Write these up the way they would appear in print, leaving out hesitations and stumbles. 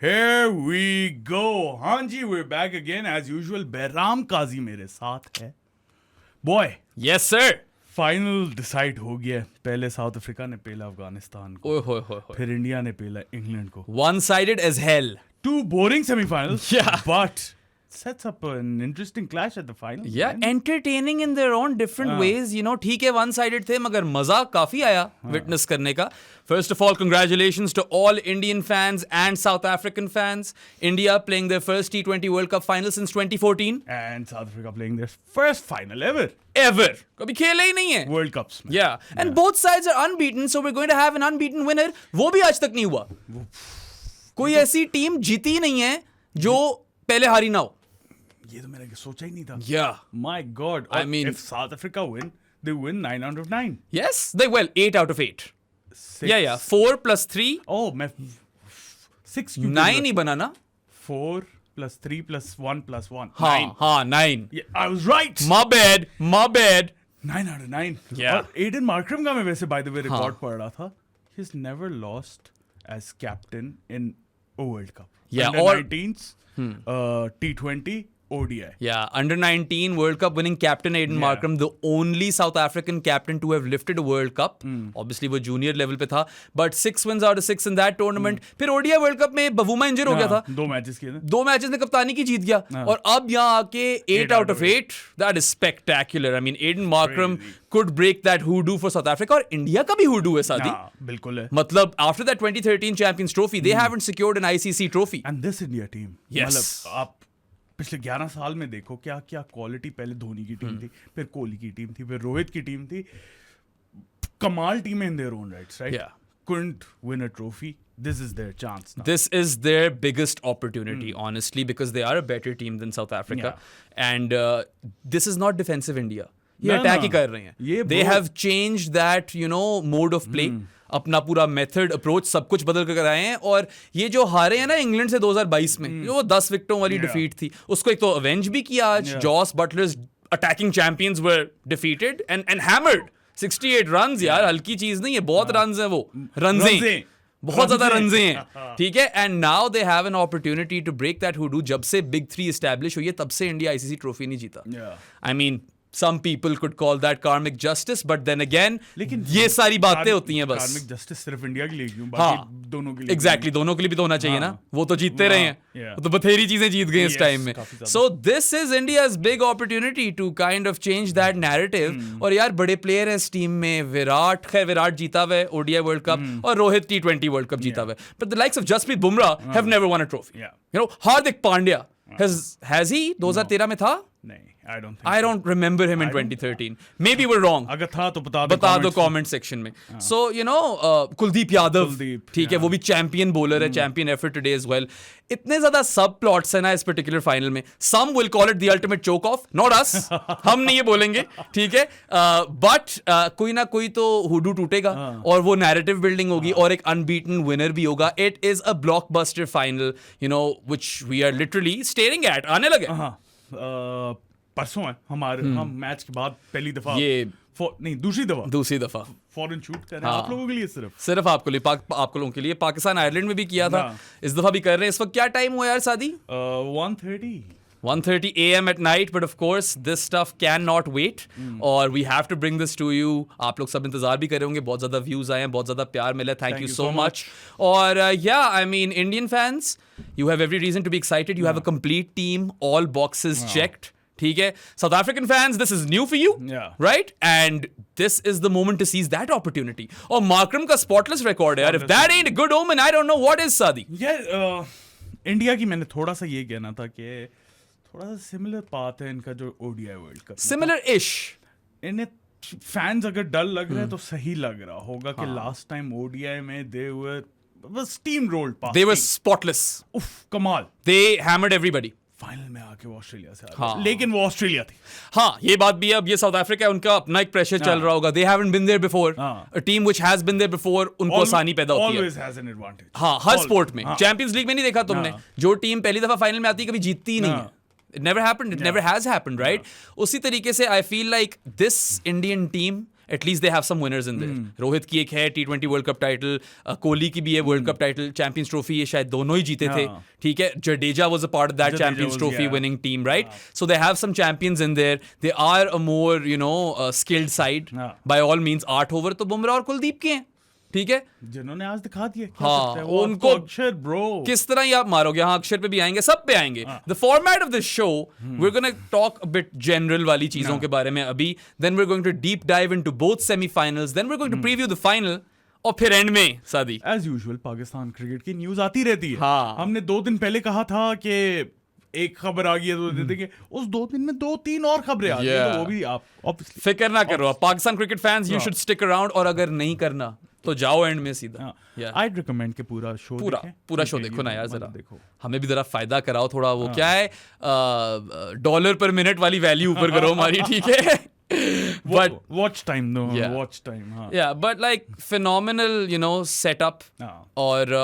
Here we go. हाँ जी, we're back again as usual. Bahram काजी मेरे साथ है. Boy, Yes, sir. Final decide हो गया. पहले साउथ अफ्रीका ने पेला अफगानिस्तान को, ओए होए होए होए. फिर इंडिया ने पेला इंग्लैंड को. One-sided as hell. Two boring semifinals. Yeah. But sets up an interesting clash at the final. Yeah, man. entertaining in their own different ways. You know, ठीक है, one-sided थे मगर मजा काफी आया witness करने का. First of all, congratulations to all Indian fans and South African fans. India playing their first T20 World Cup final since 2014. And South Africa playing their first final ever. Ever. कभी खेला ही नहीं है. World Cups में. Yeah. And both sides are unbeaten, so we're going to have an unbeaten winner. वो भी आज तक नहीं हुआ. कोई ऐसी टीम जीती ही नहीं है जो पहले हारी ना हो. ये तो मैंने सोचा ही नहीं था. Yeah. My God. I mean- if South Africa win, they win 9 out of 9. Yes, they 8 out of 8. Six. Yeah, 4 plus 3, Oh, मैं 6 क्यों 9 ही बना ना? 4 plus 3 plus 1 plus 1. हाँ, 9. हाँ, 9. Yeah, I was right. My bad. 9 out of 9. Yeah. और Aiden Markram का मैं वैसे by the way हाँ. रिकॉर्ड पढ़ रहा था. He's never lost as captain in a World Cup. Yeah, Under or- 19s, T20, ODI. Yeah, under 19 World Cup winning captain Aiden Yeah. Markram, the only South African captain to have lifted a World Cup. Obviously वो junior level पे था, but 6 wins out of 6 in that tournament. फिर ODI World Cup में Bavuma इंजर हो गया था. 2 matches किए थे. 2 मैचेस में कप्तानी की जीत गया और अब यहाँ आके 8 out of 8. That is spectacular. I mean, Aiden Markram Crazy. could break that hoodoo for South Africa और इंडिया का भी hoodoo है सादी. हाँ, बिल्कुल है. मतलब after that 2013 Champions Trophy, they haven't secured an ICC trophy. And this India team. Yes. मतलब आप पिछले 11 साल में देखो क्या क्या क्वालिटी. पहले धोनी की टीम थी, फिर कोहली की टीम थी, फिर रोहित की टीम थी. कमाल team in their own rights, right? Yeah. Couldn't win a trophy. This is their chance now. This is their biggest opportunity, honestly, because they are a better team than South Africa. And this is not defensive India. ये No, attack no. ही कर रहे हैं. ये They bro- have changed that, you know, mode of play. अपना पूरा method approach सब कुछ बदल कर आए हैं और ये जो हारे हैं ना इंग्लैंड से 2022 में जो 10 विकेटों वाली Yeah. डिफीट थी उसको एक तो अवेंज भी किया आज. Yeah. Jos Buttler's attacking champions were defeated and hammered 68 runs. यार हल्की चीज नहीं है, बहुत रन्स हैं वो. रन्जे रन्जे. बहुत ज्यादा रन्जे. रन्जे हैं. ठीक है. And now they have an opportunity to break that hoodoo. जब से बिग 3 एस्टैब्लिश हुई है तब से इंडिया आईसीसी ट्रॉफी नहीं जीता. Yeah. I mean some people could call that karmic justice, but then again लेकिन ये सारी बातें होती हैं बस. कार्मिक जस्टिस सिर्फ इंडिया के लिए क्यों, हाँ. बाकी दोनों के लिए. एग्जैक्टली दोनों के लिए भी तो होना चाहिए ना. वो तो जीतते रहे हैं. Yeah. वो तो बथेरी चीजें जीत गए इस Yes, टाइम में. काफी ज्यादा. So this is India's big opportunity to kind of change that narrative. और यार बड़े प्लेयर हैं इस टीम में. विराट जीता हुआ है ओडीआई वर्ल्ड कप और रोहित T20 वर्ल्ड कप जीता हुआ है. But the likes of Jasprit Bumrah have never won a trophy. Yeah. You know Hardik Pandya has he 2013 में था. नहीं, I don't think I so. don't remember him in 2013. Maybe we're wrong. अगर था तो बता बता दो comments में. कमेंट सेक्शन में. So you know Kuldeep Yadav Kuldeep, ठीक है, वो भी चैंपियन बॉलर है, champion effort today as well. इतने ज्यादा सब प्लॉट्स है ना इस पर्टिकुलर फाइनल में. Some will call it the ultimate choke off, not us. हम नहीं ये बोलेंगे, ठीक है. बट कोई ना कोई तो हुडू टूटेगा और वो नैरेटिव बिल्डिंग होगी और एक अनबीटन विनर भी होगा. It is a blockbuster final, you know, which we are literally staring at. आने लगे. हाँ. परसों है हमारे, हम मैच के बाद पहली दफा ये दूसरी दफा दफा फॉरेन शूट कर रहे हैं. हाँ. आप लोगों के लिए सिर्फ सिर्फ आपको लिए आप लोगों के लिए. पाकिस्तान आयरलैंड में भी किया था, हाँ. इस दफा भी कर रहे हैं. इस वक्त क्या टाइम हुआ यार शादी? 1:30. 1:30 a.m. at night, but of course this stuff cannot wait और we have to bring this to you. आप लोग सब इंतजार भी कर रहे होंगे. बहुत ज्यादा व्यूज आए हैं, बहुत ज्यादा प्यार मिला. Thank you so much. और yeah, I mean Indian fans, you have every reason to be excited. You have a complete team, all boxes checked. ठीक है. South African fans, this is new for you, Yeah. right? And this is the moment to seize that opportunity. और Markram का spotless record है यार. If that ain't a good omen, I don't know what is, सादी. India की मैंने थोड़ा सा ये कहना था कि थोड़ा सा सिमिलर पाथ है इनका जो ओडीआई वर्ल्ड कप. Similar-ish. इन्हें फैंस अगर डर लग रहा है तो सही लग रहा होगा कि लास्ट टाइम ओडीआई में दे वर बस steam rolled pass. They were spotless. उफ, कमाल. They hammered everybody. फाइनल में आके वो ऑस्ट्रेलिया से आ हाँ. गए. लेकिन वो ऑस्ट्रेलिया थी. हाँ, ये बात भी है. अब ये साउथ अफ्रीका है, उनका अपना एक प्रेशर चल रहा होगा. They haven't been there before. हाँ. A team which has been there before, उनको आसानी पैदा होती है. Always has an advantage. हाँ, हर Always. स्पोर्ट में. हाँ. चैंपियंस लीग में नहीं देखा तुमने, हाँ. जो टीम पहली दफा फाइनल में आती है कभी जीतती ही नहीं है. It never happened. It never has happened, right? उसी तरीके से I feel like this Indian team at least they have some winners in there. Rohit की एक है T20 world cup title, Kohli की भी है world cup title, champions trophy ये शायद दोनों ही जीते थे, ठीक है। Jadeja was a part of that champions trophy winning team, right? So they have some champions in there, they are a more skilled side by all means. 8 over तो बुमराह और कुलदीप के हैं, ठीक है, जिन्होंने आज दिखा दिया हाँ, उनको अक्षर ब्रो किस तरह ही आप मारोगे। हाँ, अक्षर पे भी आएंगे, सब पे आएंगे। The format of this show, we are gonna talk a bit general वाली चीजों के बारे में अभी, then we are going to deep dive into both semifinals, then we are going to preview the final, और फिर एंड में Sadi as usual Pakistan cricket की न्यूज आती रहती है। हाँ। हमने 2 दिन पहले कहा था कि एक खबर आ गई है तो दे देंगे, उस 2 दिन में 2-3 और खबरें आ गई हैं, तो वो भी आप obviously फिक्र ना करो। Pakistan cricket fans, you should stick around, और अगर नहीं करना तो जाओ एंड में सीधा। I'd recommend के पूरा शो पूरा शो देखो ना यार, जरा देखो, हमें भी जरा फायदा कराओ थोड़ा। वो क्या है, डॉलर पर मिनट वाली वैल्यू ऊपर करो हमारी, ठीक है। But watch time no Yeah. watch time हाँ yeah, but like phenomenal, setup. और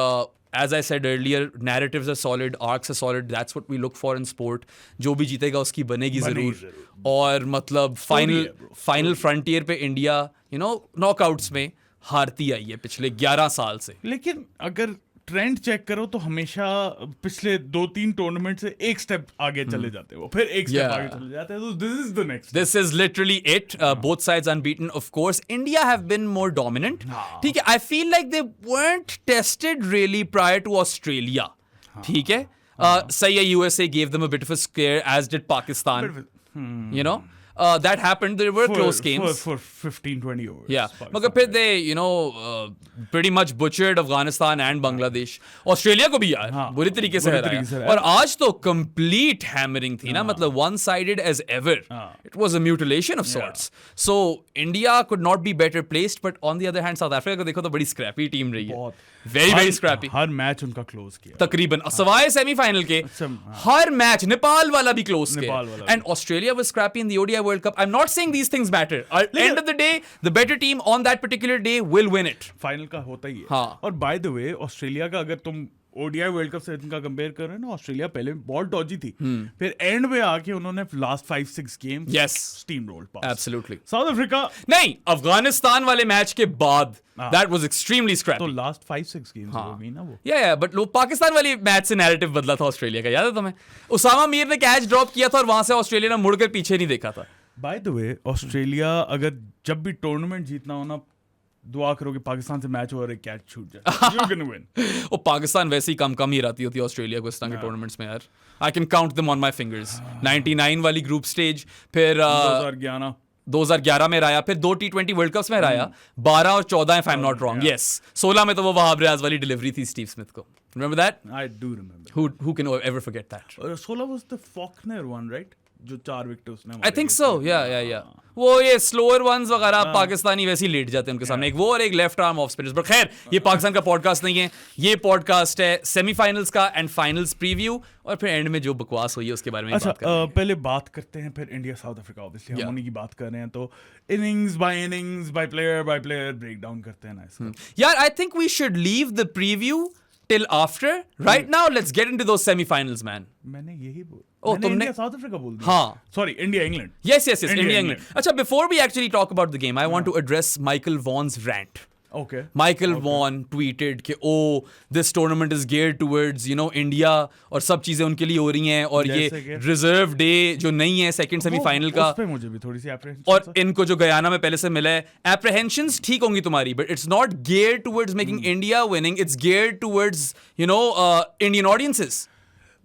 as I said earlier, narratives are solid, arcs are solid. That's what we look for in sport. जो भी जीतेगा उसकी बनेगी जरूर। और मतलब फाइनल फ्रंटियर पे इंडिया नॉकआउट्स में हारती आई है पिछले 11 साल से। लेकिन अगर ट्रेंड चेक करो तो हमेशा पिछले 2-3 टूर्नामेंट से एक स्टेप आगे चले जाते हैं, वो फिर एक स्टेप आगे चले जाते हैं, तो this is the next. This is literally it. Both sides unbeaten, of course. India have been more dominant. ठीक है, I feel like they weren't tested really prior to Australia. ठीक है, सही है, USA gave them a bit of a scare, as did Pakistan. That happened. There were close games for 15-20 overs. Yeah, मगर फिर they pretty much butchered Afghanistan and Bangladesh. Australia को भी यार बुरी तरीके से हराया, और आज तो complete hammering थी ना, मतलब one sided as ever. It was a mutilation of sorts. So India could not be better placed, but on the other hand South Africa को देखो तो बड़ी scrappy team रही है, very scrappy. हर मैच उनका क्लोज किया तकरीबन, सवाए सेमीफाइनल के हर मैच, नेपाल वाला भी क्लोज किया, and Australia was scrappy in the ODI world cup. I am not saying these things matter, at end of the day the better team on that particular day will win it. Final का होता ही है। हाँ। और bye the way Australia का अगर तुम ODI world cup से इनका कंपेयर कर रहे हो ना, ऑस्ट्रेलिया पहले बहुत डॉजी थी, फिर एंड में आके उन्होंने लास्ट 5-6 गेम स्टीम रोल पास। एब्सोल्युटली। साउथ अफ्रीका नहीं, अफगानिस्तान वाले मैच के बाद दैट वाज एक्सट्रीमली स्क्रैपी। तो लास्ट 5-6 गेम्स हो गई ना वो। या बट लोग पाकिस्तान वाली मैच से नैरेटिव बदला था ऑस्ट्रेलिया का, याद है तुम्हें? उसामा मीर ने कैच ड्रॉप किया था और वहां से ऑस्ट्रेलिया ने मुड़कर पीछे नहीं देखा था। बाय द वे ऑस्ट्रेलिया अगर जब भी टूर्नामेंट जीतना हो ना, दुआ करो कि पाकिस्तान से मैच हो रहा है, कैच छूट जाए, यू कैन विन। वो पाकिस्तान वैसे ही कम ही रहती होती है ऑस्ट्रेलिया को इस तरह के टूर्नामेंट्स में यार। I can count them on my fingers. 99 वाली ग्रुप स्टेज, फिर 2011 में हराया, फिर 2 T20 वर्ल्ड कप्स में हराया, 12 और 14 if I am not wrong, yes. 16 में तो वो वहाब रियाज वाली डिलीवरी थी स्टीव स्मिथ को, remember that? I do remember. Who can ever forget that? 16 was the Faulkner one, right? जो 4 विकेट उसने, आई थिंक सो, या वो ये स्लोअर वंस वगैरह पाकिस्तानी वैसे ही लेट जाते हैं उनके सामने, एक वो और एक left arm off spinners. But खैर, ये पाकिस्तान का पॉडकास्ट नहीं है, ये पॉडकास्ट है सेमीफाइनल्स का एंड फाइनल्स प्रीव्यू, और फिर एंड में जो बकवास हुई है उसके बारे में बात करेंगे। पहले बात करते हैं फिर इंडिया साउथ अफ्रीका, ऑब्वियसली हम उन्हीं की बात कर रहे हैं, तो innings by player break down करते हैं ना इसका। यार, I think we should leave the preview till after. Right now, let's get into those semi-finals, man. मैंने यही बोला। तुमने इंडिया साउथ अफ्रीका बोल दिया। हाँ। Sorry, India England. Yes, India England. अच्छा, before we actually talk about the game, I want to address Michael Vaughan's rant. Okay. Michael Vaughan tweeted कि this tournament is geared towards India, और सब चीजें उनके लिए हो रही हैं, और ये रिजर्व डे जो नहीं है सेकंड सेमीफाइनल का, उस पे मुझे भी थोड़ी सी apprehension, और इनको जो गयाना में पहले से मिला है, apprehensions ठीक होंगी तुम्हारी, but it's not geared towards making India winning, it's geared towards Indian audiences.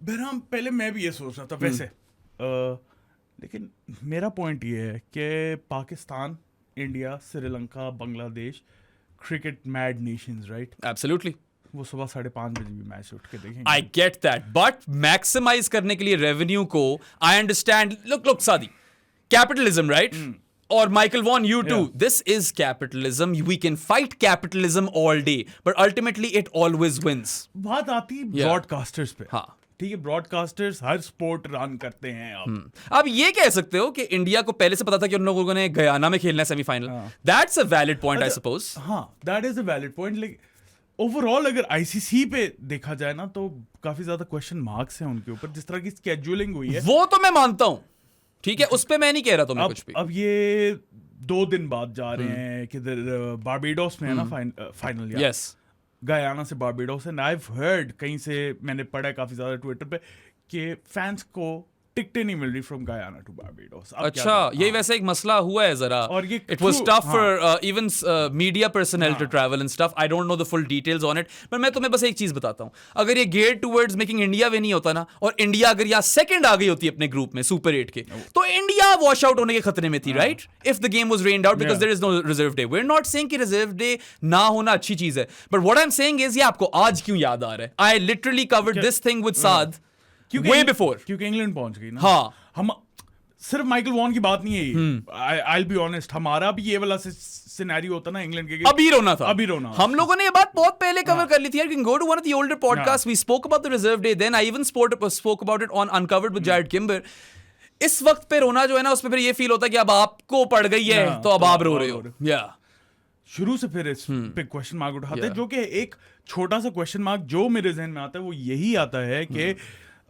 बहरहाल पहले मैं भी ये सोच रहा था वैसे, लेकिन मेरा पॉइंट ये है कि Pakistan, India, Sri Lanka, Bangladesh cricket mad nations, right? Absolutely. वो सुबह 5:30 बजे भी मैच उठ के देखेंगे। I get that, but maximise करने के लिए रेवेन्यू को, I understand, look Sadi, capitalism, right? और Michael Vaughan, you too. This is capitalism. We can fight capitalism all day, but ultimately it always wins. बात आती ब्रॉडकास्टर्स पे। हाँ, ठीक है, ब्रॉडकास्टर्स हर स्पोर्ट रन करते हैं अब। आप ये कह सकते हो कि इंडिया को पहले से पता था कि उन लोगों ने गयाना में खेलना है semifinal. That's a valid point, I suppose. हाँ, that is a valid point, लेकिन ओवरऑल अगर आईसीसी पे देखा जाए ना, तो काफी ज्यादा क्वेश्चन मार्क्स हैं उनके ऊपर, जिस तरह की स्केड्यूलिंग हुई है। वो तो मैं मानता हूं, ठीक है, उस पे मैं नहीं कह रहा तुम्हें कुछ भी। अब ये 2 दिन बाद जा रहे हैं किधर बारबेडोस में है ना फाइनल यार यस गयाना से Barbados and I have heard कहीं से मैंने पढ़ा है काफी ज्यादा ट्विटर पे कि फैंस को टिकटें नहीं मिल रही फ्रॉम गयाना टू बारबेडोस अच्छा यही वैसे एक मसला हुआ है जरा और ये इट वाज true, टफ हाँ. For even media personnel to travel and stuff I don't know the full details on it पर मैं तुम्हें बस एक चीज बताता हूं अगर ये गेयर टुवर्ड्स मेकिंग इंडिया वे नहीं होता ना और इंडिया अगर यहाँ सेकंड आ गई होती अपने ग्रुप में सुपर 8 के तो इंडिया वॉश आउट होने के खतरे में थी right if the game was rained out because there is no reserve day we are not saying कि रिजर्व डे ना होना अच्छी चीज है but what I am saying is ये आपको आज क्यों याद आ रहा है I literally covered this thing with Saad way before क्योंकि इंग्लैंड पहुंच गई ना हाँ हम सिर्फ माइकल वॉन की बात नहीं है ये आई बी ऑनेस्ट हमारा भी ये वाला सिनेरियो होता ना इंग्लैंड के अभी रोना था अभी रोना हम लोगों ने ये बात बहुत पहले कवर कर ली थी यार you can go to one of the older podcasts we spoke about the reserve day then I even spoke about it on Uncovered with Jared Kimber इस वक्त पे रोना जो है ना उसमें फिर ये फील होता है कि अब आपको पड़ गई है तो अब आप रो रहे हो या शुरू से फिर इस पे क्वेश्चन मार्क उठाते हैं जो कि एक छोटा सा क्वेश्चन मार्क जो मेरे जहन में आता है वो यही आता है कि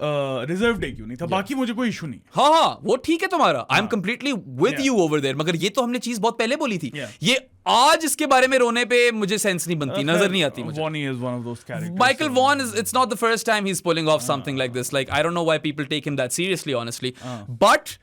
रिजर्व डे क्यों नहीं था बाकी मुझे कोई इशू नहीं हाँ हाँ वो ठीक है तुम्हारा I am completely with you over there मगर ये तो हमने चीज बहुत पहले बोली थी ये आज इसके बारे में रोने पे मुझे सेंस नहीं बनती नजर नहीं आती मुझे Vonnie is one of those characters Michael Vaughan is it's not the first time he's pulling off something like this like I don't know why people take him that seriously honestly but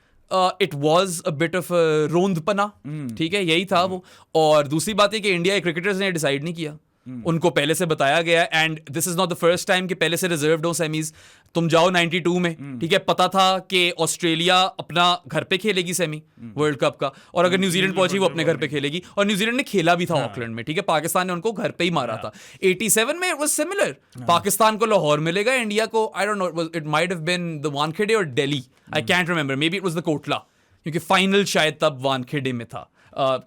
it was a bit of a रोंदपना ठीक है यही था वो और दूसरी बात है कि इंडिया के क्रिकेटर्स ने डिसाइड नहीं किया उनको पहले से बताया गया and this is not the first time कि पहले से रिजर्व्ड हो सेमीज तुम जाओ 92 में ठीक है पता था कि ऑस्ट्रेलिया अपना घर पे खेलेगी सेमी वर्ल्ड कप का और अगर न्यूजीलैंड पहुंची वो अपने घर पे खेलेगी और न्यूजीलैंड ने खेला भी था ऑकलैंड में ठीक है पाकिस्तान ने उनको घर पे ही मारा था 87 में इट वाज सिमिलर पाकिस्तान को लाहौर मिलेगा इंडिया को I don't know it might have been the Wankhede और Delhi I can't remember maybe it was the Kotla क्योंकि फाइनल शायद तब वानखेड़े में था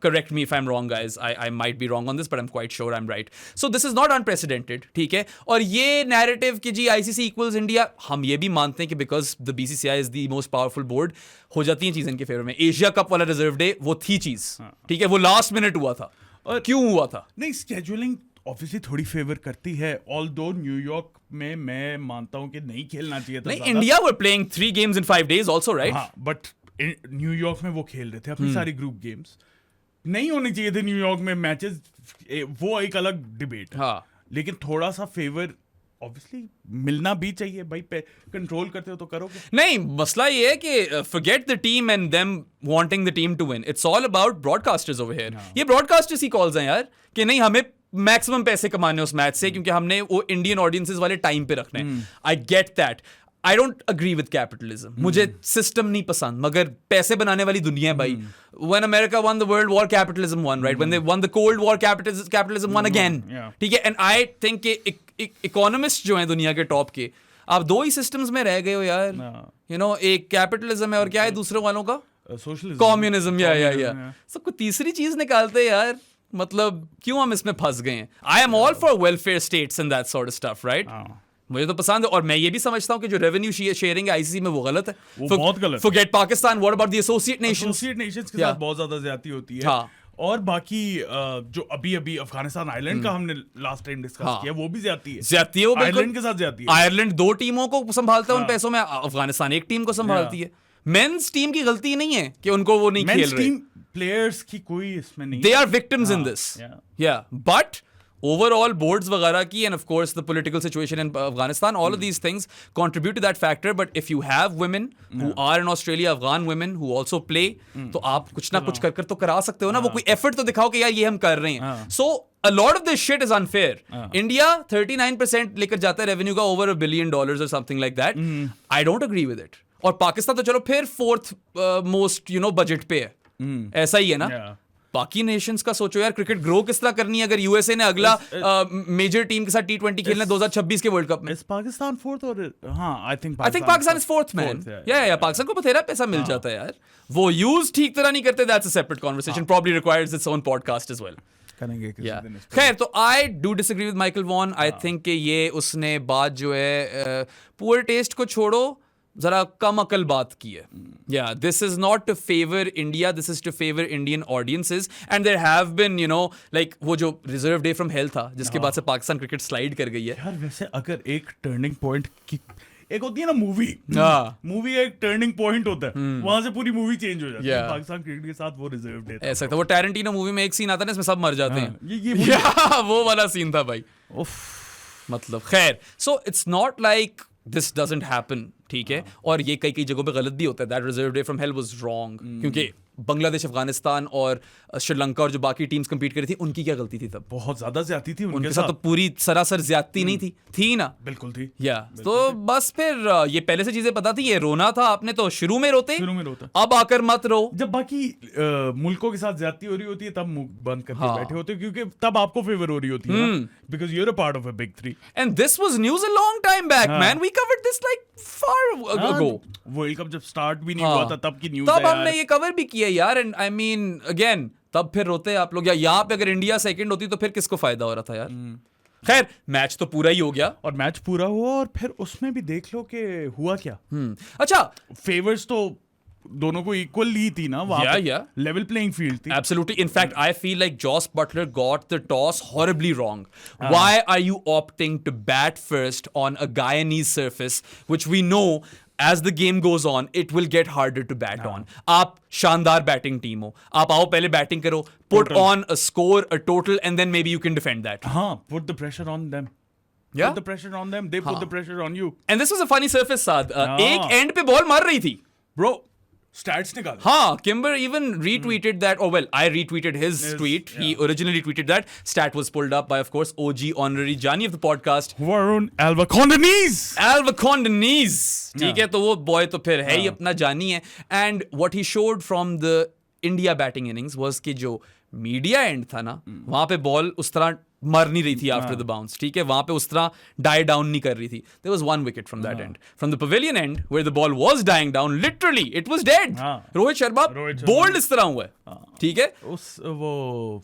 correct me if I'm wrong guys I might be wrong on this but I'm quite sure I'm right so this is not unprecedented ठीक है और ये narrative कि जी ICC equals India हम ये भी मानते हैं कि because the BCCI is the most powerful board हो जाती हैं चीज़ इनके फेवर में एशिया कप वाला रिजर्व डे वो थी चीज़ ठीक है वो लास्ट मिनट हुआ था और क्यों हुआ था नहीं स्केड्यूलिंग ऑब्वियसली थोड़ी फेवर करती है ऑल्दो न्यूयॉर्क में मैं मानता हूं कि नहीं खेलना चाहिए था नहीं India were playing 3 games in 5 days also right हाँ बट न्यूयॉर्क में वो खेल रहे थे अपनी सारी ग्रुप गेम्स नहीं होने चाहिए थे न्यूयॉर्क में मैचेस वो एक अलग डिबेट हाँ लेकिन थोड़ा सा फेवर ऑब्वियसली मिलना भी चाहिए भाई कंट्रोल करते हो तो करोगे नहीं मसला ये है कि forget the team and them wanting the team to win it's all about broadcasters over here ये ब्रॉडकास्टर्स ही कॉल्स हैं यार कि नहीं हमें मैक्सिमम पैसे कमाने उस मैच से क्योंकि हमने वो इंडियन ऑडियंसेस वाले टाइम पे रखने हैं आई get that I don't agree with capitalism मुझे सिस्टम नहीं पसंद मगर पैसे बनाने वाली दुनिया है भाई when America won the world war capitalism won right when they won the cold war capitalism won again ठीक है and I think कि इकोनॉमिस्ट जो हैं दुनिया के टॉप के आप दो ही सिस्टम्स में रह गए हो यार यू नो एक कैपिटलिज्म है और क्या है दूसरे वालों का कम्युनिज्म या सबको तीसरी चीज निकालते यार मतलब क्यों हम इसमें फंस गए हैं I am all for welfare states and that sort of stuff right मुझे तो पसंद है और मैं ये भी समझता हूँ कि जो रेवेन्यू शेयरिंग है आईसीसी में वो गलत है वो बहुत गलत forget Pakistan what about the associate Nations के साथ बहुत ज्यादा ज्यादती होती है और बाकी जो अभी अफगानिस्तान आयरलैंड का हमने लास्ट टाइम डिस्कस किया वो भी ज्यादती है वो आयरलैंड के साथ ज्यादती है आयरलैंड 2 टीमों को संभालता है उन पैसों में अफगानिस्तान एक टीम को संभालती है मेंस टीम की गलती नहीं है कि उनको वो नहीं खेल रहे प्लेयर्स की कोई इसमें नहीं they are victims in this या बट overall boards वगैरह की and of course the political situation in Afghanistan all of these things contribute to that factor but if you have women who are in Australia Afghan women who also play तो आप कुछ ना कुछ कर तो करा सकते हो ना वो कोई effort तो दिखाओ कि यार ये हम कर रहे हैं so a lot of this shit is unfair India 39% लेकर जाता है revenue का over $1 billion or something like that I don't agree with it और पाकिस्तान तो चलो फिर 4th most you know budget पे है ऐसा ही है ना बाकी नेशंस का सोचो यार क्रिकेट ग्रो किस तरह करनी है अगर यूएसए ने अगला मेजर टीम के साथ T20 खेलना 2026 के वर्ल्ड कप में पाकिस्तान 4th और हां I think Pakistan is 4th man या पाकिस्तान को बथेरा पैसा मिल जाता है यार वो यूज ठीक तरह नहीं करते that's a separate conversation probably requires its own podcast as well करेंगे किसी दिन खैर तो I do disagree with Michael Vaughan I think कि ये उसने बात जो है पुअर टेस्ट को छोड़ो जरा कम अकल बात की है या this is not to favour India this is to favour Indian audiences and there have been you know like वो जो रिजर्व डे फ्रॉम हेल था जिसके बाद से पाकिस्तान क्रिकेट स्लाइड कर गई है यार वैसे अगर एक टर्निंग पॉइंट की एक होती है ना मूवी, हाँ मूवी एक टर्निंग पॉइंट होता है, वहां से पूरी मूवी चेंज हो जाती है। Yeah. पाकिस्तान क्रिकेट के साथ वो रिजर्व है। ऐसा था। वो टैरेंटिनो मूवी में एक सीन आता है ना, इसमें सब मर जाते हैं, ये Yeah, वो वाला सीन था भाई। उफ, मतलब खैर, so it's not like this doesn't happen, ठीक है। और ये कई कई जगहों पे गलत भी होता है। That reserve day from hello was wrong, क्योंकि बांग्लादेश, अफगानिस्तान और श्रीलंका और जो बाकी टीम्स compete कर रही थी, उनकी क्या गलती थी तब? बहुत ज्यादा ज्यादती थी उनके साथ तो पूरी सरासर ज्यादती नहीं थी ना? बिल्कुल थी। या तो बस फिर ये पहले से चीजें पता थी, ये रोना था आपने तो शुरू में रोते, अब आकर मत रो। जब बाकी मुल्कों के साथ ज्यादती हो रही होती है तब मुंह बंद करके बैठे होते हैं, क्योंकि तब आपको फेवर हो रही होती है, because you are a part of a big three. And this was news a long time back, man. We covered this like far ago. World cup जब स्टार्ट भी नहीं हुआ था तब की न्यूज़ तब हमने ये कवर भी किया यार। एंड आई मीन अगेन, तब फिर रोते आप लोग। या यहाँ पे अगर इंडिया सेकंड होती तो फिर किसको फायदा हो रहा था यार? खैर, मैच तो पूरा ही हो गया, और मैच पूरा हुआ, और फिर उसमें भी देख लो कि हुआ क्या। अच्छा, फेवर्स तो दोनों को इक्वल ली थी ना वहां पे, yeah. लेवल प्लेइंग फील्ड थी। Absolutely. In fact, I feel like Joss Butler got the toss horribly wrong. Why are you opting to bat first on a Guyanese surface, which we know as the game goes on, it will get harder to bat on. आप शानदार batting team हो, आप आओ पहले batting करो, put on a score, a total, and then maybe you can defend that. हाँ, put the pressure on them. Yeah. Put the pressure on them. They put the pressure on you. And this was a funny surface, Saad. एक and पे ball मार रही थी, Bro, stats निकाल। हाँ, Kimber even retweeted that, or well, I retweeted his tweet. He originally tweeted that. Stat was pulled up by, of course, OG Honorary Johnny of the podcast, Varun Alvacondenese. Alvacondenese. ठीक है, तो वो boy तो फिर है ही अपना जानी है। And what he showed from the India batting innings was कि जो मीडिया एंड था ना, वहां पे बॉल उस तरह मर नहीं रही थी आफ्टर द बाउंस, ठीक है। वहां पे उस तरह डाई डाउन नहीं कर रही थी। There was one wicket from that end. From the pavilion end where the ball was dying down, literally it was dead. Rohit Sharma bowled इस तरह हुआ है, ठीक है। उस वो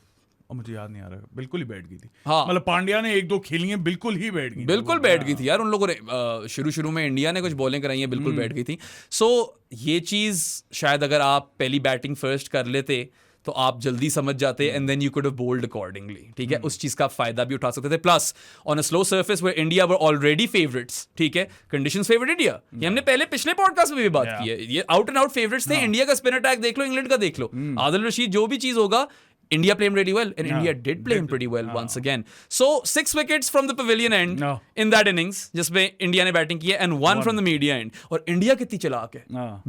मुझे याद नहीं आ रहा, बिल्कुल ही बैठ गई थी। हाँ, मतलब पांड्या ने एक दो खेली हैं, बिल्कुल ही बैठ गई, बिल्कुल बैठ गई थी यार। उन लोगों ने शुरू में इंडिया ने कुछ बॉलिंग कराई है, बिल्कुल बैठ गई थी। सो ये चीज शायद अगर आप पहली बैटिंग फर्स्ट कर लेते तो आप जल्दी समझ जाते, and then you could have bowled accordingly, ठीक है। उस चीज का आप फायदा भी उठा सकते थे। Plus on a slow surface where India were already favourites, ठीक है, कंडीशंस फेवरेट इंडिया। ये हमने पहले पिछले पॉडकास्ट में भी बात की है। ये आउट एंड आउट फेवरेट्स थे। इंडिया का स्पिन अटैक देख लो, इंग्लैंड का देख लो, आदिल रशीद, जो भी चीज होगा, India played really well, and India did play him pretty well once again. So 6 wickets from the pavilion end in that innings, जिसमें इंडिया ने बैटिंग की है, and 1 from the media end. और इंडिया कितनी चालाक है,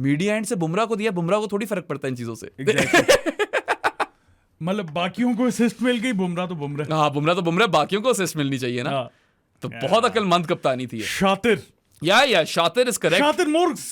मीडिया एंड से बुमराह को दिया, बुमराह को थोड़ी फर्क पड़ता है इन चीजों से। मतलब बाकियों को असिस्ट मिल गई, बुमराह तो बुमराह। हाँ, बुमराह तो बुमराह, बाकियों को असिस्ट मिलनी चाहिए ना। तो बहुत अक्लमंद कप्तानी थी। शातिर, या शातिर इज करेक्ट। शातिर मोर्ग्स।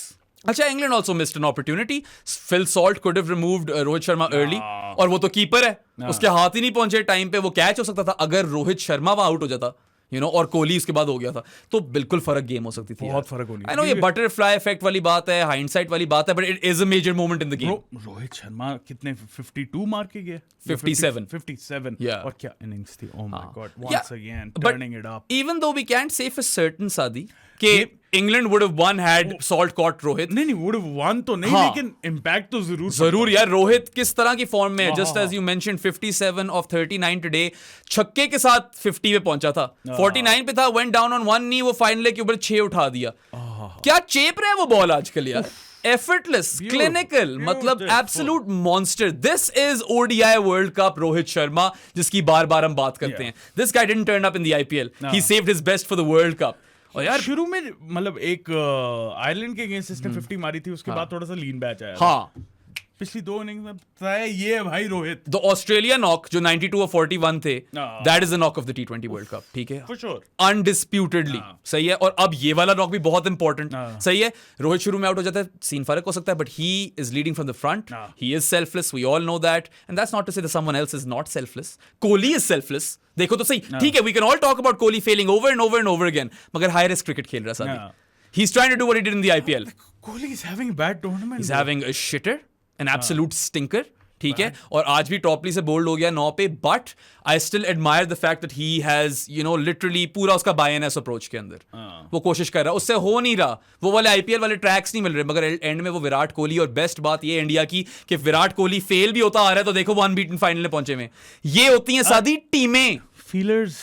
अच्छा, England also missed an opportunity. Phil Salt could have removed Rohit Sharma early, और वो तो कीपर है, उसके हाथ ही नहीं पहुंचे टाइम पे। वो कैच हो सकता था अगर रोहित शर्मा वहां आउट हो जाता, यू नो, और कोहली उसके बाद हो गया था, तो बिल्कुल फर्क गेम हो सकती थी। बहुत फर्क होनी। आई नो ये बटरफ्लाई इफेक्ट वाली बात है, हाइंडसाइट वाली बात है, but it is a major moment in the game. Rohit Sharma कितने 52 मार के गए? 57 Yeah. और क्या इनिंग्स थी, oh my god, once again turning it up. Even though we can't say for certain, Sadi, कि England would have won had salt caught Rohit. नहीं, would have won तो नहीं, लेकिन इम्पैक्ट तो जरूर यार। रोहित किस तरह की फॉर्म में है, just as you mentioned, 57 of 39 today, छक्के के साथ 50 पे पहुंचा था, 49 पे था, went down on one knee, वो फाइनल के ऊपर 6 उठा दिया। क्या चेप रहा है वो बॉल आजकल यार, एफर्टलेस, क्लिनिकल, मतलब absolute monster. This is ODI world cup Rohit Sharma, जिसकी बार बार हम बात करते हैं। This guy didn't turn up in the IPL, he saved his best for the world cup. और यार शुरू में मतलब एक आयरलैंड के अगेंस्ट इसने 50 मारी थी, उसके बाद थोड़ा सा लीन बैच आया। हाँ, पिछली 2 इनिंग्स में तय ये है भाई रोहित। द ऑस्ट्रेलिया नॉक जो 92 और 41 थे, that is the knock off the T20 world cup, ठीक है, फॉर श्योर, अनडिस्प्यूटेडली सही है। और अब ये वाला नॉक भी बहुत इंपॉर्टेंट, सही है। रोहित शुरू में आउट हो जाता है, सीन फर्क हो सकता है, but he is leading from the front, he is selfless, we all know that, and that's not to say that someone else is not selfless. Kohli is selfless, देखो तो सही, ठीक है, we can all talk about Kohli failing over and over and over again, मगर high risk cricket खेल रहा है। He's trying to do what he did in the IPL. Kohli is having a bad tournament. He's having a shitter, an absolute stinker. ठीक है, और आज भी Topley से बोल्ड हो गया 9 पे, but I still admire the fact that he has, you know, literally पूरा उसका बायनेस अप्रोच के अंदर वो कोशिश कर रहा है, उससे हो नहीं रहा। वो वाले आईपीएल वाले ट्रैक्स नहीं मिल रहे, मगर एंड में वो विराट कोहली, और बेस्ट बात ये इंडिया की कि विराट कोहली फेल भी होता आ रहा है तो देखो वो अनबीटन फाइनल में पहुंचे में। ये होती हैं सादी टीमें। फीलर्स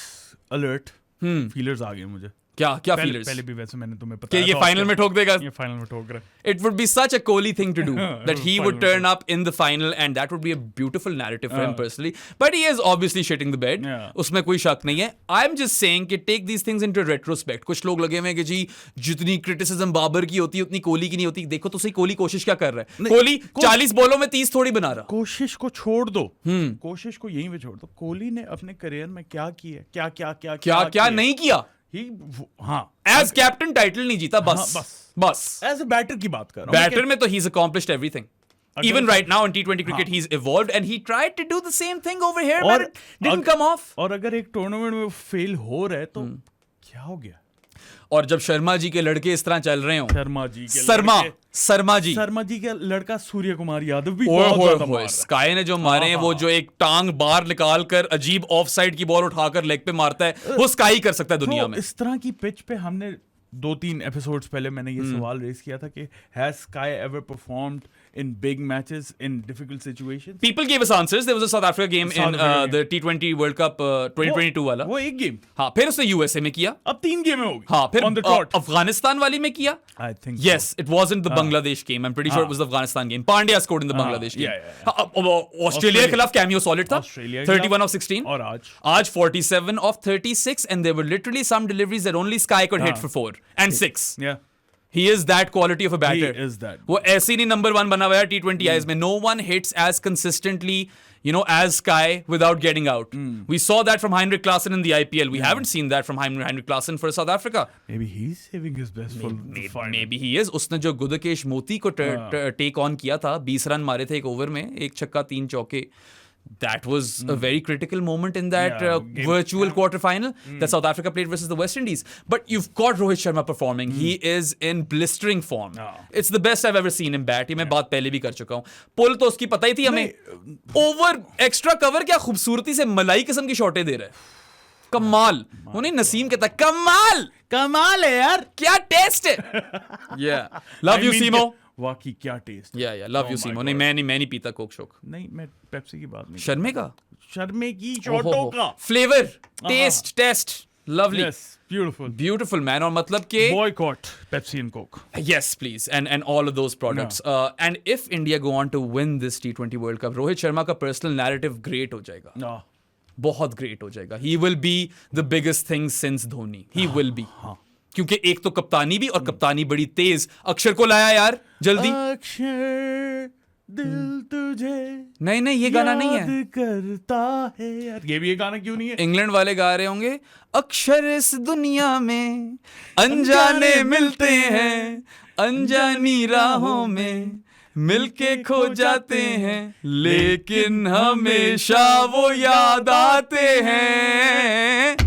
अलर्ट, फीलर्स आ गए मुझे। क्या क्या पहले फीलर्स पहले भी वैसे मैंने तुम्हें कि बताया ये था फाइनल में ठोक देगा? ये फाइनल में ठोक रहा है। It would be such a Kohli thing to do that he would Final turn up in the final and that would be a beautiful narrative for him personally. But he is obviously shitting the bed. Yeah. उसमें कोई शक नहीं है. I'm just saying कि take these things into retrospect. कुछ लोग लगे हुए हैं कि जी जितनी criticism बाबर की होती है उतनी कोहली की नहीं होती. देखो तो सही कोहली कोशिश क्या कर रहा है. कोहली 40 बॉलों में 30 थोड़ी बना रहा. कोशिश को छोड़ दो, कोशिश को यहीं पे छोड़ दो। कोहली ने अपने करियर में क्या किया, क्या क्या क्या क्या क्या नहीं किया. हाँ, एज कैप्टन टाइटल नहीं जीता बस. बस एज ए बैटर की बात कर रहा हूँ। बैटर में तो he's accomplished everything. Even right now in T20 cricket he's evolved and he tried to do the same thing over here but it didn't come off. और अगर एक टूर्नामेंट में फेल हो रहा है तो क्या हो गया? और जब शर्मा जी के लड़के इस तरह चल रहे हो, शर्मा जी के शर्मा जी का लड़का सूर्य कुमार यादव भी बहुत ज्यादा मार रहा है। स्काई ने जो मारे हैं, वो जो एक टांग बाहर निकाल कर अजीब ऑफ साइड की बॉल उठाकर लेग पे मारता है, वो स्काई कर सकता है दुनिया में। इस तरह की पिच पे हमने 2-3 एपिसोड्स पहले मैंने ये सवाल रेस किया था कि has sky ever performed in big matches in difficult situations? People gave us answers. There was a South Africa game in the T20 World Cup 2022 वाला. वो एक गेम. हाँ, फिर उसने USA में किया. अब 3 गेमें हो गई. हाँ, फिर on the trot. अफगानिस्तान वाली में किया. I think yes, it wasn't the Bangladesh game. I'm pretty sure it was the Afghanistan game. Pandya scored in the Bangladesh game. Australia के खिलाफ cameo solid था. 31 of 16. और आज 47 of 36 and there were literally some deliveries that only Sky could hit for 4 and 6. Yeah. He is that quality of a batter. He is that. वो ऐसे नहीं number 1 बना हुआ है T20 eyes में. No one hits as consistently, as Sky without getting out. We saw that from Heinrich Klaasen in the IPL. We haven't seen that from Heinrich Klaasen for South Africa. Maybe he's saving his best for the final. Maybe he is. उसने जो गुदकेश मोती को take on किया था, 20 run मारे थे एक over में, 1 छक्का 3 चौके. That was a very critical moment in that virtual quarterfinal that South Africa played versus the West Indies. But you've got Rohit Sharma performing. He is in blistering form. It's the best I've ever seen him bat. ये मैं बात पहले भी कर चुका हूँ. पुल तो उसकी पता ही थी हमें. ओवर एक्स्ट्रा कवर क्या खूबसूरती से मलाई किस्म की शॉटें दे रहा है. कमाल. उन्हें नसीम कहता है कमाल है यार. क्या टेस्ट है. Yeah. Love you Simo. वाकई क्या टेस्ट. Love you सीमो. नहीं मैं नहीं पीता कोक शोक. नहीं, मैं पेप्सी की बात नहीं. शर्मे की शॉटों का flavour taste lovely. Yes, beautiful man. और मतलब के boycott Pepsi and Coke. Yes, please, and all of those products. And if India go on to win this T20 World Cup, Rohit Sharma का personal narrative great हो जाएगा. बहुत great हो जाएगा. He will be the biggest thing since Dhoni. He will be. क्योंकि एक तो कप्तानी भी, और कप्तानी बड़ी तेज. अक्षर को लाया यार जल्दी. अक्षर दिल तुझे नहीं ये गाना नहीं है. करता है यार. ये भी ये गाना क्यों नहीं है? इंग्लैंड वाले गा रहे होंगे. अक्षर इस दुनिया में अनजाने मिलते हैं, अनजानी राहों में मिलके खो जाते हैं, लेकिन हमेशा वो याद आते हैं.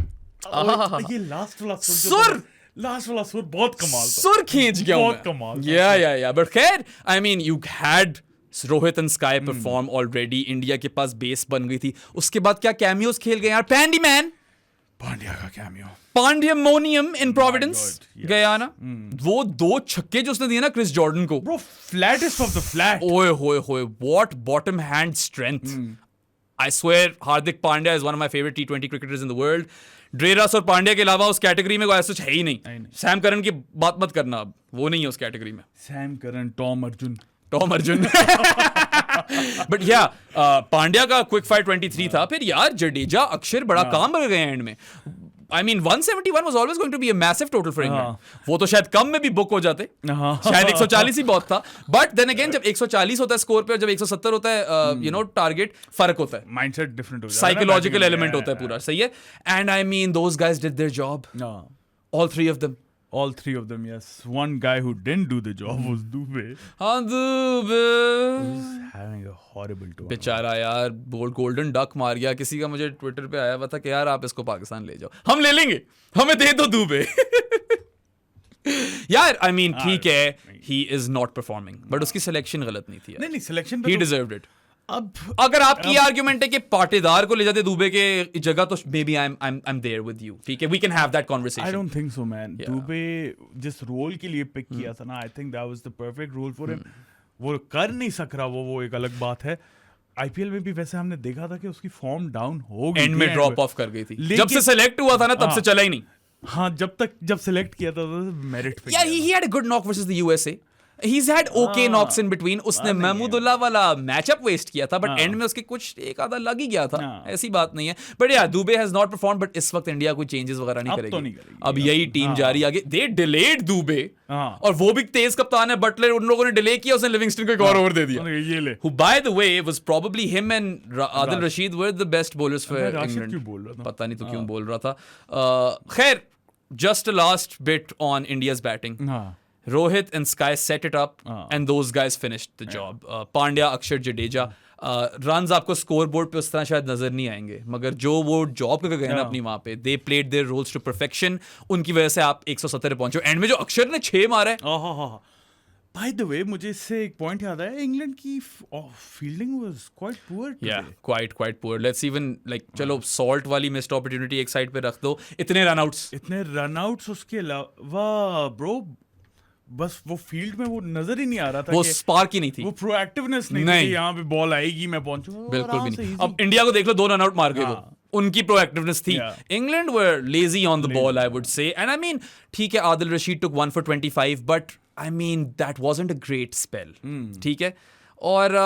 ये लास्ट वाला सुर बहुत कमाल था. सुर खींच गया. बहुत कमाल. या बट खैर, I mean you had Rohit and sky perform already. India के पास बेस बन गई थी. उसके बाद क्या कैमियोस खेल गए यार. पांड्या का कैमियो. पांड्यमोनियम इन प्रोविडेंस गया ना. वो 2 छक्के जो उसने दिए ना क्रिस जॉर्डन को. Bro, flattest of the flat. ओए what bottom hand strength. I swear Hardik Pandya is one of my favorite T20 cricketers in the world. ड्रेरस और पांड्या के अलावा उस कैटेगरी में कोई ऐसा है ही नहीं. सैम करन की बात मत करना, अब वो नहीं है उस कैटेगरी में. Sam Curran, Tom Arjun. But या पांड्या का क्विक फायर 23 था. फिर यार जडेजा अक्षर बड़ा काम कर गए एंड में. I mean 171 was always going to be a massive total for England. वो तो शायद कम में भी बुक हो जाते. शायद 140 ही बहुत था. But then again जब 140 होता है स्कोर पे और जब 170 होता है टारगेट, फर्क होता है. माइंडसेट डिफरेंट हो जाता है. साइकोलॉजिकल एलिमेंट होता है पूरा. सही है. And I mean those guys did their job. All three of them. All 3 of them, yes. One guy who didn't do the job was Dubey. Dubey. He's having a horrible tour. बेचारा यार golden duck मार गया. किसी का मुझे Twitter पे आया हुआ था कि यार आप इसको पाकिस्तान ले जाओ, हम ले लेंगे, हमें दे दो दुबे. यार आई मीन ठीक है, he is not performing, but उसकी सिलेक्शन गलत नहीं थी. नहीं सिलेक्शन he deserved it. अब अगर आपकी आर्ग्यूमेंट है कि पाटेदार को ले जाते दुबे के जगह, तो maybe I am there with you. ठीक है, we can have that conversation. I don't think so man. Dube जिस रोल के लिए पिक किया था ना, I think that was the perfect role for him. वो कर नहीं सक रहा, वो एक अलग बात है. आईपीएल में भी वैसे हमने देखा था कि उसकी फॉर्म डाउन हो गई, एंड में ड्रॉप ऑफ कर गई थी. जब से सेलेक्ट हुआ था ना तब से चला ही नहीं. हाँ, जब सेलेक्ट किया था तो मेरिट पे Yeah, he had a good knock versus the USA. He's had okay knocks in between. उसने महमूदुल्लाह वाला मैचअप वेस्ट किया था, बट एंड में उसके कुछ एक आधा लग ही गया था. ऐसी बात नहीं है. बट या Dubey has not perform, but इस वक्त इंडिया कोई चेंजेस वगैरह नहीं करेगी. तो नहीं करेगी. अब यही टीम जा रही है आगे. दे डिलेड दुबे, और वो भी तेज कप्तान है. बटलर उन लोगों ने डिले किया, उसने लिविंगस्टन को एक और ओवर दे दिया. ये ले. Who by the way was probably him and Adil Rashid were the best bowlers for England. क्यों बोल रहा था? पता नहीं तो क्यों बोल रहा था. खैर, just a last bit on India's batting. Rohit and Sky set it up, and those guys finished the job. Pandya, Akshar, Jadeja. Runs आपको स्कोर बोर्ड पे उस तरह शायद नजर नहीं आएंगे, मगर जो वो जॉब करके गए ना अपनी वहां पे, they played their roles to perfection. उनकी वजह से आप 170 पहुंचे. एंड में जो अक्षर ने 6 मारा है. By the way, मुझे इससे एक पॉइंट याद आया. इंग्लैंड की fielding was quite poor today. Yeah, quite poor. Let's even चलो सॉल्ट वाली मिस्ड अपॉर्चुनिटी एक साइड पे रख दो. इतने रनआउट्स उसके अलावा ब्रो, बस वो फील्ड में वो नजर ही नहीं आ रहा था. वो स्पार्क ही नहीं थी, वो प्रोएक्टिवनेस नहीं थी. यहाँ पे बॉल आएगी मैं पहुंचूंगा. बिल्कुल भी नहीं. अब इंडिया को देख लो, 2 रनआउट मार गए वो. उनकी प्रोएक्टिवनेस थी. England were lazy on the ball, I would say. And I mean, ठीक है, आदिल रशीद टुक 1 for 25, but I mean that wasn't a great spell. ठीक है. और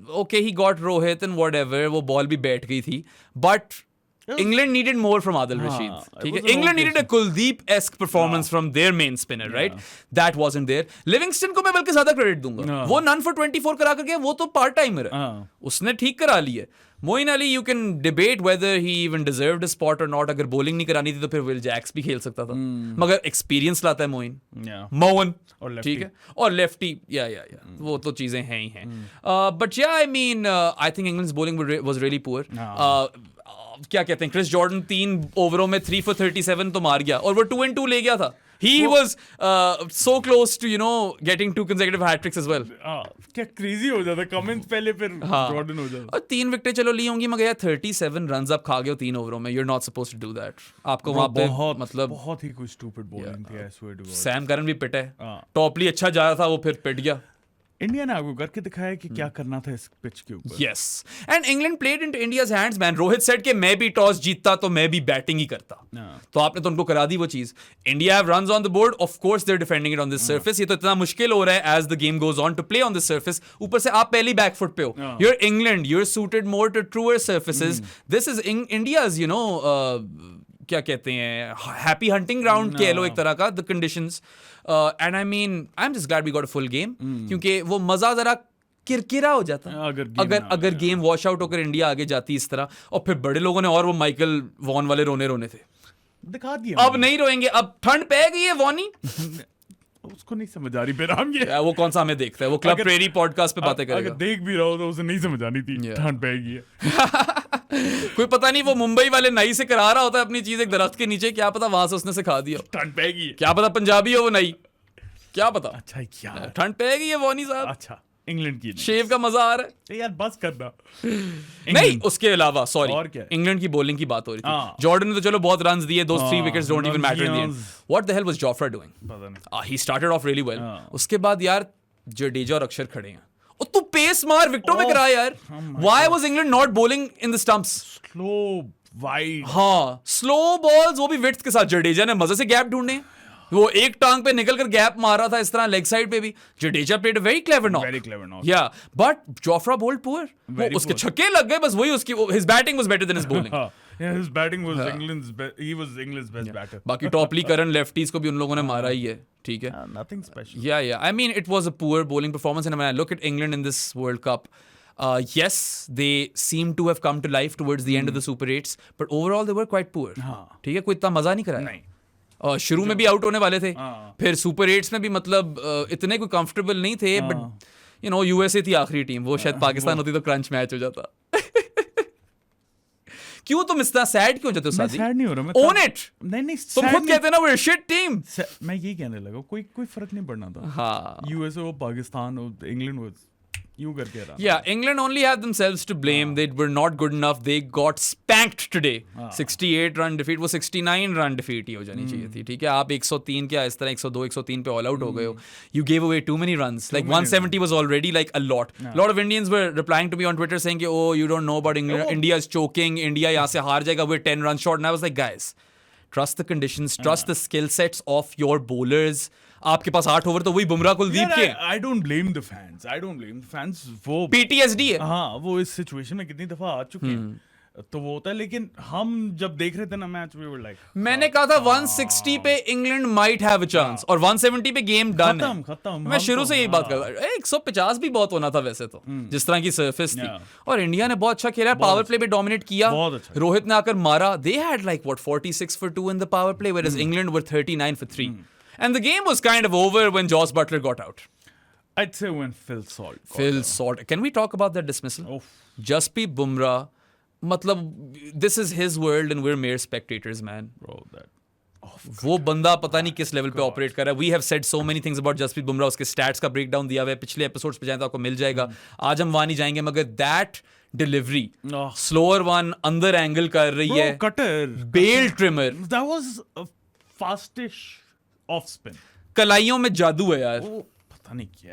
okay, he got Rohit and whatever, वो बॉल भी बैठ गई थी, but England needed more from Adil Rashid. ठीक है. England needed a Kuldeep-esque performance from their main spinner, right? That wasn't there. Livingston को मैं बल्कि ज्यादा क्रेडिट दूंगा. वो none for 24 करा करके, वो तो पार्ट टाइमर है. उसने ठीक करा ली है. Moin Ali, you can debate whether he even deserved a spot or not. अगर bowling नहीं करानी थी तो फिर विल जैक्स भी खेल सकता था. मगर एक्सपीरियंस लाता है मोइन. मोहन, ठीक है, और लेफ्टी. या वो तो चीजें हैं ही हैं. बट या आई mean, I think England's bowling was really poor. क्या कहते हैं, क्रिस जॉर्डन 3 ओवरों में 3 for 37 तो मार गया, और वो 2 and 2 ले गया था. He was so close to getting 2 consecutive hat tricks as well. क्या क्रेजी हो जाता कमेंट्स पहले, फिर जॉर्डन हो जाता. और 3 विकेटें चलो ली होंगी, मगर यार 37 रन्स आप खा गए हो 3 ओवरों में. You're not supposed to do that. आपको वहां पे मतलब बहुत ही कुछ स्टूपिड बॉलिंग थी. I swear to God. Sam Curran भी पिटा है. टॉपली अच्छा जा रहा था, वो फिर पिट गया. इंडिया ने आगे करके दिखाया कि क्या करना था इस पिच के ऊपर. Yes. And England played into India's hands, man. Rohit said कि मैं भी टॉस जीतता तो मैं भी बैटिंग ही करता. तो आपने तो उनको करा दी वो चीज. India have runs on the board. Of course they're defending it on this surface. ये तो इतना मुश्किल हो रहा है as the game goes on to play on this surface. ऊपर से आप पहली बैक फुट पे हो. You're England. You're suited more to truer surfaces. This is India's, क्या कहते हैं, हैप्पी हंटिंग ग्राउंड कह लो एक तरह का, the conditions. And I mean, I am just glad we got a full game, क्योंकि वो मजा जरा किरकिरा हो जाता अगर गेम वॉश आउट होकर इंडिया आगे जाती इस तरह. और फिर बड़े लोगों ने और वो माइकल वॉन वाले रोने थे. दिखा दिया. अब नहीं रोएंगे, अब ठंड पे गई है वॉनी. उसको नहीं समझ आ रही बेराम ये. वो कौन सा हमें देखता है, वो क्लब प्रेरी पॉडकास्ट पे बातें करेगा. अगर देख भी रहा हो तो उसे नहीं समझ आनी थी ठंड पे गई है. कोई पता नहीं, वो मुंबई वाले नई से करा रहा होता है अपनी चीज एक दरख्त के नीचे, क्या पता वहां से उसने सिखा दिया. ठंड पे गई है. क्या पता पंजाबी हो वो नई, क्या पता. अच्छा, क्या ठंड पे गई है वॉनी साहब. अच्छा, इंग्लैंड की शेव का मजा आ रहा है यार, बस करना. नहीं, उसके अलावा सॉरी, और क्या, इंग्लैंड की बॉलिंग की बात हो रही थी. जॉर्डन ने तो चलो बहुत रन्स दिए, those 3 wickets don't even matter in the end. What the hell was Jofra doing? पता नहीं. He started off really well. उसके बाद यार जडेजा और अक्षर खड़े हैं. और तू पेस मार, विकेटों में करा यार. Why was England not bowling in the stumps? Slow, wide. हाँ, स्लो बॉल्स, वो भी विड्थ के साथ. जडेजा ने मजे से गैप ढूंढने, वो एक टांग पे निकल कर गैप मार रहा था इस तरह लेग साइड पे भी. Jadeja played very clever knock. या बट जोफ्रा बोल्ड पुअर. उसके छक्के लग गए, बस वही उसकी, his batting was better than his bowling. his batting was England's he was England's best batter. बाकी टॉपली करन लेफ्टीज को भी उन लोगों ने मारा ही है. ठीक है. Nothing special. Yeah. I mean, it was a poor bowling performance, and when I look at England in this World Cup, yes, they seem to have come to life towards the end of the Super 8s, but overall they were quite poor. ठीक है, कोई इतना मजा नहीं कराया. नहीं. शुरू में भी आउट होने वाले थे, फिर सुपर 8s में भी मतलब इतने कोई कंफर्टेबल नहीं थे, बट यूएसए थी आखिरी टीम. वो शायद पाकिस्तान होती तो क्रंच मैच हो जाता. क्यों तुम इतना सैड क्यों जाते हो? मैं सैड नहीं हो रहा. Own it. नहीं, तुम खुद कहते ना वो शिट टीम. मैं यही कहने लगा, कोई फर्क नहीं पड़ना था. हाँ, यूएसए हो, पाकिस्तान हो, इंग्लैंड हो, यूं करके रहा. Yeah, England only had themselves to blame. They were not good enough. They got spanked today. 68 run defeat, वो 69 run defeat ही हो जानी चाहिए थी. ठीक है, आप 103 क्या इस तरह 102 103 पे ऑल आउट हो गए हो. You gave away too many runs. Like 170 was already like a lot. A lot of Indians were replying to me on Twitter saying कि oh, you don't know about England. India is choking. India यहाँ से हार जाएगा. We're 10 runs short. And I was like, guys, trust the conditions, trust the skill sets of your bowlers. आपके पास 8 over तो वही बुमराह कुलदीप के. I don't blame the fans, I don't blame the fans. वो PTSD है. हाँ, वो इस सिचुएशन में कितनी दफा आ चुके हैं, तो वो होता है. लेकिन हम जब देख रहे थे ना मैच, वी वर लाइक, मैंने कहा था 160 पे England might have a chance और 170 पे गेम डन है. खत्म. मैं शुरू से यही बात कर रहा हूं. 150 भी बहुत होना था वैसे तो, जिस तरह की सरफेस थी. और इंडिया ने बहुत अच्छा खेला, पावर प्ले पे डोमिनेट किया. रोहित ने आकर मारा. They had like what 46 for 2 in the power play, whereas England were 39 for 3. And the game was kind of over when Joss Butler got out. I'd say when Phil Salt. Can we talk about that dismissal? Oof. Jasprit Bumrah, मतलब this is his world and we're mere spectators, man. Bro, that. वो बंदा पता नहीं किस level पे operate कर रहा है. We have said so many things about Jasprit Bumrah. उसके स्टैट्स का ब्रेकडाउन दिया हुआ है, पिछले एपिसोड्स पे जाएं तो आपको मिल जाएगा. आज हम वहां नहीं जाएंगे, मगर दैट डिलीवरी, स्लोअर वन, अंदर एंगल कर रही है, cutter, bail trimmer, that was a fastish off spin. कलाइयों में जादू है यार.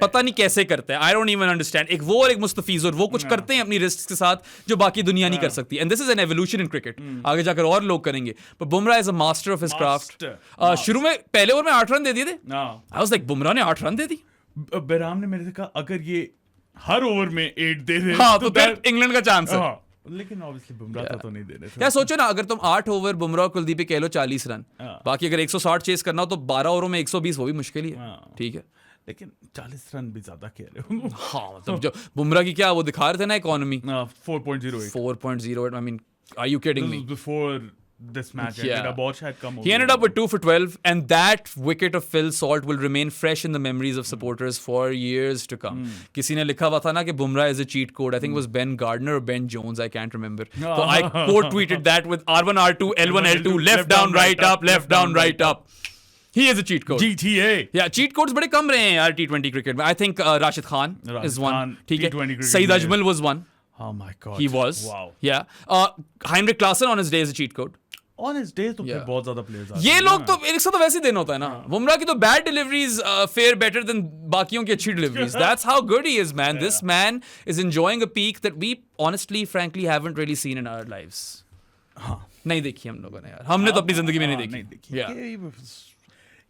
पता नहीं कैसे करते हैं. I don't even understand. एक वो और एक मुस्तफिजुर, वो कुछ करते हैं अपनी रिस्क के साथ जो बाकी दुनिया नहीं कर सकती. And this is an evolution in cricket. आगे जाकर और लोग करेंगे, पर Bumrah is a master of his craft. शुरू में पहले ओवर में 8 रन दे दिए थे. आई वाज लाइक, बुमराह ने 8 रन दे दी. बेराम ने मेरे से कहा अगर ये हर ओवर में 8 दे दे, हाँ, तो फिर इंग्लैंड का चांस है. लेकिन ऑब्वियसली बुमराह तो नहीं दे रहे थे. यार सोचो ना, अगर तुम 8 ओवर बुमराह और कुलदीप कह लो 40 रन, बाकी अगर 160 चेस करना हो तो 12 ओवरों में 120, वो भी मुश्किल ही है. ठीक है, लेकिन 40 रन भी ज्यादा कह रहे हो. हाँ, मतलब जो बुमराह की क्या वो दिखा रहे थे ना economy 4.08. I mean, are you kidding me? Before this match ended up, और शायद कम हो He ended up with 2 for 12, and that wicket of Phil Salt will remain fresh in the memories of supporters for years to come. किसी ने लिखा हुआ था ना कि Bumrah is a cheat code. I think it was Ben Gardner or Ben Jones, I can't remember. So I quote tweeted that with R1 R2 L1 L2 left down right up, left down right up. He is a cheat code. GTA. Yeah, cheat codes बड़े कम रहे हैं यार T20 cricket में. I think Rashid Khan is one. ठीक है. Saeed Ajmal was one. Oh my God. He was. Wow. Yeah. Heinrich Klaasen on his day is a cheat code. On his day तो फिर बहुत ज्यादा players आते हैं. ये लोग तो एक साथ तो वैसे ही दिन होता है ना. बुमराह की तो bad deliveries fair better than बाकियों की अच्छी deliveries. That's how good he is, man. This man is enjoying a peak that we honestly, frankly, haven't really seen in our lives. नहीं देखी हम लोगों ने यार. हमने तो अपनी जिंदगी में नहीं देखी. Yeah.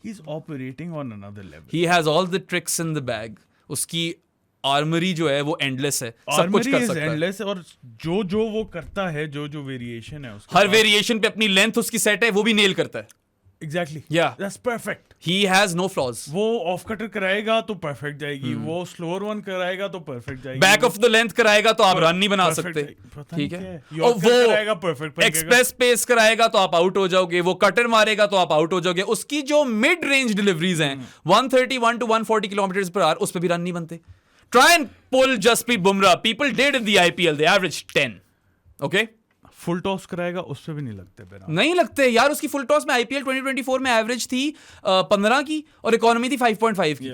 He's operating on another level. He has all the tricks in the bag. उसकी आर्मरी जो है वो एंडलेस है. सब कुछ कर सकता है. एंडलेस है. और जो वो करता है, जो वेरिएशन है उसका, हर वेरिएशन पे अपनी लेंथ उसकी सेट है, वो भी नेल करता है. Exactly. Yeah. That's perfect. He has no flaws. वो ऑफ कटर कराएगा तो परफेक्ट जाएगी. वो स्लोअर वन कराएगा तो परफेक्ट जाएगी. बैक ऑफ द लेंथ कराएगा तो आप रन नहीं बना सकते. ठीक है. और वो एक्सप्रेस पेस कराएगा तो आप आउट हो जाओगे. वो कटर मारेगा तो आप आउट हो जाओगे. उसकी जो मिड रेंज डिलीवरीज हैं 131 to 140 किलोमीटर पर आवर, उस पर भी रन नहीं बनते. Try and pull Jasprit Bumrah. People did in the IPL. They averaged 10. Okay? Full toss कराएगा, उस पे भी नहीं लगते. नहीं लगते यार. उसकी फुल टॉस में IPL 2024 में एवरेज थी 15 की और इकोनॉमी थी 5.5 की.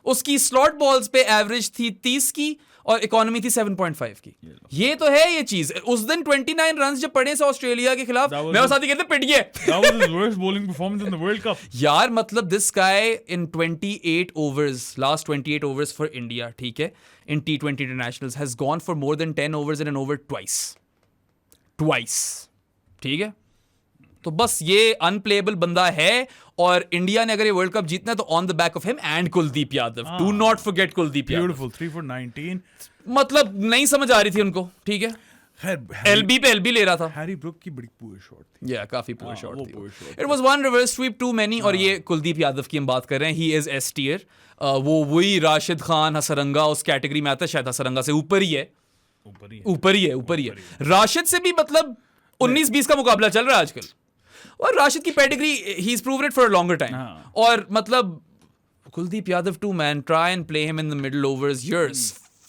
उसकी स्लॉट बॉल्स पे एवरेज थी 30 की और इकोनॉमी थी 7.5 की. ये तो है ये चीज. उस दिन 29 रन जब पड़े से ऑस्ट्रेलिया के खिलाफ, मैं और साथी कहते पिट गए. That was his worst bowling performance in the World Cup. यार मतलब this guy in 28 overs, last 28 overs for India, ठीक है, in T20 internationals has gone for more than 10 overs in an over twice. ठीक है. तो बस ये unplayable बंदा है. और इंडिया ने अगर ये वर्ल्ड कप जीतना है तो on the back of him and Kuldeep Yadav. Do not forget Kuldeep Yadav. Beautiful 3 for 19. मतलब नहीं समझ आ रही थी उनको. ठीक है. एलबी पे एलबी ले रहा था. हैरी ब्रुक की बड़ी पुअर शॉट थी. या काफी पुअर शॉट थी. It was one reverse sweep too many. और ये कुलदीप यादव की हम बात कर रहे हैं. He is S tier. वो वही राशिद खान, हसरंगा उस कैटेगरी में आता है. शायद हसरंगा से ऊपर ही है. ऊपर ही है. राशिद से भी मतलब 19-20 का मुकाबला चल रहा है आजकल. और राशिद की pedigree, he is proved it for a longer time. और मतलब Kuldeep Yadav too, man, try and play him in the middle overs, you're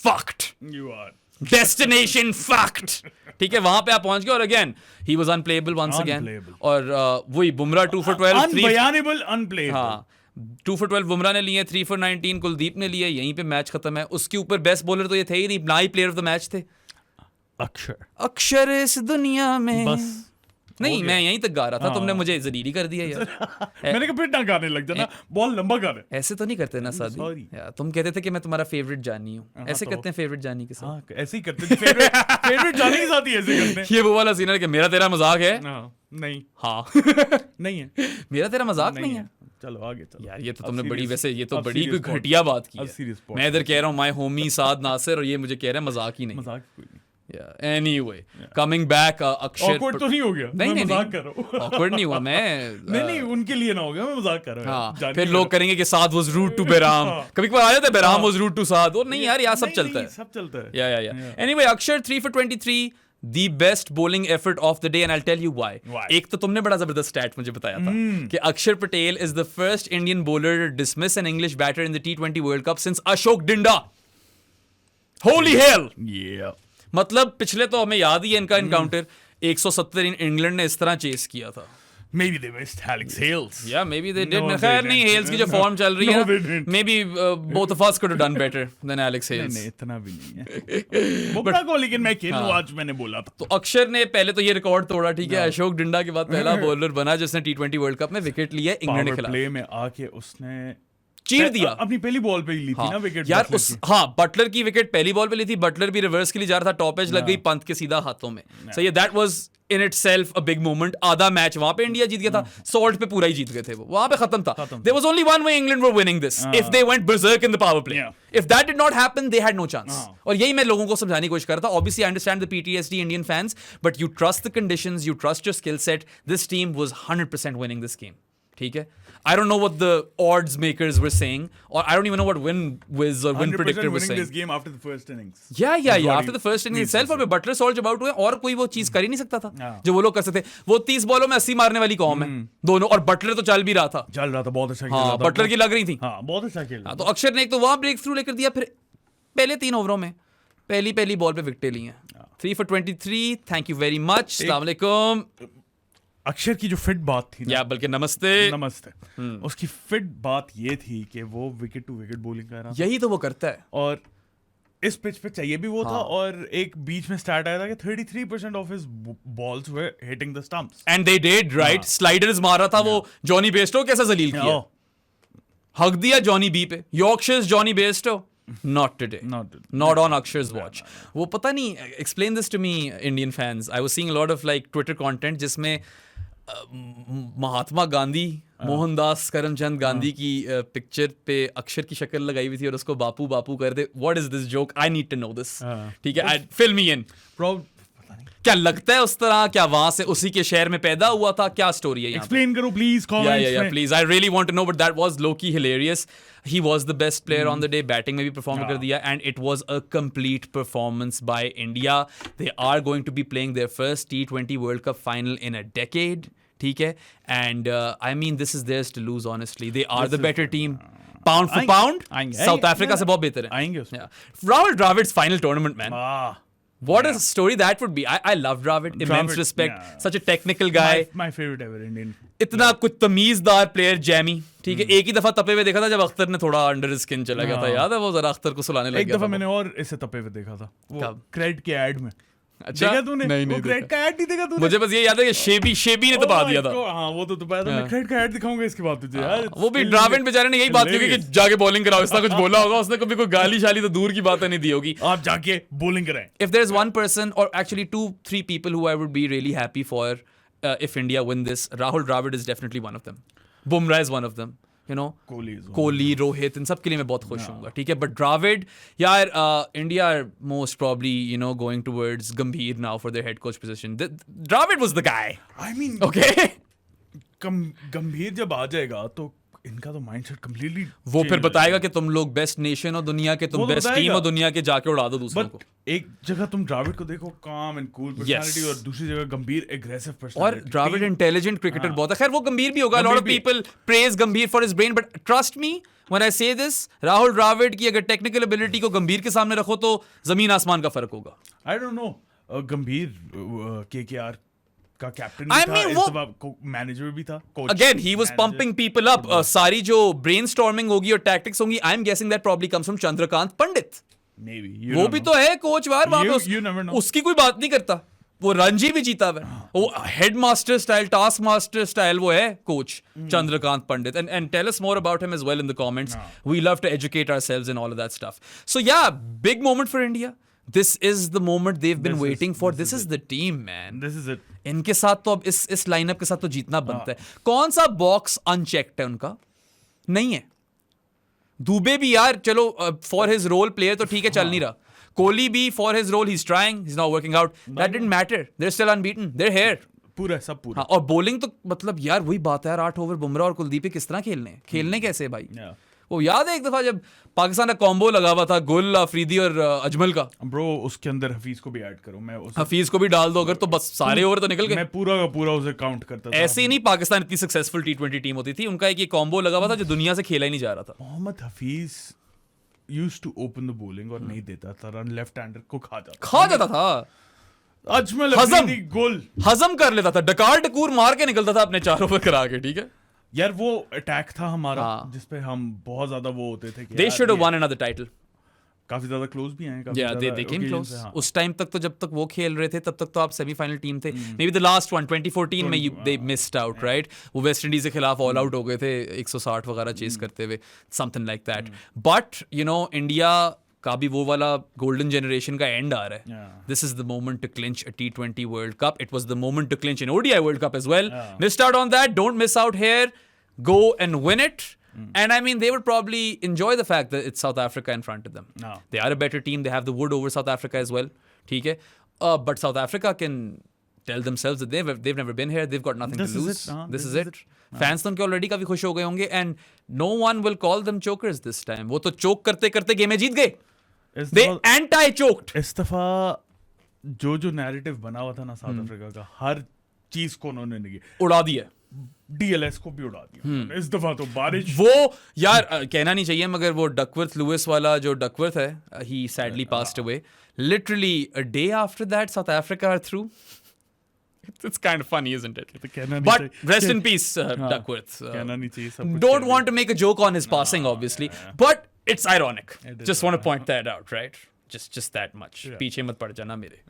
fucked. You are. Destination fucked. ठीक है, वहां पे आप पहुंच गए. और again he was unplayable once again. और वही बुमराह 2 for 12. Unplayable, unplayable. हाँ, 2 for 12 बुमराह ने लिए, 3 for 19 कुलदीप ने लिए. यहीं पे मैच खत्म है. उसके ऊपर बेस्ट बॉलर तो ये थे ही नहीं, ना ही प्लेयर ऑफ द मैच थे. अक्षर इस दुनिया में बस नहीं, मैं यहीं तक गा रहा था, हाँ। तुमने मुझे जलीली कर दिया यार। मैंने कहा फिर ना गाने लग जाना, बहुत लंबा गाने। ऐसे तो नहीं करते ना sorry. सादी यार, तुम कहते थे कि मैं तुम्हारा फेवरेट जानी हूँ, हाँ, ऐसे तो- करते हैं फेवरेट जानी के साथ। हाँ ऐसे ही करते, फेवरेट जाने के साथ ही ऐसे करते हैं। ये वो वाला सीन है कि मेरा तेरा मजाक है। हाँ, नहीं हाँ नहीं है, मेरा तेरा मजाक नहीं है चलो आगे चलो यार। ये तो अब तुमने बड़ी serious- वैसे ये तो अब बड़ी कोई serious point- घटिया बात की अब है। serious point। मैं इधर कह रहा हूँ माय होमी साद नासिर, और ये मुझे कह रहा है मजाक ही नहीं। मजाक कोई नहीं। एनीवे कमिंग बैक अक्षर Awkward तो नहीं हो गया, नहीं, मैं नहीं, मजाक नहीं। कर रहा हूँ। ऑकवर्ड नहीं हुआ मैं। नहीं नहीं उनके लिए ना हो गया, मैं मजाक कर रहा हूँ। हाँ, जानिए फिर मेरा- लोग करेंगे कि साद वाज रूड टू बेराम, कभी कभार आ जाता है बेराम वाज रूड टू साद, और नहीं यार, यहाँ सब नहीं, चलता नहीं, है। सब चलता है। या एनीवे अक्षर 3 for 23, the best bowling effort of the day, and I'll tell you why. एक तो तुमने बड़ा जबरदस्त स्टैट मुझे बताया था कि अक्षर Patel is the first Indian bowler to dismiss an English batter in the T20 World Cup since Ashok Dinda. Holy hell! Yeah. मतलब पिछले तो हमें याद ही है इनका एनकाउंटर 170 इंग्लैंड ने इस तरह चेस किया था। Maybe they missed Alex Hales. या may be they did. No, खैर they नहीं, didn't. हेल्स की जो फॉर्म चल रही No, they है, didn't. May be both of us could have done better than Alex नहीं हेल्स। नहीं इतना भी नहीं है। बुमराह को लेकिन मैं खेलूं हाँ। आज, मैंने बोला था। तो अक्षर ने पहले तो ये रिकॉर्ड तोड़ा, ठीक है, अशोक डिंडा के बाद पहला बॉलर बना जिसने T20 वर्ल्ड कप में विकेट लिया इंग्लैंड के पावर खिलाफ। प्ले में आके उसने चीर दिया। अपनी पहली बॉल पे ही ली थी हाँ, ना विकेट। यार उस बटलर की विकेट पहली बॉल पे ली थी, बटलर भी रिवर्स के लिए जा रहा था, टॉप एज लग गई, पंत के सीधा हाथों में। सही है, that was in itself a big moment. आधा मैच वहां पे इंडिया जीत गया था, सॉल्ट पे पूरा ही जीत गए थे वो, वहां पे खत्म था। There was only one way England were winning this, if they went berserk in the power play. If that did not happen, they had no chance. और यही मैं लोगों को समझाने की कोशिश कर रहा था। Obviously, I understand the PTSD Indian fans, but you trust the conditions, you trust your skill set. This team was 100% winning this game. ठीक है, I don't know what the odds makers were saying, or I don't even know what win whiz or win predictor was winning saying. this game after the first innings. Yeah. After the first inning itself, और Buttler salt जब out हुए, और कोई वो चीज कर ही नहीं सकता था जो वो लोग कर सकते थे। वो 30 बॉलों में 80 मारने वाली कौम है दोनों, और बटलर तो चल भी रहा था। चल रहा था, बहुत अच्छा खेल हाँ, रहा था। बटलर की लग रही थी। हाँ, बहुत अच्छा खेल रहा हाँ, तो अक्षर ने एक तो वहां ब्रेक थ्रू लेकर दिया, फिर पहले 3 ओवरों में पहली बॉल पे विकेटें ली हैं। 3 for 23, thank you very much, अस्सलाम वालेकुम। अक्षर की जो फिट बात थी ना, या बल्कि नमस्ते। नमस्ते, उसकी फिट बात ये थी कि वो विकेट टू विकेट बॉलिंग कर रहा था, यही तो वो करता है। और इस पिच पे चाहिए भी वो था। हाँ। और एक बीच में स्टार्ट आया था कि 33% of his balls were hitting the stumps. And they did right, sliders मार रहा था वो। जॉनी बेस्टो कैसा जलील किया, हक दिया जॉनी बी पे। Yorkshire's Jonny Bairstow, not today, not on Akshar's watch. वो पता नहीं, explain this to me Indian fans. I was seeing a lot of like Twitter content जिसमें महात्मा गांधी, मोहनदास करमचंद गांधी की पिक्चर पे अक्षर की शक्ल लगाई हुई थी और उसको बापू बापू कर दे। What is this joke? I need to know this. ठीक है, fill me in. क्या लगता है उस तरह, क्या वहां से उसी के शहर में पैदा हुआ था, क्या स्टोरी है यहाँ? एक्सप्लेन करो प्लीज, कमेंट्स में। Please, I really want to know, but that was lowkey hilarious. He was the best player on the day, batting में भी परफॉर्म कर दिया, and it was a complete performance by India. They are going to be playing their first T20 world cup final in a decade, ठीक है, and I mean this is theirs to lose, honestly. They are the better team, pound for pound south Africa से बहुत बेहतर है। आएंगे Rahul Dravids final tournament, man, what a story that would be. I love Dravid, immense respect, such a technical guy, my favorite ever Indian. इतना कुछ तमीजदार player, Jamie, ठीक है। एक ही दफा तपे हुए देखा था जब अख्तर ने थोड़ा अंडर स्किन चला गया था, याद है वो, जरा अख्तर को सुलाने लग एक गया था। दफा मैंने और इसे तपे हुए देखा था, वो क्रेड के ऐड में। अच्छा, देखा तूने? नहीं वो क्रेड का ऐड नहीं देखा तूने? मुझे बस ये याद है कि शेबी ने तपा दिया था। हाँ, वो तो तपाया था। मैं क्रेड का ऐड दिखाऊंगा इसके बाद तुझे यार। वो भी ड्राविड बेचारे ने यही बात की कि जाके बॉलिंग कराओ, इसका कुछ बोला होगा उसने, कभी कोई गाली शाली तो दूर की बात नहीं दी होगी। आप जाके बॉलिंग कराएं। If there is one person, or actually 2-3 people who I would be really happy for if India win this, Rahul Dravid is definitely one of them. Bumrah is one of them. You know, Kohli, Rohit, इन सब के लिए मैं बहुत खुश हूँ, ठीक है। But Dravid, यार, India are most probably, you know, going towards गंभीर now for their head coach position. Dravid was the guy. I mean, okay. गंभीर जब आ जाएगा तो इनका तो माइंडसेट कंप्लीटली वो फिर बताएगा कि तुम लोग बेस्ट नेशन हो दुनिया के, तुम बेस्ट टीम हो दुनिया के, जाके उड़ा दो दूसरों को। एक जगह तुम द्राविड को देखो, काम एंड कूल पर्सनालिटी, और दूसरी जगह गंभीर एग्रेसिव पर्सनालिटी। और द्राविड इंटेलिजेंट क्रिकेटर बहुत है। खैर वो गंभीर भी होगा, लॉट ऑफ पीपल प्रेज गंभीर for his brain, but trust me when I से दिस, राहुल द्राविड की अगर टेक्निकल एबिलिटी को गंभीर के सामने रखो तो जमीन आसमान का फर्क होगा। आई डोंट नो, गंभीर केकेआर का कैप्टन I भी mean, था, इस मैनेजर भी था, coach. Again, he was pumping people up. सारी जो brainstorming होगी और tactics होंगी, I'm guessing that probably comes from Chandrakant Pandit. Maybe, वो भी तो है कोच बार वहां पे, you never know. उसकी कोई बात नहीं करता। वो रणजी भी जीता हुआ है, वो head master style, task master style वो है coach Chandrakant Pandit. And tell us more about him as well in the comments. We love to educate ourselves and all of that stuff. So yeah, big moment for India. This is the moment they've been waiting for. This is the team, man. This is it. इनके साथ तो अब इस lineup के साथ तो जीतना बनता है. कौन सा बॉक्स अनचेक्ड है उनका? नहीं है. दुबे भी यार चलो फॉर हिज रोल प्लेयर तो ठीक है, चल नहीं रहा. कोहली भी for his role, he's trying, he's not working out. That didn't matter. They're still unbeaten. They're here. पूरा सब पूरा. हाँ, और बॉलिंग तो मतलब यार वही बात है यार, 8 ओवर बुमराह और कुलदीप पे किस तरह खेलने कैसे है भाई. वो याद है एक दफा जब पाकिस्तान का कॉम्बो लगा हुआ था गुल, अफरीदी और अजमल का. ब्रो उसके अंदर हफीज को भी ऐड करो. मैं हफीज को भी डाल दो अगर, तो बस सारे ओवर तो निकल गए. मैं पूरा का पूरा उसे काउंट करता था. ऐसे ही नहीं पाकिस्तान इतनी सक्सेसफुल T20 टीम होती थी. उनका एक ये कॉम्बो लगा हुआ था जो दुनिया से खेला ही नहीं जा रहा था. Mohammad Hafeez used to open the bowling और नहीं देता था रन. लेफ्ट हैंडर को खा जाता था. अजमल अफरीदी गोल हजम कर लेता था, डकार डकूर मार के निकलता था अपने 4 ओवर करा के. ठीक है यार, वो अटैक था हमारा जिसपे हम बहुत ज्यादा वो होते थे कि they should have won another title. काफी ज्यादा क्लोज भी हैं. Yeah, they came close. उस टाइम तक तो जब तक वो खेल रहे थे तब तक तो आप सेमीफाइनल टीम थे. Maybe the last one 2014 में they missed out, right? वो वेस्ट इंडीज के खिलाफ ऑल आउट हो गए थे 160 वगैरह चेस करते हुए, something like that. But you know, India का भी वो वाला गोल्डन जनरेशन का एंड आ रहा है. This is the moment to clinch a T20 World Cup. It was the moment to clinch an ODI World Cup as well. Missed out on that. Don't miss out here. Go and win it. And I mean, they would probably enjoy the fact that it's South Africa in front of them. They are a better team. They have the wood over South Africa as well. ठीक है. But South Africa can tell themselves that they've never been here. They've got nothing to lose. This is it. Fans तो उनके already काफी खुश हो गए होंगे. And no one will call them chokers this time. वो तो choke करते करते गेम में जीत गए. They anti-choked. इस दफा जो नैरेटिव बना हुआ था ना साउथ अफ्रीका का, हर चीज को उन्होंने उड़ा दिया. DLS को भी उड़ा दिया इस दफा. तो बारिश वो यार कहना नहीं चाहिए मगर वो डकवर्थ लुइस वाला जो डकवर्थ है, he sadly passed away. Literally a day after that South Africa are through. It's kind of funny, isn't it? But rest in peace, Duckworth. Don't want to make a joke on his passing, obviously, but it's ironic. Just want to point that out, right? Just that much. पीछे मत पड़ जाना मेरे.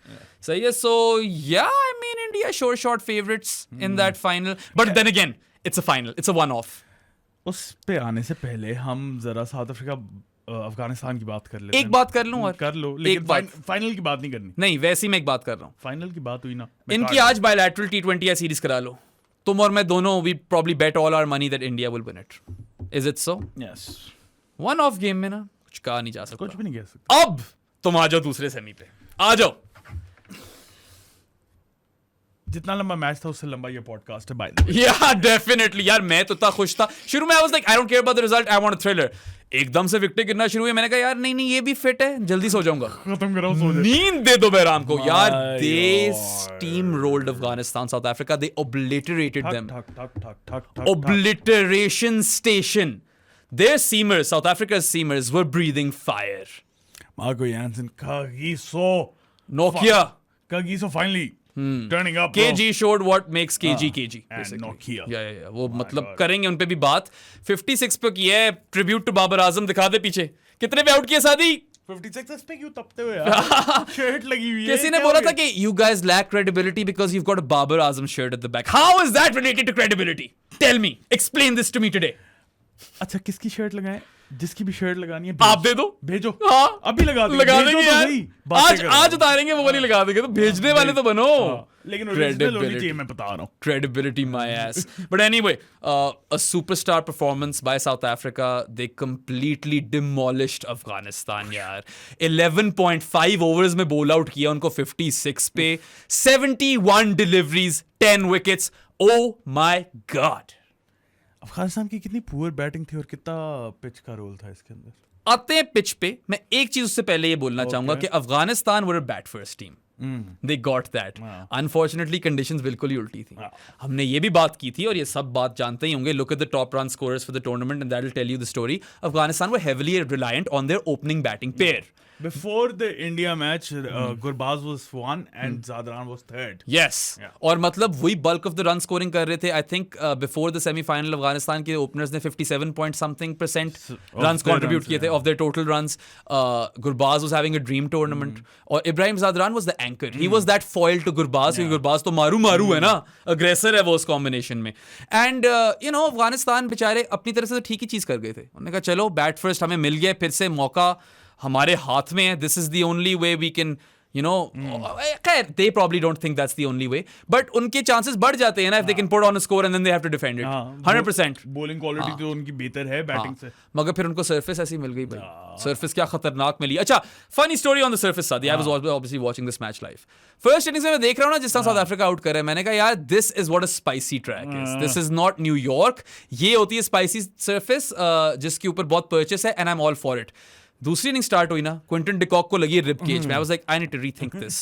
सही है. So yeah, I mean India short favorites in that final. But then again, it's a final. It's a one-off. उस पे आने से पहले हम जरा साउथ अफ्रीका अफगानिस्तान की बात कर लेते हैं. एक बात कर लूं और कर लो, लेकिन फाइनल की बात नहीं करनी. नहीं, वैसे मैं एक बात कर रहा हूँ. फाइनल की बात हुई ना. इनकी आज बायलैटरल T20 या सीरीज करा लो. तुम और मैं दोनों we probably bet all our money that India will win it. Is it so? Yes. One-off game में ना कुछ कहा नहीं जा सकता. कुछ भी नहीं कह सकते. अब तुम आ जाओ दूसरे सेमी पे. आ जाओ. जितना लंबा मैच था उससे लंबा ये पॉडकास्ट है बाय. Yeah, definitely. यार मैं तो इतना खुश था. शुरू में I was like, I don't care about the result. I want a thriller. एकदम से विकेट गिरना शुरू हुई. मैंने कहा यार नहीं ये भी फिट है, जल्दी सो जाऊंगा. खत्म कराओ, सो जाओ. नींद दे दो बहराम को. यार they steamrolled Afghanistan, South Africa. They obliterated them. Obliteration station. Their seamers, South Africa's seamers, were breathing fire. Marco Jansen, Kagiso. Nokia. Kagiso finally turning up. KG showed what makes KG KG. And Nokia. Yeah. वो मतलब करेंगे उन पे भी बात. 56 पे की है. Tribute to Babar Azam. दिखा दे पीछे. कितने पे आउट किए सादी? 56 पे क्यों तपते हुए यार? शर्ट लगी हुई है. किसी ने बोला था कि you guys lack credibility because you've got a Babar Azam shirt at the back. How is that related to credibility? Tell me. Explain this to me today. अच्छा, किसकी शर्ट लगाएं? जिसकी भी शर्ट लगानी है आप दे दो. भेजो. हाँ, अभी लगा देंगे यार. आज उतारेंगे वो वाली लगा देंगे. तो भेजने वाले तो बनो. लेकिन ओरिजिनल होनी चाहिए, मैं बता रहा हूँ. Credibility my ass. But anyway, a superstar performance by South Africa. They completely demolished Afghanistan यार. 11.5 overs में bowl out किया उनको 56 पे. 71 deliveries, 10 wickets. Oh my God. Afghanistan की कितनी पुअर बैटिंग थी और कितना पिच का रोल था इसके अंदर. आते हैं पिच पे. मैं एक चीज उससे पहले ये बोलना चाहूंगा कि Afghanistan were a bat first team. They got that. Unfortunately, conditions बिल्कुल ही उल्टी थी. हमने ये भी बात की थी और ये सब बात जानते ही होंगे. Look at the top run scorers for the tournament and that will tell you the story. Afghanistan were heavily reliant on their opening batting pair. Before the India match, Gurbaz was 1 and Zadran was 3rd. Yes. Yeah. और मतलब वही bulk of the run scoring कर रहे थे. I think before the semifinal Afghanistan के openers ने 57 point something percent runs contribute किए थे of their total runs. Gurbaz was having a dream tournament और Ibrahim Zadran was the anchor. He was that foil to Gurbaz, क्योंकि गुरबाज तो मारू है ना, अग्रेसर है वो उस कॉम्बिनेशन में. एंड यू नो अफगानिस्तान बेचारे अपनी तरफ से तो ठीक ही चीज कर गए थे. उन्होंने कहा चलो बैट फर्स्ट हमें मिल गया, फिर से मौका हमारे हाथ में है. This is the only way we can you know, खैर they probably don't think that's the only way, but उनके chances बढ़ जाते हैं ना if they can put on a score and then they have to defend it. 100%. Bowling quality तो उनकी बेहतर है बैटिंग से. मगर फिर उनको surface ऐसी मिल गई भाई. Surface क्या खतरनाक मिली. अच्छा, funny story on the surface सादी. I was obviously watching this match live. First innings में मैं देख रहा हूँ ना जिस तरह साउथ अफ्रीका आउट कर रहा है, मैंने कहा यार this is what a spicy track is. This is not New York. ये होती है spicy surface जिसके ऊपर बहुत purchase है and I'm all for it. दूसरी इनिंग स्टार्ट हुई ना, क्विंटन डिकॉक को लगी रिब केज में. I was like I need to rethink this.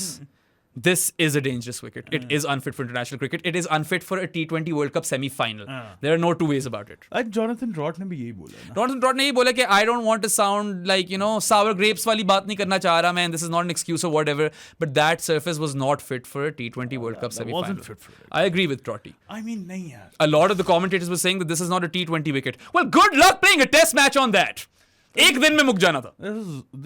This is a dangerous wicket. It is unfit for international cricket. It is unfit for a T20 World Cup semi-final. There are no two ways about it. आज Jonathan Trott ने भी यही बोला ना. Jonathan Trott ने यही बोला कि I don't want to sound like, you know, sour grapes वाली बात नहीं करना चाह रहा मैं. This is not an excuse or whatever. But that surface was not fit for a T20 World Cup semi-final. Wasn't fit for it. I agree with Trotty. I mean नहीं यार. A lot of the commentators were saying that this is not a T20 wicket. Well, good luck playing a test match on that. एक दिन में मुक जाना था.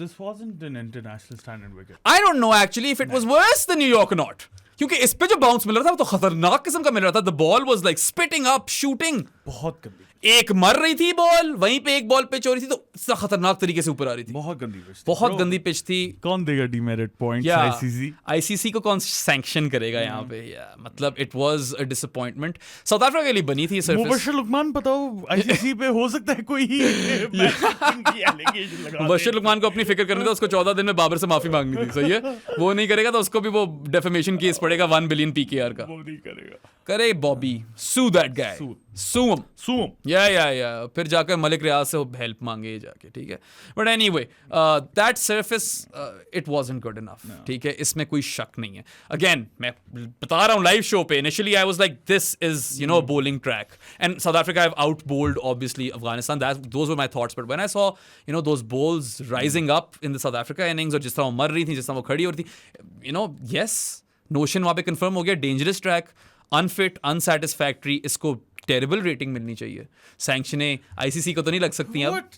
This wasn't an international standard wicket. I don't know actually if it was worse than New York or not. क्योंकि इस पे जो बाउंस मिल रहा था वो तो खतरनाक किस्म का मिल रहा था. The ball was like spitting up, shooting. बहुत गंदी. एक मर रही थी बॉल, वहीं पे एक बॉल पिच हो रही थी, तो इतना खतरनाक तरीके से ऊपर आ रही थी. बहुत गंदी पिच. बहुत गंदी पिच थी. कौन देगा डीमेरिट पॉइंट्स आईसीसी? आईसीसी को कौन सैंक्शन करेगा यहाँ पे? मतलब it was a disappointment. South Africa के लिए बनी थी ये सर्फेस. मुबशिर लुकमान बताओ आईसीसी पे हो सकता है कोई एलिगेशन लगा. मुबशिर लुकमान को अपनी फिक्र करनी था. उसको 14 दिन में बाबर से माफी मांगनी थी. सही है, वो नहीं करेगा तो उसको भी वो डेफेमेशन केस पड़ेगा 1 बिलियन पीकेआर का. वो नहीं करेगा. करे बॉबी, सू दैट गाय, सू हिम. या फिर जाकर मलिक रियाज से हेल्प मांगे जाके. ठीक है, but anyway that surface it wasn't good enough. ठीक है, इसमें कोई शक नहीं है. अगेन मैं बता रहा हूँ लाइव शो पे, initially I was like this is you know bowling track and South Africa have outbowled obviously Afghanistan. Those were my thoughts, but when I saw you know those balls rising up in the South Africa innings और जिस तरह वो मर रही थी, जिस तरह वो खड़ी हो रही थी, यू नो यस नोशन वहाँ पे कंफर्म हो गया. Dangerous track, unfit, unsatisfactory. इसको टेरिबल रेटिंग मिलनी चाहिए. सैंक्शनें आईसीसी को तो नहीं लग सकती अब.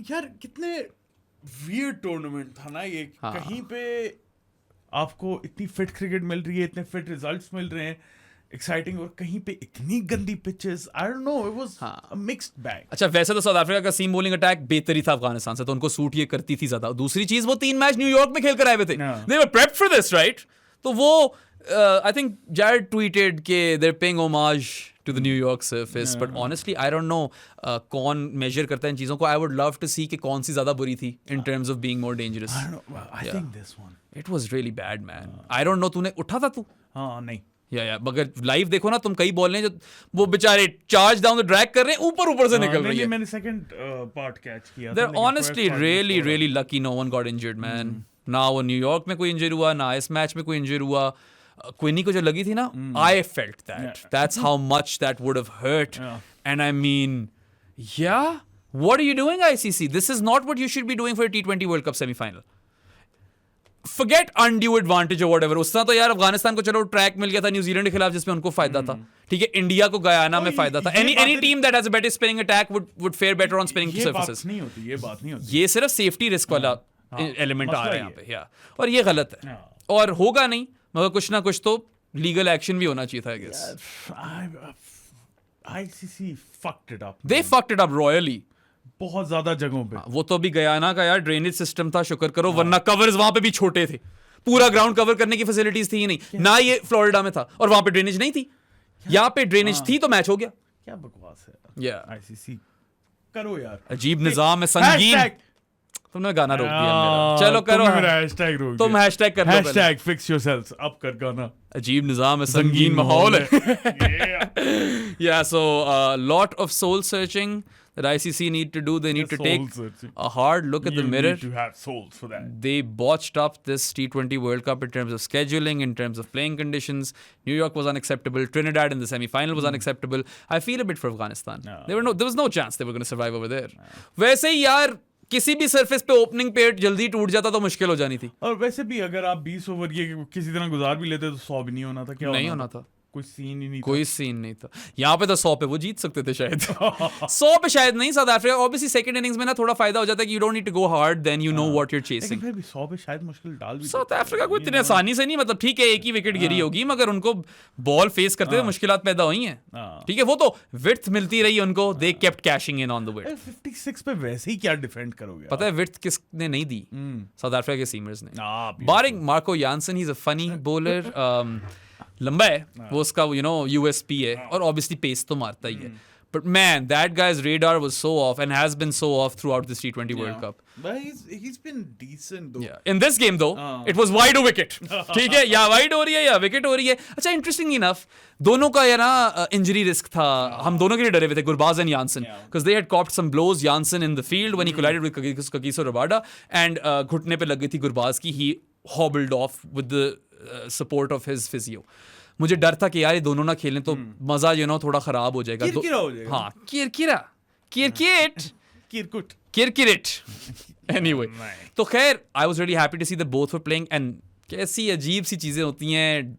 यार कितने वियर्ड टूर्नामेंट था ना ये. कहीं पे आपको इतनी फिट क्रिकेट मिल रही है, इतने फिट रिजल्ट्स मिल रहे हैं, एक्साइटिंग, और कहीं पे इतनी गंदी pitches. I don't know, it was a mixed bag. अच्छा, वैसे तो साउथ अफ्रीका का सीम बॉलिंग अटैक बेहतरी था अफगानिस्तान से, तो उनको सूट ये करती थी ज्यादा. दूसरी चीज, वो 3 मैच न्यूयॉर्क में खेल कर आए हुए थे. दे वर प्रेप्ड फॉर दिस, राइट? तो वो I think Jared tweeted कि they're paying homage to the New York surface, but honestly I don't know कौन measure करता है इन चीज़ों को. I would love to see कि कौन सी ज़्यादा बुरी थी in terms of being more dangerous. I don't know. I think this one. It was really bad, man. I don't know. तूने उठा था तू? हाँ नहीं. या मगर लाइव देखो ना तुम, कई बॉल ने जो वो बेचारे चार्ज डाउन द ड्रैग कर रहे हैं, ऊपर से निकल रही है. मैंने सेकंड पार्ट कैच किया. They're honestly really lucky no one got injured, man. ना वो न्यूयॉर्क में कोई इंजर हुआ, ना इस मैच में कोई इंजर हुआ. क्विनी को जो लगी थी ना, I felt that. That's how much that would have hurt. And I mean, yeah, what are you doing, ICC? This is not what you should be doing for a T20 World Cup semi-final. Forget undue advantage or whatever. उस तरह तो यार अफगानिस्तान को चलो track मिल गया था New Zealand के खिलाफ जिसमें उनको फायदा था. ठीक है, इंडिया को गयाना में फायदा था. Any team that has a better spinning attack would fare better on spinning surfaces. ये बात नहीं होती. ये सिर्फ सेफ्टी रिस्क वाला एलिमेंट आ रहा है यहाँ पे. या और ये गलत है और होगा नहीं, मगर कुछ ना कुछ तो लीगल एक्शन भी होना चाहिए था. I guess ICC fucked it up. They fucked it up royally. बहुत ज्यादा जगहों पे. वो तो भी गयाना का यार ड्रेनेज सिस्टम था, शुक्र करो, वरना कवर्स वहां पे भी छोटे थे. पूरा ग्राउंड कवर करने की फैसिलिटीज थी ही नहीं. ना ये फ्लोरिडा में था और वहां पे ड्रेनेज नहीं थी. यहाँ पे ड्रेनेज थी तो मैच हो गया. क्या बकवास है आईसीसी. करो यार. अजीब निजाम है, संगीन. तुमने गाना रोक दिया मेरा. चलो करो, हैशटैग रोक दिया. तुम हैशटैग कर लो. Hashtag fix yourself. अब कर गाना. अजीब निजाम है, संगीन माहौल है. Yeah, so lot of soul searching that ICC need to do. They need to take a hard look at the mirror. You need to have souls for that. They botched up this T20 World Cup in terms of scheduling, in terms of playing conditions. New York was unacceptable. Trinidad in the semi-final was unacceptable. I feel a bit for Afghanistan. There was no chance they were going to survive over there. वैसे ही यार किसी भी surface पे opening pair जल्दी टूट जाता तो मुश्किल हो जानी थी। और वैसे भी अगर आप 20 ओवर ये किसी तरह गुजार भी लेते तो 100 भी नहीं होना था। क्या नहीं होना था, कोई सीन ही नहीं कोई सीन नहीं था। यहाँ पे तो 100 पे वो जीत सकते थे शायद। 100 पे शायद नहीं। South Africa obviously second innings में ना थोड़ा फायदा हो जाता है कि you don't need to go hard, then you know what you are लेकिन चेसिंग। फिर भी 100 पे शायद मुश्किल डाल भी साउथ अफ्रीका को इतने आसानी से नहीं, मतलब ठीक है एक ही विकेट गिरी होगी मगर उनको बॉल फेस करते हुए मुश्किलात पैदा हुई हैं। ठीक है, वो तो विड्थ मिलती रही उनको, they kept cashing in on the width. 56 पे वैसे ही क्या डिफेंड करोगे? पता है विड्थ किसने नहीं दी? साउथ अफ्रीका के सीमर्स ने। आप barring Marco Jansen, he is a funny bowler, लंबा है वो, उसका यू नो यूएसपी है, और ऑब्वियसली पेस तो मारता ही है। But man that guy's radar was so off and has been so off throughout this T20 world cup. But he's been decent though. Yeah. In this game though, it was wide wicket. ठीक है, या wide हो रही है या wicket हो रही है। अच्छा, इंटरेस्टिंग इनफ दोनों का ये ना इंजरी रिस्क था, हम दोनों के लिए डरे हुए थे, Gurbaz and Jansen, because they had copped some blows, Jansen in the field when he collided with Kagiso Rabada, and घुटने पे लग गई थी गुरबाज की, he hobbled off with the support of his physio. मुझे डर था कि यार ये दोनों ना खेलें तो मजा यू नो थोड़ा खराब हो जाएगा। किरकिरा हो जाएगा। हाँ, किरकिट किरकुट किरकिट एनीवे। तो खैर I was really happy to see that both were playing, एंड कैसी अजीब सी चीजें होती हैं।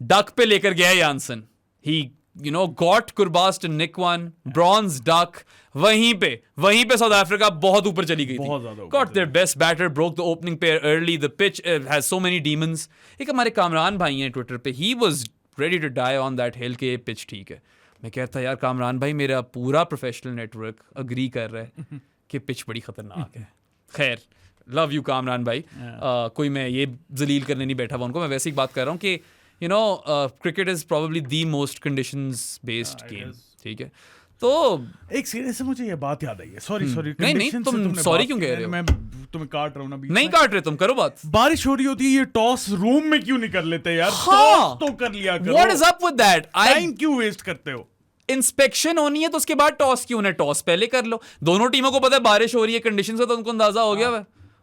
डक पे लेकर गया Jansen, he you know got Gurbaz to nick one bronze duck, वहीं पे साउथ अफ्रीका बहुत ऊपर चली गई बहुत थी। ज्यादा ऊपर got their best batter, broke the opening pair early, the pitch has so many demons. एक हमारे कामरान भाई हैं ट्विटर पे, he was ready to die on that hill के पिच ठीक है। मैं कहता यार कामरान भाई, मेरा पूरा प्रोफेशनल नेटवर्क अग्री कर रहा है कि पिच बड़ी खतरनाक है। खैर लव यू कामरान भाई, कोई मैं ये जलील करने नहीं बैठा हुआ उनको, मैं वैसे ही बात कर रहा हूँ कि you know cricket is probably the most conditions based game. ठीक है, तो एक सीरीज से मुझे ये बात याद आई है। सॉरी नहीं, तुम sorry क्यों कह रहे हो? मैं तुम्हें काट रहा हूँ ना बीच नहीं में। काट रहे तुम, करो बात। बारिश हो रही होती है, ये टॉस रूम में क्यों नहीं कर लेते यार? हाँ। टॉस तो कर लिया करो। What is up with that? Time क्यों वेस्ट करते हो? इंस्पेक्शन होनी है तो उसके बाद टॉस क्यों है? टॉस पहले कर लो। दोनों टीमों को पता है बारिश हो रही है, कंडीशन से तो उनको अंदाजा हो गया।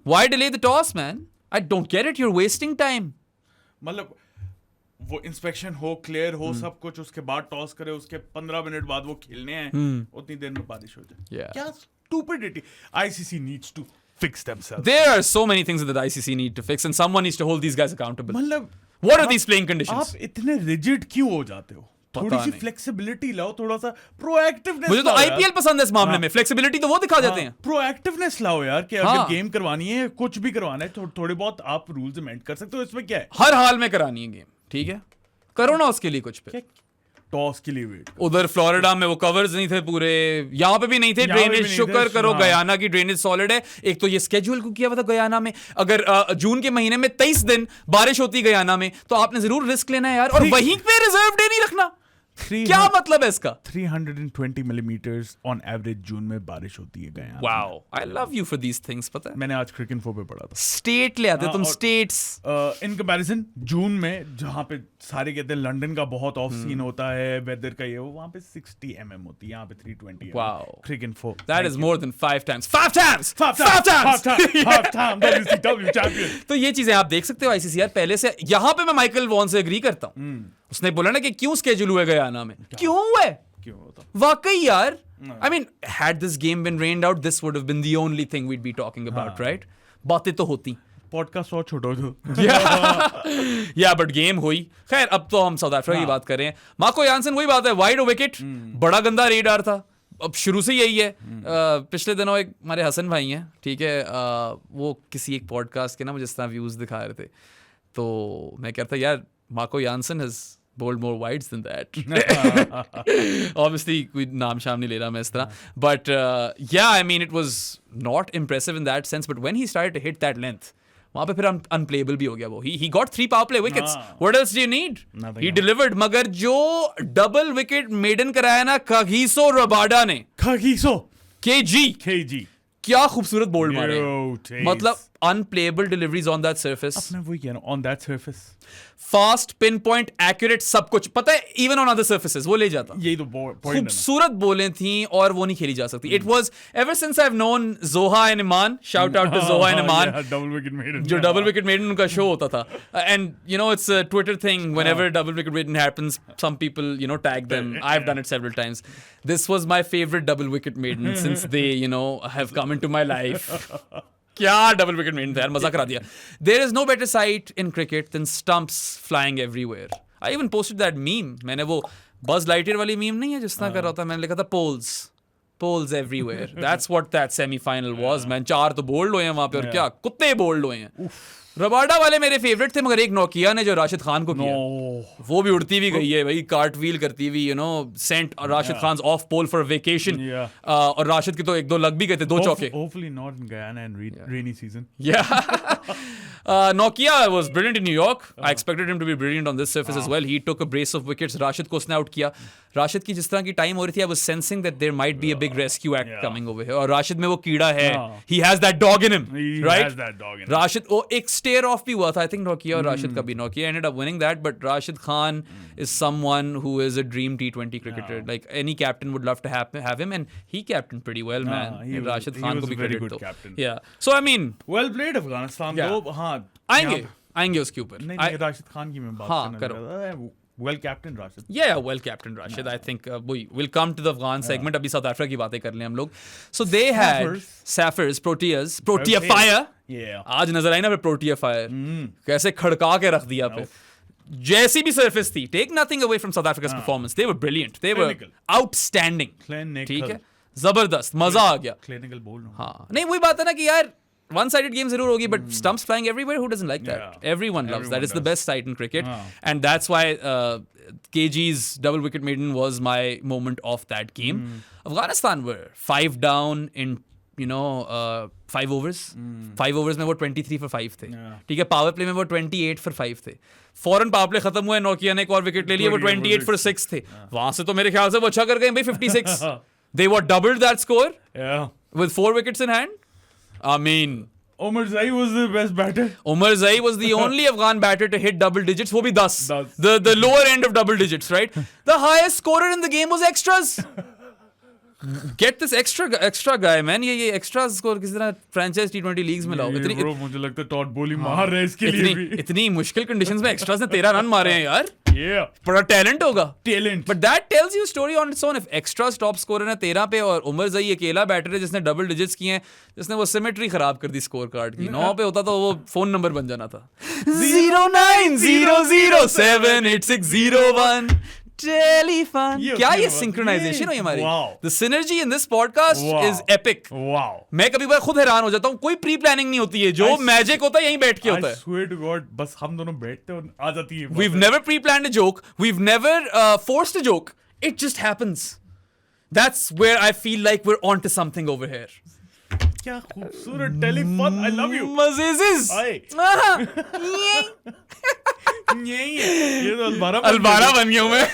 Why delay the toss man? I don't get it, you are wasting time. मतलब वो इंस्पेक्शन हो, क्लियर हो सब कुछ, उसके बाद टॉस करे, उसके 15 मिनट बाद वो खेलने हैं, उतनी देर में बारिश हो जाए। Yeah. क्या stupidity. ICC needs to fix themselves. There are so many things that the ICC need to fix and someone needs to hold these guys accountable. मतलब What are these playing conditions? आप इतने rigid क्यों हो जाते हो? थोड़ी सी नहीं। Flexibility लाओ, थोड़ा सा प्रोएक्टिवनेस। मुझे तो IPL पसंद है इस मामले में, फ्लेक्सिबिलिटी तो वो दिखा देते हैं। प्रोएक्टिवनेस लाओ यार, कि हाँ। अगर गेम करवानी है, कुछ भी करवाना है, थोड़े बहुत आप रूल्स अमेंड कर सकते हो। इसमें क्या है? हर हाल में करानी है गेम, ठीक है, करो ना उसके लिए कुछ पे। टॉस के लिए वेट। उधर फ्लोरिडा में वो कवर्स नहीं थे पूरे, यहाँ पे भी नहीं थे। यहाँ पे भी ड्रेनेज नहीं शुक्र थे, करो हाँ। गयाना की ड्रेनेज सॉलिड है। एक तो ये स्केड्यूल को किया हुआ था गयाना में, अगर जून के महीने में 23 दिन बारिश होती गयाना में तो आपने जरूर रिस्क लेना है यार, और वहीं पे रिजर्व डे नहीं रखना। क्या मतलब है इसका? 320 मिलीमीटर्स ऑन एवरेज जून में बारिश होती है गया। Wow, I love you for these things. पता है मैंने आज क्रिकेट पे पढ़ा था। स्टेट ले आते तुम, और- स्टेट्स। इन कंपैरिजन जून में जहाँ पे सारे कहते हैं लंदन का बहुत ऑफ सीन होता है, वेदर का ये, वहाँ पे 60 mm होती है, यहाँ पे 320 Wow. Cricket 4 that is more than 5 times। 5 times! WCW champion. तो ये चीजें आप देख सकते हो ICC यार पहले से। यहाँ पे मैं माइकल वॉन से एग्री करता हूँ। उसने बोला ना कि क्यों स्केड्यूल हुआ गयाना में, क्यों हुआ है? क्यों होता? वाकई यार, I mean, had this game been rained out, this would have been the only thing we'd be talking about, right? बातें तो होती। पॉडकास्ट और छोड़ो जो। या बट गेम हुई। खैर अब तो हम साउथ अफ्रीका की बात कर रहे हैं। मार्को यानसन, वही बात है, वाइड विकेट, बड़ा गंदा रेडार था। अब शुरू से यही है। पिछले दिनों एक हमारे हसन भाई हैं, ठीक है, वो किसी एक पॉडकास्ट के ना मुझे इस तरह व्यूज दिखा रहे थे, तो मैं कहता यार Marco Jansen has bowled more wides than that. Obviously कोई नाम शाम नहीं ले रहा मैं इस तरह, but yeah, I mean it was not impressive in that sense, but when he started to hit that length, वहाँ पे फिर unplayable भी हो गया वो। He got 3 power play wickets. What else do you need? Nothing He else. delivered. मगर जो double wicket maiden कराया ना कगिसो रबाडा ने, खगीसो KG, KG क्या खूबसूरत बोल्ड मारे। Yo, taste. मतलब unplayable deliveries on that surface. अपने वही कह रहा हूँ, on that surface. Fast, pinpoint, accurate, सब कुछ पता है. Even on other surfaces वो ले जाता. यही तो point है ना. खूबसूरत बोलें थी और वो नहीं खेली जा सकती. It was ever since I've known Zoha and Iman. Shout out to Zoha and Iman. Yeah, double wicket maiden. जो double wicket maiden उनका show होता था. And you know it's a Twitter thing. Whenever double wicket maiden happens, some people tag them. I've done it several times. This was my favorite double wicket maiden since they have come into my life. क्या double wicket main था यार, मजा करा दिया. There is no better sight in cricket than stumps flying everywhere. I even posted that meme. मैंने वो Buzz Lightyear वाली meme नहीं है जिस तरह कर रहा था, मैंने लिखा था poles everywhere. That's what that semi-final was, man. 4 तो बोल्ड हुए हैं वहां पे और क्या कुत्ते बोल्ड हुए हैं. रबाडा वाले मेरे फेवरेट थे, मगर एक नोकिया ने जो राशिद खान को किया, वो भी उड़ती भी गई है भाई, कार्ट व्हील करती हुई, sent Rashid Khan off pole for vacation. और राशिद के तो 1-2 लग भी गए थे, 2 चौके. Hopefully not in Guyana and rainy season. Yeah. Nokia was brilliant in New York. I expected him to be brilliant on this surface as well. He took a brace of wickets. Rashid को उसने out किया. राशिद की जिस तरह की time हो रही थी, I was sensing that there might be a big rescue act coming over here. और राशिद में वो कीड़ा है. He has that dog in him, right? He has that dog in him. Rashid वो एक स्टेयर ऑफ भी हुआ था, I think Nokia और राशिद का भी. Nokia ended up winning that, but Rashid Khan is someone who is a dream T20 cricketer. Like any captain would love to have him, and he captained pretty well, man. And Rashid Khan को भी very credit good दो. captain. Yeah. So I mean, Well played Afghanistan. Yeah. तो हाँ आएंगे उसके ऊपर. नहीं राशिद खान की मैं बात हाँ, करने करो. लगा था. Well captain Rashid. Yeah, well captain Rashid. I think we'll come to the Afghan segment. अभी South Africa की बातें कर लें हम लोग. So they had Saffers, Proteas, Protea Fire. Yeah. आज नजर आई ना फिर Protea Fire. कैसे खड़का के रख दिया फिर. जैसी भी surface थी. Take nothing away from South Africa's performance. They were brilliant. They were outstanding. ठीक है. जबरदस्त. मजा आ गया. Clinical bowl. हाँ. नहीं वही बात है ना कि यार one-sided game जरूर होगी, but stumps flying everywhere, who doesn't like that? Yeah. Everyone loves that. It's the does. best sight in cricket. And that's why KG's double wicket maiden was my moment of that game. Afghanistan were 5 down in 5 overs. 5 overs में वो 23 for 5 थे. ठीक है, power play में वो 28 for 5 थे. फौरन power play खत्म हुआ, नोकिया ने एक और विकेट ले लिया, वो 28 for 6 थे. वहां से तो मेरे ख्याल से वो अच्छा कर गए भाई, 56. They were doubled that score with 4 wickets in hand. I mean, Omar Zai was the best batter. Omar Zai was the only Afghan batter to hit double digits. वो भी 10. The lower end of double digits, right? The highest scorer in the game was extras. Get this extra guy, man. ये extra score किसी तरह franchise T20 leagues में लाओ. Bro, मुझे लगता है टॉड बोली मार रहे इसके लिए भी. इतनी मुश्किल conditions में extras ने 13 रन मारे हैं यार. Yeah. बड़ा talent होगा. Talent. But that tells you a story on its own. If extras top scorer है 13 पे और उमर जई अकेला बैटर है जिसने डबल डिजिट्स किए हैं, जिसने वो सिमेट्री खराब कर दी स्कोर कार्ड की. 9 पे होता तो वो फोन नंबर बन जाना था. 090078601 Telefon. क्या ये सिंक्रोनाइजेशन हुई हमारी? The synergy in this podcast is epic. Wow. मैं कभी बार खुद हैरान हो जाता हूँ. कोई प्री प्लानिंग नहीं होती है. जो मैजिक होता है यहीं बैठ के होता है. I swear to God, बस हम दोनों बैठते और आ जाती है. We've never pre-planned a joke. We've never forced a joke. It just happens. That's where I feel like we're onto something over here. क्या खूबसूरत टेलीफोन. I love you. मज़ेज़. ये तो अलबारा बन गया हूँ मैं.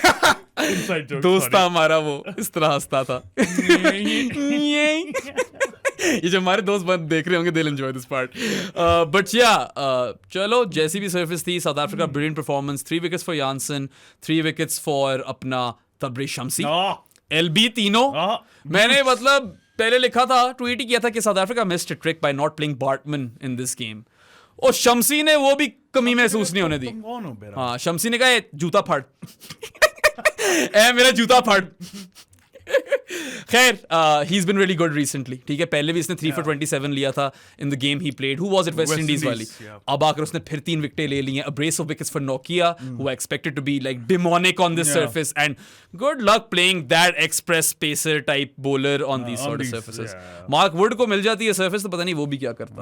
Inside joke. दोस्त था हमारा वो इस तरह हंसता था. ये जो हमारे दोस्त देख रहे होंगे, they'll enjoy this part. But yeah, चलो जैसी भी surface थी, South Africa brilliant performance. 3 wickets for Jansen, 3 wickets for अपना Tabriz Shamsi. LB तीनों. मैंने मतलब पहले लिखा था, ट्वीट ही किया था कि South Africa missed a trick by not playing Bartman in this game. और शम्सी ने वो भी कमी महसूस नहीं होने दी. हाँ, शम्सी ने कहा जूता फाड़. मेरा जूता फाड़. खैर, he's been really good recently. ठीक है, पहले भी इसने 3 for 27 लिया था in the game he played. Who was it? West Indies वाली. अब आकर उसने फिर 3 विकेटें ले ली हैं. A brace of wickets for Nokia, who are expected to be like demonic on this surface. And good luck playing that express pacer type bowler on these sort of surfaces. Mark Wood को मिल जाती है surface तो पता नहीं वो भी क्या करता.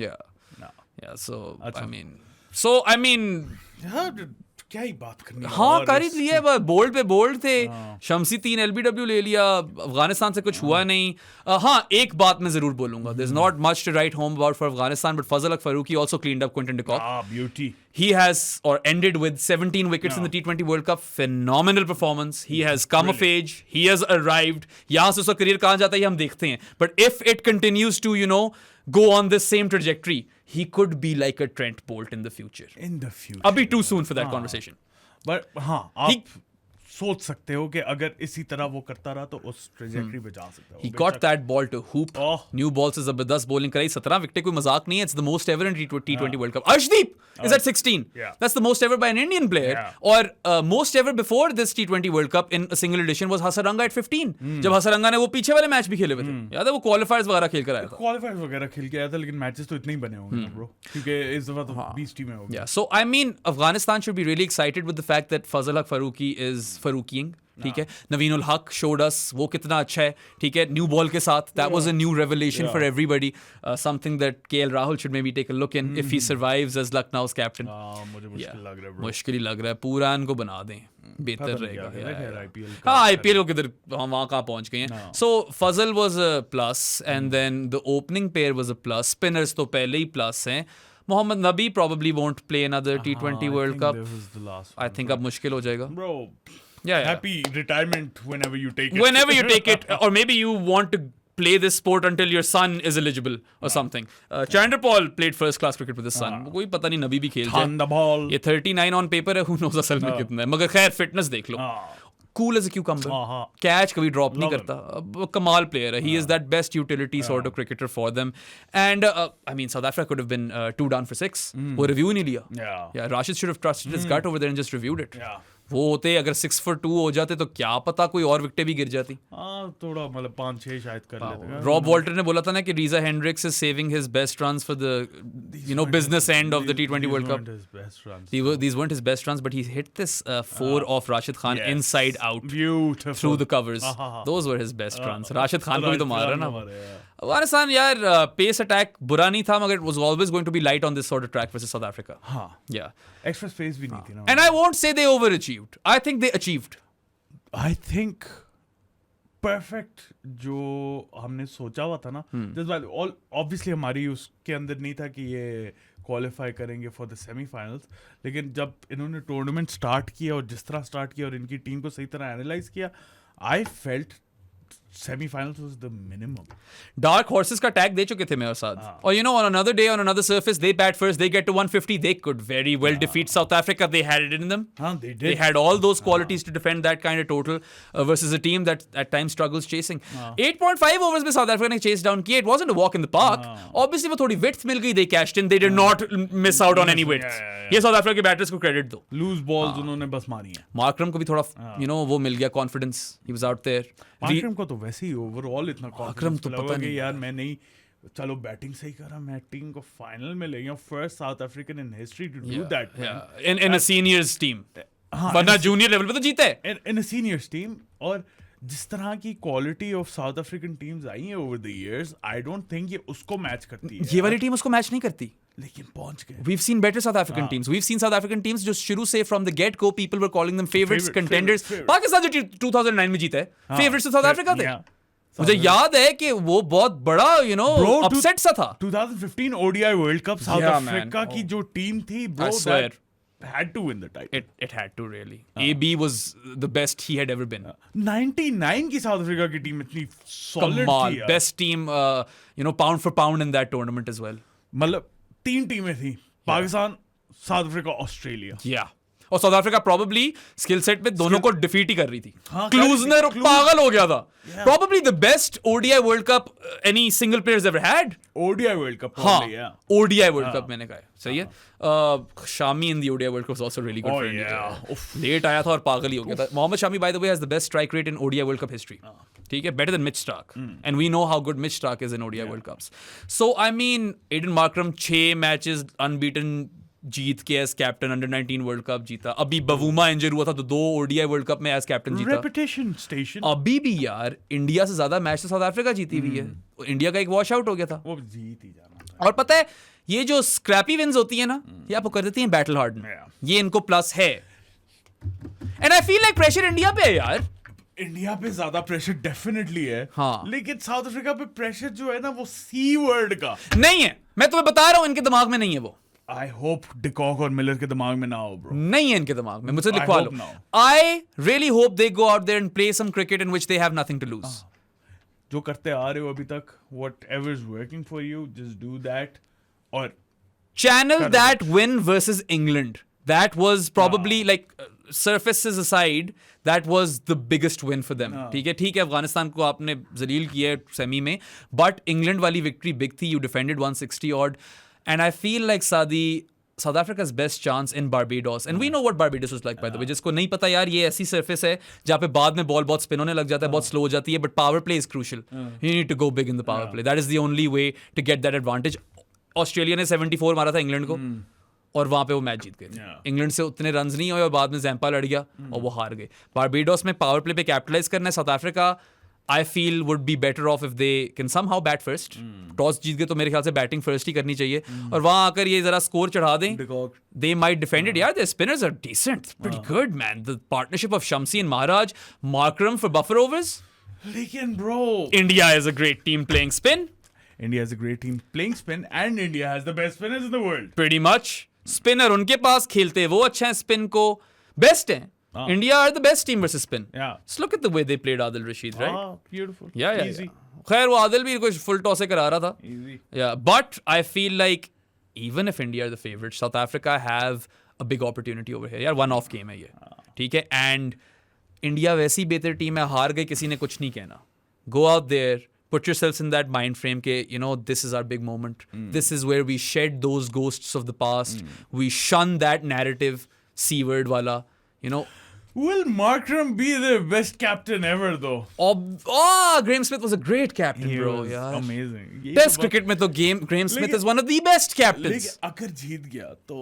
Yeah. So I mean. क्या ही बात करनी है. हाँ, कर ही लिए. बोल्ड पे बोल्ड थे. शम्सी 3 LBW ले लिया. अफगानिस्तान से कुछ हुआ नहीं. हाँ, एक बात मैं जरूर बोलूंगा. There's not much to write home about for Afghanistan, but Fazal Haq Farooqi also cleaned up Quinton de Kock. Beauty. He has ended with 17 wickets in the T20 World Cup. Phenomenal performance. He has come of age. He has arrived. यहाँ से उसका career कहाँ जाता है ये हम देखते हैं. But if it continues to, go on this same trajectory, he could be like a Trent Bolt in the future. In the future. Abhi too soon for that conversation. But हाँ, आप सोच सकते हो कि अगर इसी तरह वो करता रहा तो उस ट्रेजेक्टरी पे जा सकता है. He got that ball to hoop. Oh. New ball से जबरदस्त bowling कराई. 17 विकेटें कोई मजाक नहीं है. It's the most ever in T20 World Cup. Arshdeep is at 16. Yeah. That's the most ever by an Indian player. Yeah. और most ever before this T20 World Cup in a single edition was Hasaranga at 15. जब हसरंगा ने वो पीछे वाले match भी खेले हुए थे. याद है वो क्वालिफायर्स वगैरह खेल कर आया था. क्वालिफायर्स वगैरह खेल के आया था, लेकिन मैचेस तो इतने ही बने होंगे ब्रो, क्योंकि इस दफा तो 20 टीमें होंगी. Yeah, so I mean, Afghanistan should be really excited with the fact that Fazal Haq Farooqi is Farooqing. ठीक है, नवीन उल हक showed us वो कितना अच्छा है. ठीक है, न्यू बॉल के साथ that was a new revelation for everybody. Something that KL Rahul should maybe take a look in if he survives as Lucknow's captain. मुझे मुश्किल लग रहा है ब्रो. मुश्किल ही लग रहा है, पूरा इनको बना दें बेहतर पता नहीं क्या रहेगा. करेगा IPL हाँ, IPL को किधर हम वहाँ कहाँ पहुँच गए हैं. So Fazal was a plus and then the opening pair was a plus. Spinners तो पहले ही plus हैं. Mohammad Nabi probably won't play another T20 World Cup. This was the last I think अब मुश्किल हो जाएगा. Bro, Yeah. happy retirement whenever you take it. Whenever you take it, or maybe you want to play this sport until your son is eligible or something. Chandra Paul played first class cricket with his son. कोई पता नहीं नबी भी खेल जाए. Thun the ball. ये 39 on paper है, who knows असल में कितना है. मगर खैर फिटनेस देख लो. Cool as a cucumber. Catch कभी drop नहीं करता. कमाल player है. He is that best utility sort of cricketer for them. And I mean, South Africa could have been 2 down for 6. वो review नहीं लिया. Yeah, Rashid should have trusted his gut over there and just reviewed it. Yeah. वो होते अगर 6 for 2 हो जाते तो क्या पता कोई और विकेटें भी गिर जाती. थोड़ा मतलब 5-6 शायद कर लेते. रॉब वॉल्टर ने बोला था ना कि Reeza Hendricks is saving his best runs for the business end of the T20 World Cup. These weren't his best runs, but he hit this 4 off Rashid Khan inside out. Beautiful. Through the covers. Those were his best runs. Rashid Khan को भी तो मारा ना. अफगानिस्तान यार pace attack बुरा नहीं था, मगर it was always going to be light on this sort of track versus South Africa. हाँ. Yeah. Extra space भी नहीं थी ना. And I won't say they overachieved. I think they achieved. I think perfect जो हमने सोचा हुआ था ना, obviously हमारी उसके अंदर नहीं था कि ये क्वालिफाई करेंगे फॉर द सेमीफाइनल्स, लेकिन जब इन्होंने टूर्नामेंट स्टार्ट किया और जिस तरह स्टार्ट किया और इनकी टीम को सही तरह एनालाइज किया, I felt semi-finals was the minimum. Dark horses का tag दे चुके थे मेरे साथ. और you know, on another day, on another surface, they bat first, they get to 150, they could very well defeat South Africa. They had it in them. They did. They had all those qualities to defend that kind of total versus a team that at times struggles chasing. 8.5 overs में South Africa ने chase down किया. It wasn't a walk in the park. Obviously वो थोड़ी width मिल गई, they cashed in. They did not miss out on any width. ये South Africa के batters को credit दो. Loose balls उन्होंने बस मारी हैं. मार्करम को भी थोड़ा you know वो मिल गया confidence. He was out there. Markram को तो वैसे ही ओवरऑल इतना मार्करम तो पता नहीं यार, मैं नहीं, चलो बैटिंग सही करा, मैं टीम को फाइनल में ले गया. First South African in history to do that in a seniors team. वरना जूनियर लेवल पे तो जीता है. In a seniors team. और जिस तरह की quality of South African teams आई हैं over the years, I don't think ये उसको मैच करती है. ये वाली टीम उसको मैच नहीं करती, लेकिन पहुंच गए. We've seen better South African teams. We've seen South African teams जो शुरू से from the get go people were calling them favorites, contenders. Pakistan जो 2009 में जीता है, favorites to South Africa थे. मुझे याद है कि वो बहुत बड़ा you know upset सा था. 2015 ODI World Cup south Africa की जो टीम थी, bro, that had to win the title. It had to really. AB was the best he had ever been. 99 की साउथ अफ्रीका की टीम इतनी solid थी. Best team you know pound for pound in that tournament as well. मतलब 3 टीमें थी, Pakistan, south Africa, Australia. Yeah. और south Africa probably skill set में दोनों को defeat ही कर रही थी. क्लूजनर पागल हो गया था. Probably the best ODI World Cup any single player has ever had. ODI World Cup probably, yeah. ODI World Cup मैंने कहा है. सही है. Shami in the ODI World Cup was also really good for India. Late आया था और पागल ही हो गया था. Mohammad Shami by the way has the best strike rate in ODI World Cup history. ठीक है, better than Mitch Starc. And we know how good Mitch Starc is in ODI World Cups. So I mean, Aiden Markram 6 matches unbeaten जीत के as captain, under 19 world cup जीता. अभी Bavuma injured हुआ था तो 2 ODI world cup में as captain जीता. Reputation station. अभी भी यार इंडिया से ज्यादा मैच तो साउथ अफ्रीका जीती हुई है. इंडिया का एक वॉश आउट हो गया था. वो जीत ही जाना. और पता है ये जो स्क्रैपी विंस होती है ना, ये आपको कर देती हैं बैटल हार्ड में. ये इनको प्लस है. And I feel like pressure India पे है यार. इंडिया पे ज्यादा प्रेशर डेफिनेटली है. हाँ. लेकिन साउथ अफ्रीका पे प्रेशर जो है ना वो सी वर्ड का नहीं है. मैं तुम्हें बता रहा हूं इनके दिमाग में नहीं है वो. I hope डिकॉक और मिलर के दिमाग में ना हो ब्रो. नहीं है इनके दिमाग में. मुझसे लिखवा लो. I really hope they go out there and play some cricket in which they have nothing to lose. जो करते आ रहे हो अभी तक, whatever is working for you, just do that. और channel that win versus England. That was probably like surfaces aside, that was the biggest win for them. ठीक है अफगानिस्तान को आपने जलील किया है सेमी में, but England वाली victory big थी. You defended 160 odd, and I feel like South Africa's best chance in Barbados, and we know what Barbados was like by the way. जिसको नहीं पता यार, ये ऐसी surface है जहाँ पे बाद में बॉल बहुत स्पिन होने लग जाता है, बहुत स्लो हो जाती है, but power play is crucial. You need to go big in the power play. That is the only way to get that advantage. Australia ने 74 मारा था इंग्लैंड को, और वहां पे वो मैच जीत गए. इंग्लैंड से उतने रन्स नहीं हुए और बाद में जैम्पा लड़ गया और वो हार गए. बारबेडोस में पावर प्ले पे कैपिटलाइज करना है. South Africa I feel would be better off if they can somehow bat first. Toss जीत गए तो मेरे ख्याल से बैटिंग फर्स्ट ही करनी चाहिए, और वहां आकर ये जरा स्कोर चढ़ा दें. They might defend it. यार there spinners are decent, pretty good man. The partnership of Shamsi and Maharaj, Markram for buffer overs. लेकिन bro, India is a great team playing spin. India is a great team playing spin, and India has the best spinners in the world. Pretty much. Spinner उनके पास खेलते वो अच्छा है, spin को best है. India are the best team versus spin. Yeah. Look at the way they played Adil Rashid, right? Beautiful. Yeah. Easy. खैर वो आदिल भी कुछ फुल टॉस से करा रहा था. Easy. Yeah, but I feel like even if India are the favorites, South Africa have a big opportunity over here. यार one of game है ये, ठीक है? एंड इंडिया वैसी बेहतर टीम है, हार गई किसी ने कुछ नहीं कहना. Go out there, put yourselves in that mind frame ke, you know, this is our big moment. This is where we shed those ghosts of the past. We shun that narrative, C-word wala, you know. Will Markram be the best captain ever though? Graham Smith was a great captain, He bro. was यार. amazing. Test cricket में तो Graham Smith is one of the best captains. लेकिन अगर जीत गया तो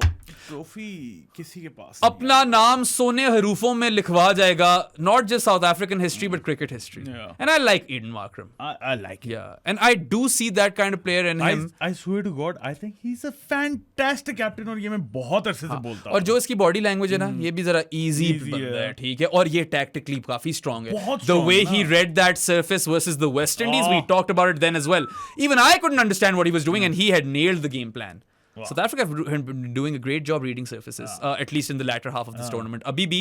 trophy किसी के पास अपना नाम सोने हरूफों में लिखवा जाएगा, not just South African history but cricket history. Yeah. And I like Eden Markram. I like it. Yeah, and I do see that kind of player in him. I swear to God, I think he's a fantastic captain, और ये मैं बहुत अरसे से बोलता हूँ. और जो इसकी बॉडी लैंग्वेज है ना, ये भी जरा इजी बंदा है, ठीक है? और ये टैक्टिकली काफी स्ट्रांग है. बहुत The strong, way ना. he read that surface versus the West Indies, we talked about it then as well. Even I couldn't understand what he was doing, and he had nailed the game plan. Wow. South Africa have been doing a great job reading surfaces, at least in the latter half of this tournament. अभी भी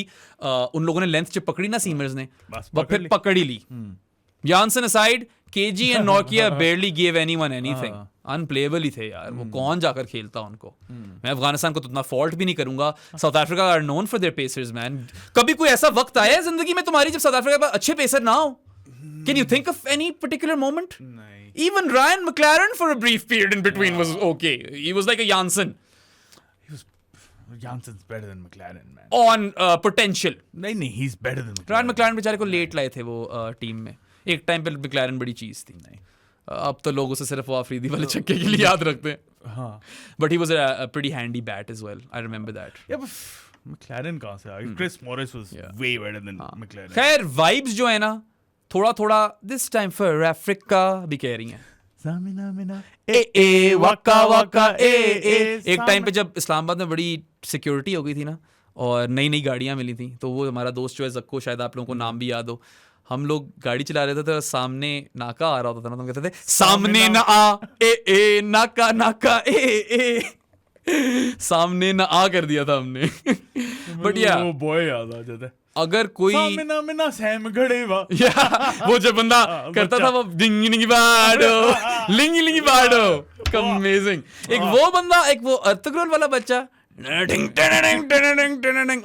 उन लोगों ने length जब पकड़ी ना seamers ने, वो फिर पकड़ ही ली. Jansen aside, KG and Nokia barely gave anyone anything. Unplayable ही थे यार. वो कौन जाकर खेलता उनको. मैं अफगानिस्तान को तो उतना फॉल्ट भी नहीं करूंगा. South Africa are known for their pacers man. कभी कोई ऐसा वक्त आया है जिंदगी में तुम्हारी जब साउथ अफ्रीका के पास अच्छे पेसर ना हो? Can you think of any particular moment? नहीं. Even Ryan McLaren for a brief period in between was okay. He was like a Jansen Jansen's better than McLaren, man. on potential. नहीं, he's better than McLaren. Ryan McLaren बेचारे को late लाए थे वो team में. एक time पे McLaren बड़ी चीज थी. नहीं, अब तो लोग उसे सिर्फ वो अफरीदी वाले छक्के के लिए याद रखते हैं. हाँ. But he was a pretty handy bat as well. I remember that. Yeah, but McLaren कहाँ से आ गया? Chris Morris was way better than McLaren. खैर vibes जो है ना, थोड़ा थोड़ा this time for Africa भी कह रही हैं. वाका वाका एक टाइम पे जब इस्लामाबाद में बड़ी सिक्योरिटी हो गई थी ना, और नई नई गाड़ियां मिली थी, तो वो हमारा दोस्त जो है जक्को, शायद आप लोगों को नाम भी याद हो, हम लोग गाड़ी चला रहे थे तो सामने नाका आ रहा होता था ना, तो हम कहते थे सामने ना आ ए नाका नाका ए सामने ना आ कर दिया था हमने. बट या वो बॉय याद आ जाता है. अगर कोई सामने सैम घड़े वा वो जो बंदा करता था वो लिंगी लिंगी बाडो लिंगी लिंगी बाडो, अमेजिंग. एक वो बंदा, एक वो अर्थग्रोल वाला बच्चा,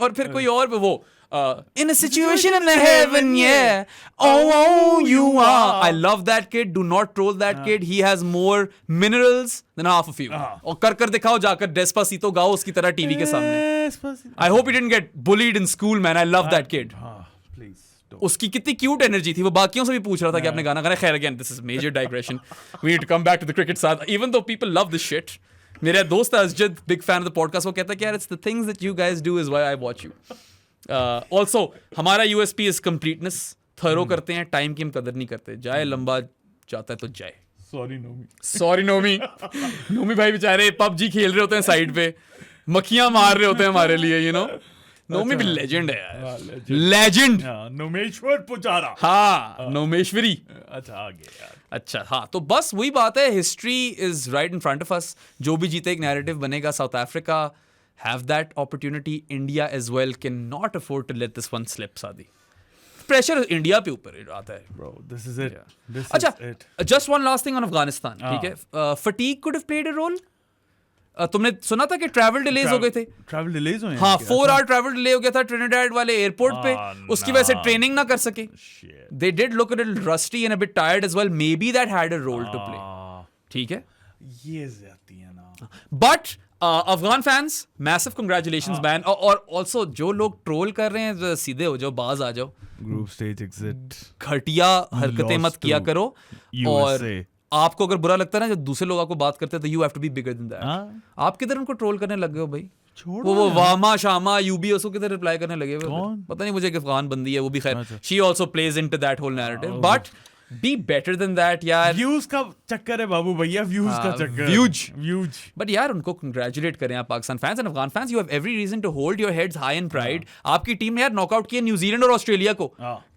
और फिर कोई और वो in a situation in heaven, yeah. Oh, you are. I love that kid. Do not troll that kid. He has more minerals than half of you. और कर दिखाओ जाकर Despacito गाओ उसकी तरह टीवी के सामने. I hope he didn't get bullied in school, man. I love that kid. Please don't. उसकी कितनी क्यूट एनर्जी थी. वो बाकियों से भी पूछ रहा था कि आपने गाना गाना. खैर, again, this is major digression. We need to come back to the cricket side. Even though people love this shit. मेरा दोस्त अजद, big fan of the podcast, वो कहता है कि यार, it's the things that you guys do is why I watch you. Also, हमारा USP is completeness. Thorough करते हैं, टाइम की हम कदर नहीं करते. जाए लंबा जाता है तो जाए. सॉरी नोमी नोमी भाई बेचारे PUBG खेल रहे होते हैं साइड पे, मक्खियां मार रहे होते हैं हमारे लिए, you know. नोमी भी लेजेंड है यार. लेजेंड. नोमेश्वर पुजारा. हाँ, नोमेश्वरी. अच्छा, आगे यार. अच्छा, हाँ, तो बस वही बात है. History is right in front of us. जो भी जीते एक नैरेटिव बनेगा. South Africa have that opportunity. India as well cannot afford to let this one slip, Sadi. Pressure India पे ऊपर आता है. Bro, this is it. Yeah. This अच्छा, is it. just one last thing on Afghanistan. ठीक है, fatigue could have played a role. तुमने सुना था कि ट्रैवल डिलेज हो गए थे? ट्रैवल डिलेज हुए हैं हाँ, क्या? 4 आवर ट्रैवल डिले हो गया था ट्रिनिडाड वाले एयरपोर्ट पे, उसकी वजह से nah. ट्रेनिंग ना कर सके. Shit. They did look a little rusty and a bit tired as well. Maybe that had a role to play. ठीक है. ये जाती है ना. But Afghan fans, massive congratulations man. और ऑल्सो जो लोग ट्रोल कर रहे हैं, सीधे हो जाओ, बाज आ जाओ. Group stage exit. घटिया हरकतें मत किया करो. और आपको अगर बुरा लगता है ना जब दूसरे लोग आपको बात करते हैं, तो you have to be bigger than that. आप किधर उनको ट्रोल करने लग गए हो भाई? वो वामा शामा यूबीएसओ किधर रिप्लाई करने लगे हुए. पता नहीं मुझे कि अफगान बंदी है वो भी. खैर, she also plays into that whole narrative. But be better than that यार. व्यूज का चक्कर है बाबू भैया, व्यूज का चक्कर. व्यूज. बट यार उनको कंग्रेचुलेट करें आप Pakistan fans and Afghan fans. You have every reason to hold your heads high in pride. आपकी टीम ने यार नॉकआउट किया न्यूजीलैंड और ऑस्ट्रेलिया को.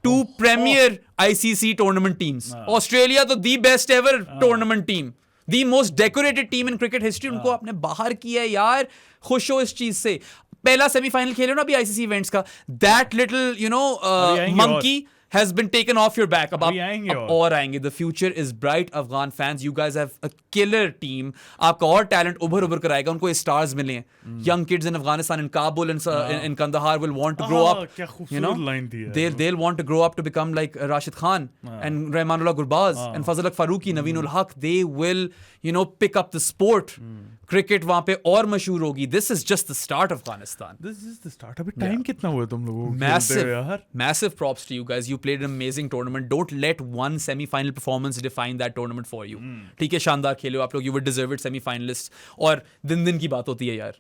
2 premier ICC tournament teams. Australia तो the best ever tournament team, the most decorated team in cricket history. उनको आपने बाहर किया है यार. खुश हो इस चीज से. पहला सेमीफाइनल खेले ना अभी आईसीसी इवेंट्स का. That little monkey has been taken off your back. अब और आएंगे. The future is bright, Afghan fans. You guys have a killer team. आपका और टैलेंट उभर कर आएगा. उनको स्टार्स मिले हैं. Young kids in Afghanistan, in Kabul, in Kandahar will want to grow up. You know, they'll want to grow up to become like Rashid Khan and Rahmanullah Gurbaz and Fazl Farooqi, Naveenul Haq. They will, pick up the sport. Cricket वहां पे और मशहूर होगी. This is just the start Afghanistan. This is the start. अभी time कितना हुआ तुम लोगों को? Massive props to you guys. You played an amazing tournament. Don't let one semi-final performance define that tournament for you. ठीक है, शानदार खेले हो आप लोग. You were deserved semi-finalists. और दिन की बात होती है यार.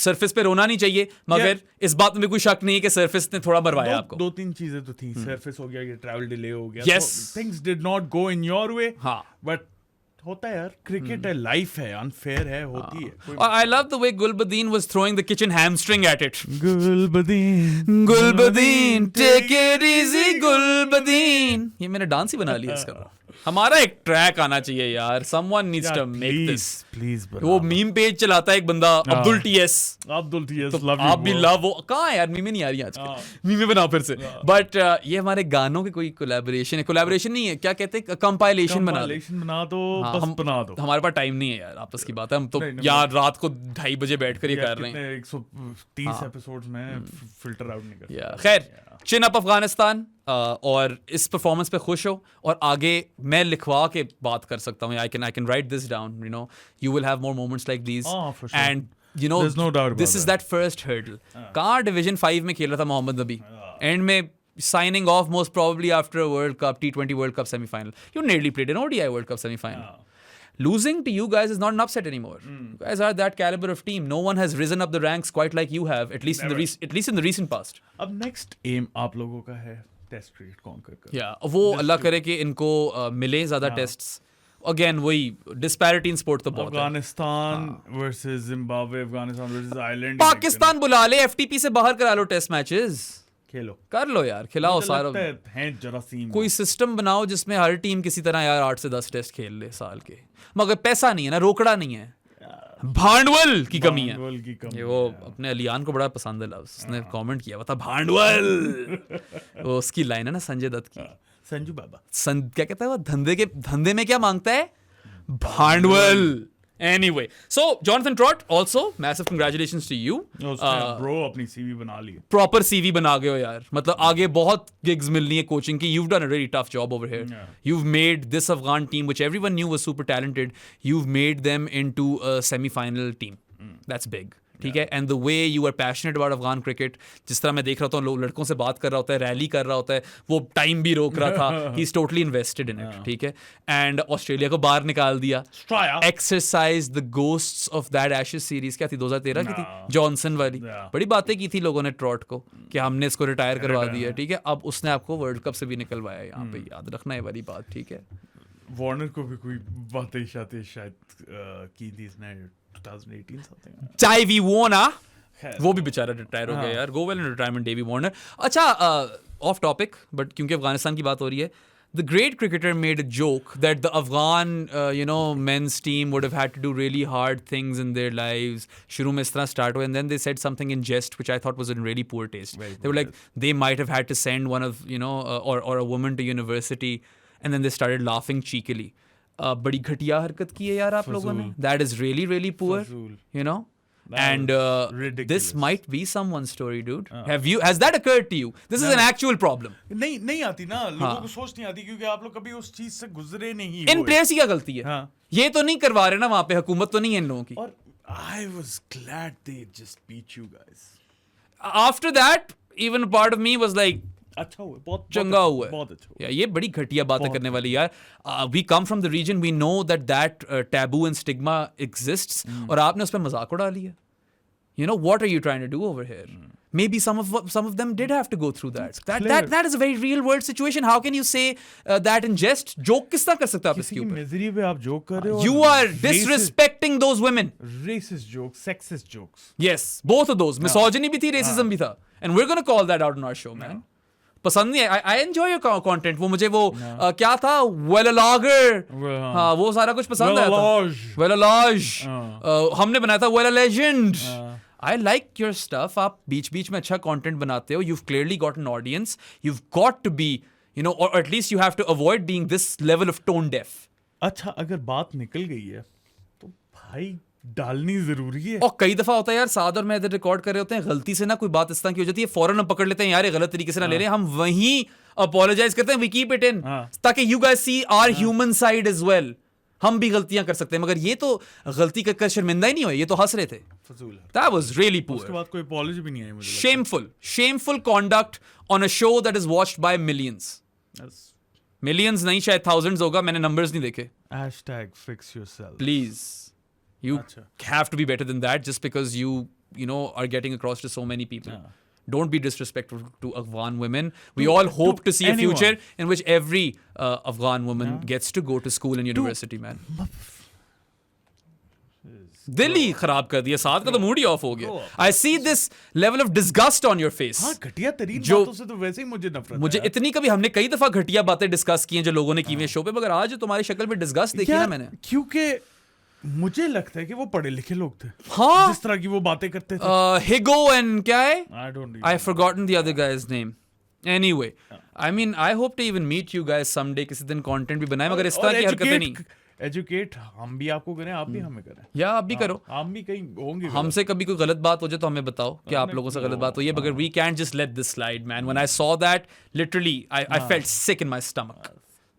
सरफेस पे रोना नहीं चाहिए, मगर इस बात में कोई शक नहीं है कि सरफेस ने थोड़ा मरवाया आपको. 2-3 चीजें तो थी. सरफेस हो गया, ये ट्रैवल डिले हो गया. Yes. Things did not go in your way. हाँ. But होता है यार. क्रिकेट है, लाइफ है, अनफेयर है, होती है. I love the way Gulbadin was throwing the kitchen hamstring at it. Gulbadin, take it easy, Gulbadin. ये मैंने डांस ही बना लिया इसका. हमारा एक ट्रैक आना चाहिए यार. Someone needs to make this. Please. वो मीम पेज चलाता है एक बंदा, अब्दुल टीएस. लव आप भी लव हो. कहाँ है यार? मीमे नहीं आ रही आजकल. मीमे बनाओ फिर से. बट ये हमारे गानों की कोई कोलैबोरेशन है. कोलैबोरेशन नहीं है, क्या कहते हैं, कंपाइलेशन बना दो. बना दो. हमारे पास टाइम नहीं है यार. आपस की बात है. हम तो यार रात को 2:30 बजे बैठ कर ये कर रहे हैं. 130 एपिसोड्स में फिल्टर आउट नहीं कर. खैर, चिन अप अफगानिस्तान. और इस परफॉर्मेंस पे खुश हो. और आगे मैं लिखवा के बात कर सकता हूँ. I can write this down. You will have more moments like these. And There's no doubt about this is that first hurdle. कहाँ डिवीजन 5 में खेल रहा था मोहम्मद नबी. एंड में signing off most probably after a World Cup, T20 World Cup semi-final. You nearly played an ODI World Cup semi-final. Losing to you guys is not an upset anymore. You guys are that caliber of team. No one has risen up the ranks quite like you have, at least in the recent past. अब next aim आप लोगों का है test cricket conquer करना. Yeah, वो अल्लाह करे कि इनको मिले ज़्यादा टेस्ट्स. अगेन वही डिस्पैरिटी इन स्पोर्ट तो बहुत है. Afghanistan versus Zimbabwe, Afghanistan versus Ireland. Pakistan बुला ले, एफटीपी से बाहर करा लो टेस्ट मैचेस. खेलो, कर लो यार, खिलाओ सारा. हैं जरासीम. कोई सिस्टम बनाओ जिसमें हर टीम किसी तरह यार 8 से 10 टेस्ट खेल ले साल के. मगर पैसा नहीं है ना, रोकड़ा नहीं है, भांडवल की कमी है. ये वो अपने अलियान को बड़ा पसंद है लफ्ज़. उसने कमेंट किया था भांडवल. वो उसकी लाइन है ना संजय दत्त की. संजू बाबा क्या कहता है वो, धंधे में क्या मांगता है? भांडवल. Anyway, so Jonathan Trott, also massive congratulations to you. Bro, अपनी CV बना ली. Proper CV बना गए हो यार. मतलब आगे बहुत gigs मिलनी है coaching की. You've done a really tough job over here. Yeah. You've made this Afghan team, which everyone knew was super talented, you've made them into a semi-final team. That's big. ठीक है. And the way you are passionate about Afghan cricket. जिस तरह मैं देख रहा था, लड़कों से बात कर रहा होता है, रैली कर रहा होता है, वो टाइम भी रोक रहा था. He is totally invested in it. ठीक है. एंड ऑस्ट्रेलिया को बाहर निकाल दिया. Exercise the ghosts of that Ashes series. क्या थी 2013 की थी, जॉनसन वाली. बड़ी बातें की थी लोगों ने ट्रॉट को कि हमने इसको रिटायर करवा दिया. ठीक है. अब उसने आपको वर्ल्ड कप से भी निकलवाया. यहाँ पे याद रखना है वाली बात. ठीक है. वार्नर को भी कोई बातें शायद की थी इसने 2018 something. Davey Warner, वो भी बेचारा रिटायर हो गया यार. Go well in retirement Davey Warner. अच्छा, ऑफ टॉपिक, बट क्योंकि अफगानिस्तान की बात हो रही है, the great cricketer made a joke that the Afghan men's team would have had to do really hard things in their lives. शुरू में इस तरह start हुआ, and then they said something in jest which I thought was in really poor taste. They were like, they might have had to send one of or a woman to university, and then they started laughing cheekily. बड़ी घटिया हरकत की है यार आप लोगों ने. That is really really poor, फजूल. you know. That And was this ridiculous. might be someone's story, dude. Has that occurred to you? This is an actual problem. नहीं आती ना, लोगों को सोच नहीं आती क्योंकि आप लोग कभी उस चीज से गुजरे नहीं इन प्लेयर्स की क्या गलती है? हाँ. ये तो नहीं करवा रहे ना वहां पे, हुकूमत तो नहीं है इन लोगों की. और I was glad they just beat you guys. After that, even a part of me was like, अच्छा हुआ, बहुत चंगा हुआ है. बहुत अच्छा हुआ. ये बड़ी घटिया बातें करने वाली यार. We come from the region, we know that taboo and stigma exists. और आपने उस पर मजाक उड़ा लिया. You know, what are you trying to do over here? Maybe some of them did have to go through that. That is a very real world situation. How can you say that in jest? Joke किस तरह कर सकते आप इसके ऊपर? Misery पे आप joke कर रहे हो. You are disrespecting those women. Racist jokes, sexist jokes. Yes, both of those. Misogyny भी थी, racism भी था. And we're going to call that out on our show, man. पसंद नहीं है. I enjoy your content. वो मुझे वो क्या था, Well-a-lager. हाँ, वो सारा कुछ पसंद आया था. Well-a-lage. हमने बनाया था Well-a-legend. I like your stuff. आप बीच बीच में अच्छा content बनाते हो. You've clearly got an audience. You've got to be, you know, or at least you have to avoid being this level of tone deaf. अच्छा, अगर बात निकल गई है तो भाई डालनी जरूरी है. और कई दफा होता है यार, साद और मैं इधर रिकॉर्ड कर रहे होते हैं, गलती से ना कोई बात इस तरह की हो जाती है, फौरन हम पकड़ लेते हैं यार ये गलत तरीके से ना ले रहे हैं, हम वहीं अपोलोजाइज करते हैं, वी कीप इट इन ताकि you guys see our human side as well. हम भी गलतियां कर सकते हैं, मगर ये तो गलती कर शर्मिंदा ही नहीं हुए, ये तो हंस रहे थे. फजूल है. That was really poor. उसके बाद कोई apology भी नहीं आई मुझे. Shameful conduct on a show that is watched by millions. Millions नहीं, शायद thousands होगा, मैंने numbers नहीं देखे. Hashtag fix yourself. Please. You have to be better than that just because you know, are getting across to so many people. Don't be disrespectful to Afghan women. We all hope to see a future in which every Afghan woman gets to go to school and university, man. दिल ही खराब कर दिया. साथ का तो mood he of हो गया. I see this level of disgust on your face. हाँ, घटिया तरीन बातों से तो वैसे ही मुझे नफरत. मुझे इतनी कभी, हमने कई दफा घटिया बातें डिस्कस की हैं जो लोगों ने की हुई शो पे, मगर आज तुम्हारी शक्ल पे डिस्गस्ट देखी ना मैंने. क्योंकि मुझे लगता है कि वो पढ़े लिखे लोग थे. हाँ, जिस तरह की वो बातें करते थे. Higo and क्या है? I've forgotten the other guy's name. Anyway, I mean, I hope to even meet you guys someday. किसी दिन content भी बनाए, मगर इस तरह की हरकतें नहीं. एजुकेट हम भी आपको करें, आप भी हमें करें. या आप भी करो. हम भी कहीं होंगे. हमसे कभी कोई गलत बात हो जाए तो हमें बताओ कि आप लोगों से गलत बात हुई है, मगर we can't just let this slide, man. When I saw that, literally, I felt sick in my stomach.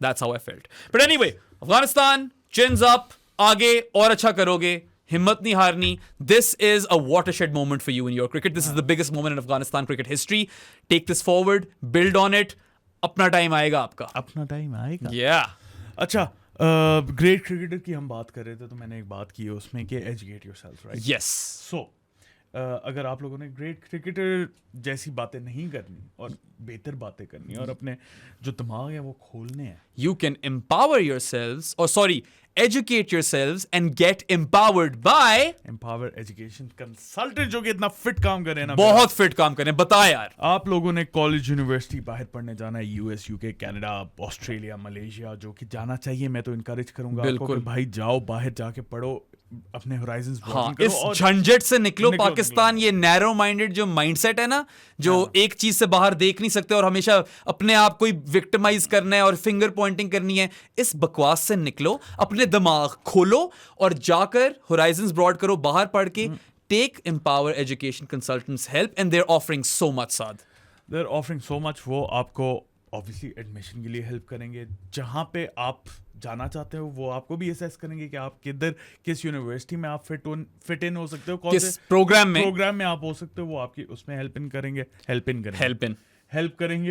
That's how I felt. But anyway, Afghanistan, chins up, आगे और अच्छा करोगे, हिम्मत नहीं हारनी. This is a watershed moment for you in your cricket. This is the biggest moment in Afghanistan cricket history. Take this forward, build on it. अपना time आएगा आपका. अपना टाइम आएगा. Yeah. अच्छा, ग्रेट क्रिकेटर की हम बात कर रहे थे तो मैंने एक बात की है उसमें कि एजुकेट योरसेल्फ, राइट? Yes. सो अगर आप लोगों ने ग्रेट क्रिकेटर जैसी बातें नहीं करनी और बेहतर बातें करनी और अपने जो दिमाग है वो खोलने हैं, you can empower yourselves, or sorry, educate yourselves and get empowered by Empower Education Consultant, जो कि इतना फिट काम कर रहे हैं ना. बहुत फिट काम कर रहे हैं. बता यार, आप लोगों ने कॉलेज यूनिवर्सिटी बाहर पढ़ने जाना है, US, UK, Canada, Australia, Malaysia, जो कि जाना चाहिए. मैं तो इनकरेज करूंगा आपको कि भाई जाओ, बाहर जाके पढ़ो, अपने होराइजन्स हाँ, इस झंझट से निकलो. पाकिस्तान ये नैरो माइंडेड जो माइंडसेट है ना, जो एक चीज से बाहर देख नहीं सकते और हमेशा अपने आप को ही विक्टिमाइज करना है और फिंगर पॉइंटिंग करनी है, इस बकवास से निकलो, अपने दिमाग खोलो और जाकर होराइजन्स ब्रॉड करो, बाहर पढ़ के. Take empower education consultants help and they are offering so much. Saad, they are offering so much. वो आपको ऑब्वियसली एडमिशन के लिए हेल्प करेंगे. जहाँ पे आप जाना चाहते हो वो आपको भी असेस करेंगे कि आप किधर, किस यूनिवर्सिटी में आप फिट इन हो सकते हो, कौन से प्रोग्राम में आप हो सकते हो, वो आपकी उसमें हेल्प करेंगे.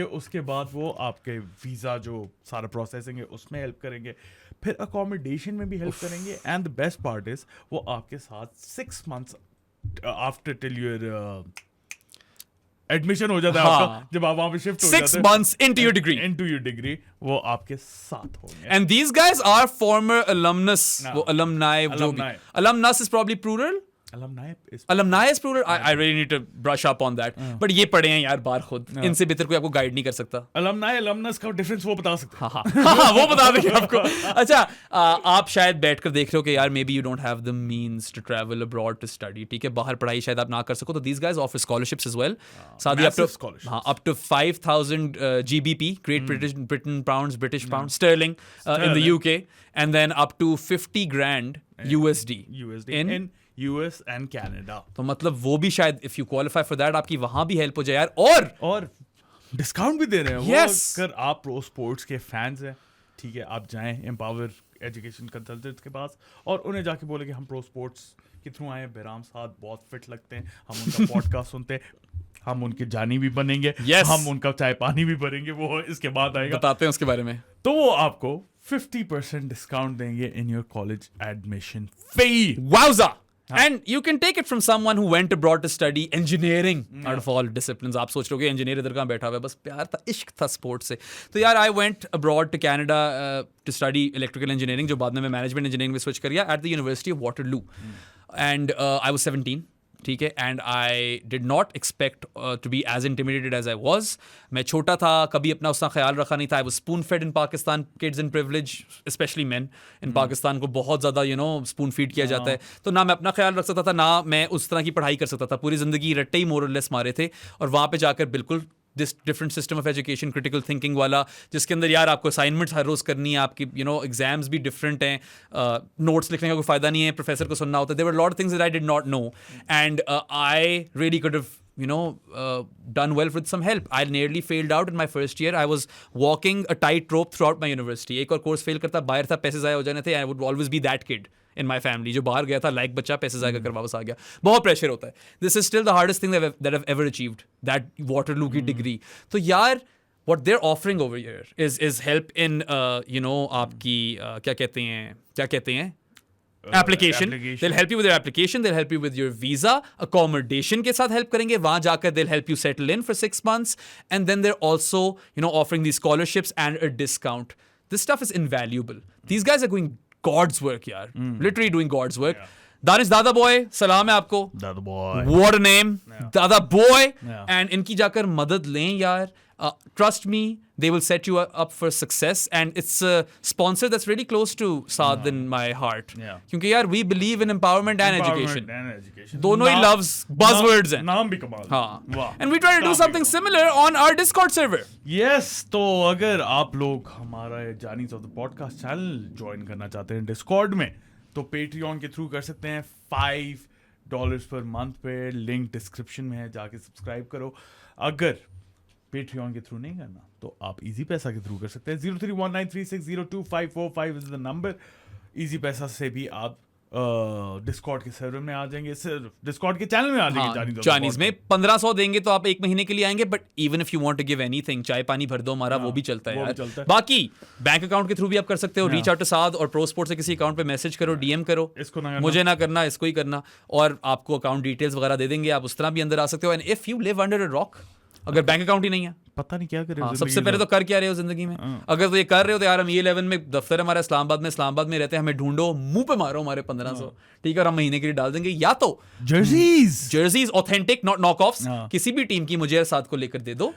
उसके बाद वो आपके वीज़ा जो सारा प्रोसेसिंग है उसमें हेल्प करेंगे. फिर अकोमोडेशन में भी हेल्प करेंगे. And the best part is वो आपके साथ 6 months after till your admission हो जाता है आपका, जब आप वहां पे शिफ्ट हो जाते हैं, 6 months into your degree, वो आपके साथ होंगे. And these guys are former alumnus, वो alumni, जो भी. Alumnus is probably plural. alumni is alumni is plural. I really need to brush up on that. But ये पढ़े हैं यार बाहर खुद, इनसे बेहतर कोई आपको गाइड नहीं कर सकता. alumni alumnus का डिफरेंस वो बता सकते हैं. हाँ वो बता देंगे आपको. अच्छा आप शायद बैठकर देख रहे हो कि यार maybe you don't have the means to travel abroad to study. ठीक है, बाहर पढ़ाई शायद आप ना कर सको, तो these guys offer scholarships as well. साथ ही up to 5,000 GBP, Great Britain pounds, British pounds, sterling in the UK, and then up to 50 grand USD in US and Canada. तो मतलब वो भी शायद if you qualify for that आपकी वहां भी हेल्प हो जाए यार. और डिस्काउंट भी दे रहे हैं. Yes. वो अगर आप प्रो स्पोर्ट्स के फैंस हैं, ठीक है, आप जाएं एम्पावर एजुकेशन कंसल्टेंट के पास और उन्हें जाके बोले कि हम प्रो स्पोर्ट्स के थ्रू आए, बेराम साथ बहुत फिट लगते हैं, हम उनका पॉडकास्ट सुनते हैं, हम उनके जानी भी बनेंगे. Yes. हम उनका चाय पानी भी भरेंगे, वो इसके बाद आएगा. बताते हैं उसके बारे में. तो वो आपको 50% डिस्काउंट देंगे in your college admission fee. Wowza! And you can take it from someone who went abroad to study engineering out of all disciplines. आप सोच रहे हो कि इंजीनियर इधर कहाँ बैठा हुआ है, बस प्यार था, इश्क था स्पोर्ट्स से. तो यार I went abroad to Canada to study electrical engineering, जो बाद में मैं management engineering में switch कर गया at the University of Waterloo. And I was 17. ठीक है, and I did not expect to be as intimidated as I was. मैं छोटा था, कभी अपना उसका ख्याल रखा नहीं था. I was spoon fed in Pakistan. Kids in privilege especially man in Pakistan को बहुत ज़्यादा स्पून फीड किया जाता है. तो ना मैं अपना ख्याल रख सकता था, ना मैं उस तरह की पढ़ाई कर सकता था. पूरी ज़िंदगी रट्टे ही मोरलेस मारे थे. और वहाँ पर जाकर बिल्कुल this different system of education, critical thinking वाला, जिसके अंदर यार आपको असाइनमेंट्स हर रोज़ करनी है, आपकी एग्जाम्स भी डिफरेंट हैं, नोट्स लिखने का कोई फ़ायदा नहीं है, प्रोफेसर को सुनना होता है. There were lot of things that I did not know, and I really could have done well with some help. I nearly failed out in my first year. I was walking a tight rope throughout my university. एक और course fail करता, बाहर था, पैसे ज़ाया हो जाने थे. I would always be that kid in my family जो बाहर गया था, लाइक बच्चा, पैसे ज़ाया कर वापस आ गया. बहुत प्रेशर होता है. This is still the hardest thing that I've ever achieved. That Waterloo की डिग्री. तो यार what they're offering over here is help in आपकी क्या कहते हैं application. They'll help you with your application, they'll help you with your visa, accommodation के साथ help करेंगे. वहाँ जाकर they'll help you settle in for 6 months, and then they're also offering these scholarships and a discount. This stuff is invaluable. These guys are doing God's work यार, literally doing God's work. Danish दादा boy, सलाम है आपको. दादा boy, what a name. दादा boy. Yeah. And इनकी जाकर मदद लें यार. Trust me, they will set you up for success, and it's a sponsor that's really close to Saad in my heart. Yeah. क्योंकि यार we believe in empowerment and education. दोनों ही नाम- loves buzzwords हैं. नाम भी कमाल. हाँ. वाह. And we try to do नाम भी something कमाल. similar on our Discord server. Yes, तो अगर आप लोग हमारा जानीज of the podcast channel join करना चाहते हैं डिस्कॉर्ड में, तो पेट्रियन के थ्रू कर सकते हैं. $5 पर मंथ पे, लिंक डिस्क्रिप्शन में है, जाके सब्सक्राइब करो. अगर पेट्रियन के थ्रू नहीं करना तो आप इजी पैसा के थ्रू कर सकते हैं. 0319360255 इज द नंबर. इजी पैसा से भी आप डिस्कॉर्ड के सर्वर में आ जाएंगे, डिस्कॉर्ड के चैनल में आ जाएंगे. चाइनीज में 1500 देंगे तो आप 1 महीने के लिए आएंगे. But even if you want to give anything, चाय पानी भर दो हमारा, वो भी चलता है वो भी यार. चलता है. बाकी बैंक अकाउंट के थ्रू भी आप कर सकते हो. रीच आउट टू साद और प्रो स्पोर्ट से किसी अकाउंट पे मैसेज करो, डीएम करो. इसको ना करना. मुझे ना करना, इसको ही करना, और आपको अकाउंट डिटेल्स वगैरह दे देंगे. आप उस तरह भी अंदर आ सकते हो. And if you live under a rock, अगर बैंक अकाउंट ही नहीं है, पता नहीं क्या करे. हाँ, सबसे पहले तो कर क्या रहे हो जिंदगी में. अगर तो ये कर रहे हो तो यार हम E11 में दफ्तर हमारा इस्लामाबाद में रहते हैं, हमें ढूंढो, मुंह पे मारो हमारे 1500, ठीक है, और हम महीने के लिए डाल देंगे. या तो jerseys authentic, not knock offs, किसी भी टीम की मुझे साथ को लेकर दे दो.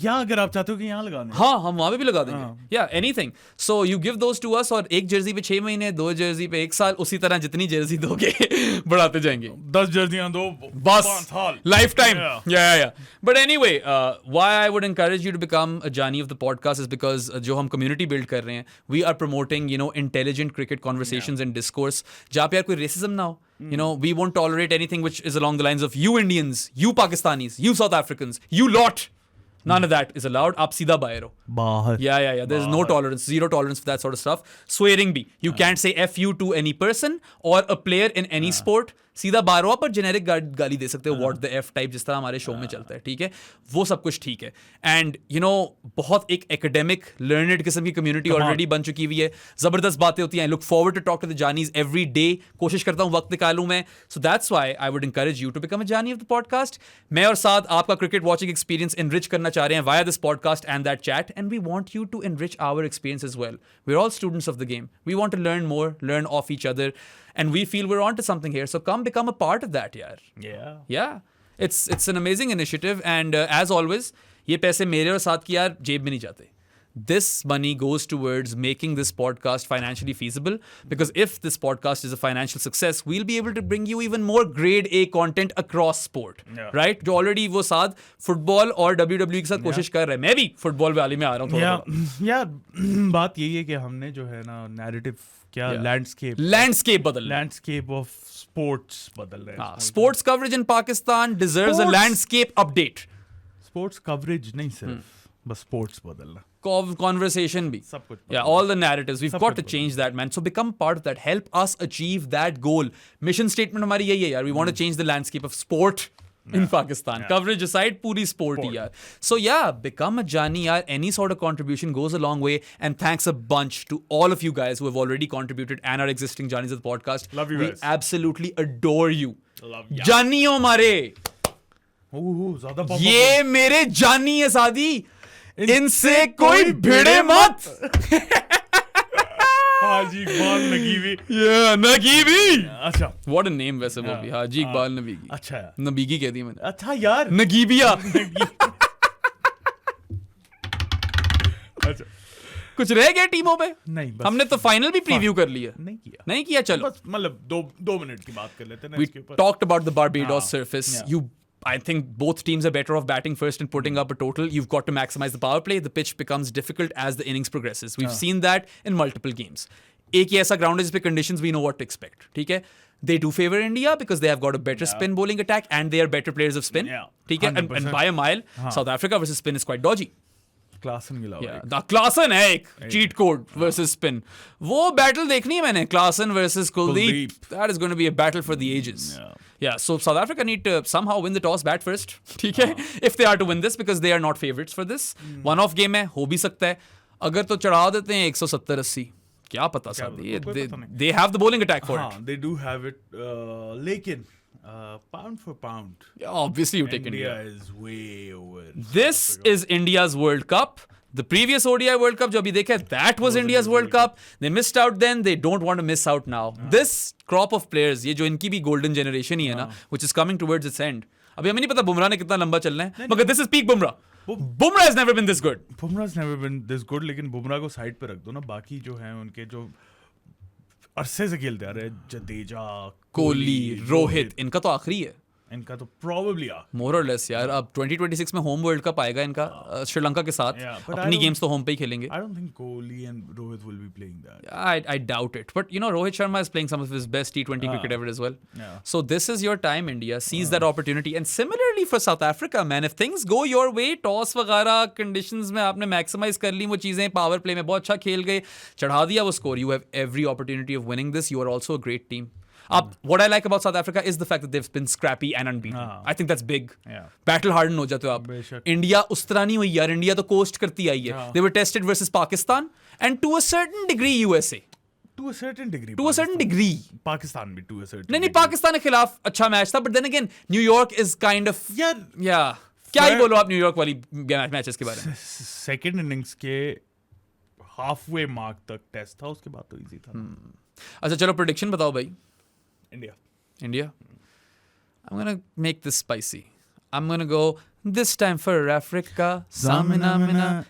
या अगर आप चाहते हो कि यहाँ लगाने, हाँ, हम वहां पे भी लगा देंगे. या anything. So you give those to us, और एक जर्सी पे 6 महीने, 2 जर्सी पे 1 साल, उसी तरह जितनी जर्सी दोगे बढ़ाते जाएंगे. 10 जर्सियां दो, बस 5 साल, लाइफ टाइम. Yeah. या but anyway, why I would encourage you to become a Jani of the podcast is because जो हम community build कर रहे हैं, we are promoting intelligent cricket conversations and discourse जहाँ पे यार कोई racism ना हो. We won't tolerate anything which is along the lines of you Indians, you Pakistanis, you South Africans, you lot. None of that is allowed. आप सीधा बाहर हो. बाहर. Yeah. There's no tolerance, zero tolerance for that sort of stuff. Swearing bhi. You can't say F you to any person or a player in any sport. सीधा बाहर हो, पर generic गाली दे सकते हो, व्हाट द एफ टाइप, जिस तरह हमारे शो में चलता है. ठीक है, वो सब कुछ ठीक है. एंड बहुत एक एकेडमिक लर्नड किस्म की कम्युनिटी ऑलरेडी बन चुकी हुई है. जबरदस्त बातें होती हैं. Look forward to talk to the जानीज एवरी डे. कोशिश करता हूँ वक्त निकालूं मैं. So that's why I would encourage you to become a जानी ऑफ द पॉडकास्ट. मैं और साथ आपका क्रिकेट वॉचिंग एक्सपीरियंस इनरिच करना चाह रहे हैं via this podcast and that chat. and we want you to enrich our experience as well. We're all students of the game. We want to learn more, learn off each other, and we feel we're onto something here. So come become a part of that, yaar. Yeah. It's an amazing initiative, and as always, ये पैसे मेरे और साथ की यार जेब में नहीं जाते. This money goes towards making this podcast financially feasible, because if this podcast is a financial success, we'll be able to bring you even more grade A content across sport. Right? जो already वो साथ football और WWE के साथ कोशिश कर रहे हैं. मैं भी फुटबॉल वाली में आ रहा हूँ थोड़ा. यार बात यही है कि हमने जो है ना नैरेटिव क्या लैंडस्केप बदल लैंडस्केप ऑफ स्पोर्ट्स बदल रहे हैं. Sports coverage in Pakistan deserves a landscape update. Sports coverage नहीं सिर्फ बस स्पोर्ट्स बदलना. Conversation bhi. सब कुछ. Yeah, all the narratives. We've got to change that, man. So become part of that. Help us achieve that goal. Mission statement हमारी यही है यार. We want to change the landscape of sport in Pakistan. Coverage aside, पूरी sport ही यार. So yeah, become a Jani yaar. Any sort of contribution goes a long way. And thanks a bunch to all of you guys who have already contributed and are existing Janis of the podcast. Love you guys. We absolutely adore you. Love you. Janiyo हमारे. ज़्यादा ये मेरे जानी है सादी. इनसे कोई भिड़े मत. हाजी इकबाल नगीवी. नगीवी. अच्छा. What a name वैसे वो भी. हाजी इकबाल नबीगी. अच्छा. नबीगी कह दी मैंने. अच्छा यार. नगीबिया. अच्छा. कुछ रह गया टीमों पे? नहीं. हमने तो फाइनल भी प्रीव्यू कर लिया. नहीं किया. चलो. बस मतलब 2 मिनट की बात कर लेते हैं. We talked about the Barbados surface. I think both teams are better off batting first and putting up a total. You've got to maximize the power play. The pitch becomes difficult as the innings progresses. We've seen that in multiple games. एक ही ऐसा ground है जिस पे conditions we know what to expect. ठीक है? They do favor India because they have got a better spin bowling attack and they are better players of spin. ठीक है? And by a mile, South Africa versus spin is quite dodgy. Klaasen के अलावा Klaasen है एक cheat code versus spin. वो battle देखनी है मैंने. Klaasen versus Kuldeep. That is going to be a battle for the ages. Yeah, so South Africa need to somehow win the toss, bat first. ठीक है? If they are to win this, because they are not favorites for this. One off game है, हो भी सकता है. अगर तो चढ़ा देते हैं 170-80. क्या पता सादी. They have the bowling attack for it. They do have it. लेकिन pound for pound, obviously you take India. India is way over. This is India's World Cup. The previous ODI World Cup जो अभी देखा, that was India's World Cup. They missed out then. They don't want to miss out now. This crop of players, ये जो इनकी भी golden generation ही है ना, which is coming towards its end. अभी हमें नहीं पता बुमराह ने कितना लंबा चलना है, मगर this is peak Bumrah. Bumrah has never been this good. Bumrah has never been this good. लेकिन बुमराह को साइड पे रख दो ना. बाकी जो हैं उनके जो अरसे से खेलते आ रहे हैं, जडेजा, कोहली, रोहित, इनका तो आखिरी है. इनका तो probably मोर और लेस यार. अब 2026 में होम वर्ल्ड कप आएगा इनका श्रीलंका के साथ. अपनी गेम्स तो होम पे ही खेलेंगे. I don't think Kohli and Rohit will be playing that. I doubt it. But you know, Rohit Sharma is playing some of his best T20 cricket ever as well. So this is your time, India. Seize that opportunity. And similarly for South Africa, man, if things go your way, toss वगैरह conditions में आपने maximize कर ली वो चीजें, power play में बहुत अच्छा खेल गए, चढ़ा दिया वो score, you have every opportunity of winning this. You are also a great team. What I like about South Africa is the fact that they've been scrappy and unbeaten. I think that's big. Battle hardened हो जाते हो आप. India उस तरह नहीं हुई यार. India तो coast करती आई है. They were tested versus Pakistan and to a certain degree USA. To a certain degree. To a certain degree. Pakistan भी to a certain. नहीं पाकिस्तान के खिलाफ अच्छा मैच था. But then again, New York is kind of. Yeah. क्या ही बोलो आप New York वाली मैचेस के बारे में. Second innings के halfway mark तक टेस्ट था, उसके बाद तो इजी था. अच्छा चलो प्रेडिक्शन बताओ भाई. India. I'm gonna make this spicy. I'm gonna go this time for Africa. Samina mina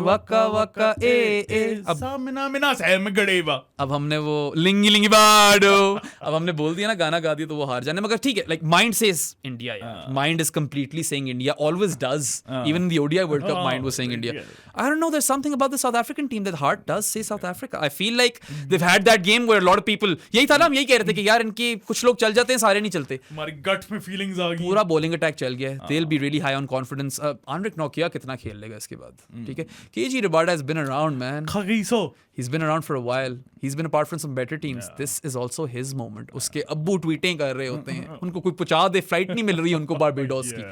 waka waka Samina mina sam gadeva. अब हमने वो लिंगी लिंगी बाडो अब हमने बोल दिया ना, गाना गा दिया तो वो हार जाने. मगर ठीक है, like mind says India. Mind is completely saying India. Always does. Even in the ODI World Cup, mind was saying India. I don't know. There's something about the South African team that heart does say South Africa. I feel like they've had that game where a lot of people यही था ना, हम यही कह रहे थे कि यार इनके कुछ लोग चल जाते हैं, सारे नहीं चलते. हमारी गट में फीलिंग्स आ गई. पूरा बॉलिंग अटैक चल गया है. They'll be really high on confidence. Anrik Nokia कितना खेल लेगा इसके बाद. ठीक है. KG Rabada has been around, man. खगीसो. He's been around for a while. He's been apart from some better teams. This is also his moment. उसके अब्बू ट्वीटें कर रहे होते हैं. उनको कोई पहुंचा दे, फ्लाइट नहीं मिल रही है उनको बारबाडोस की.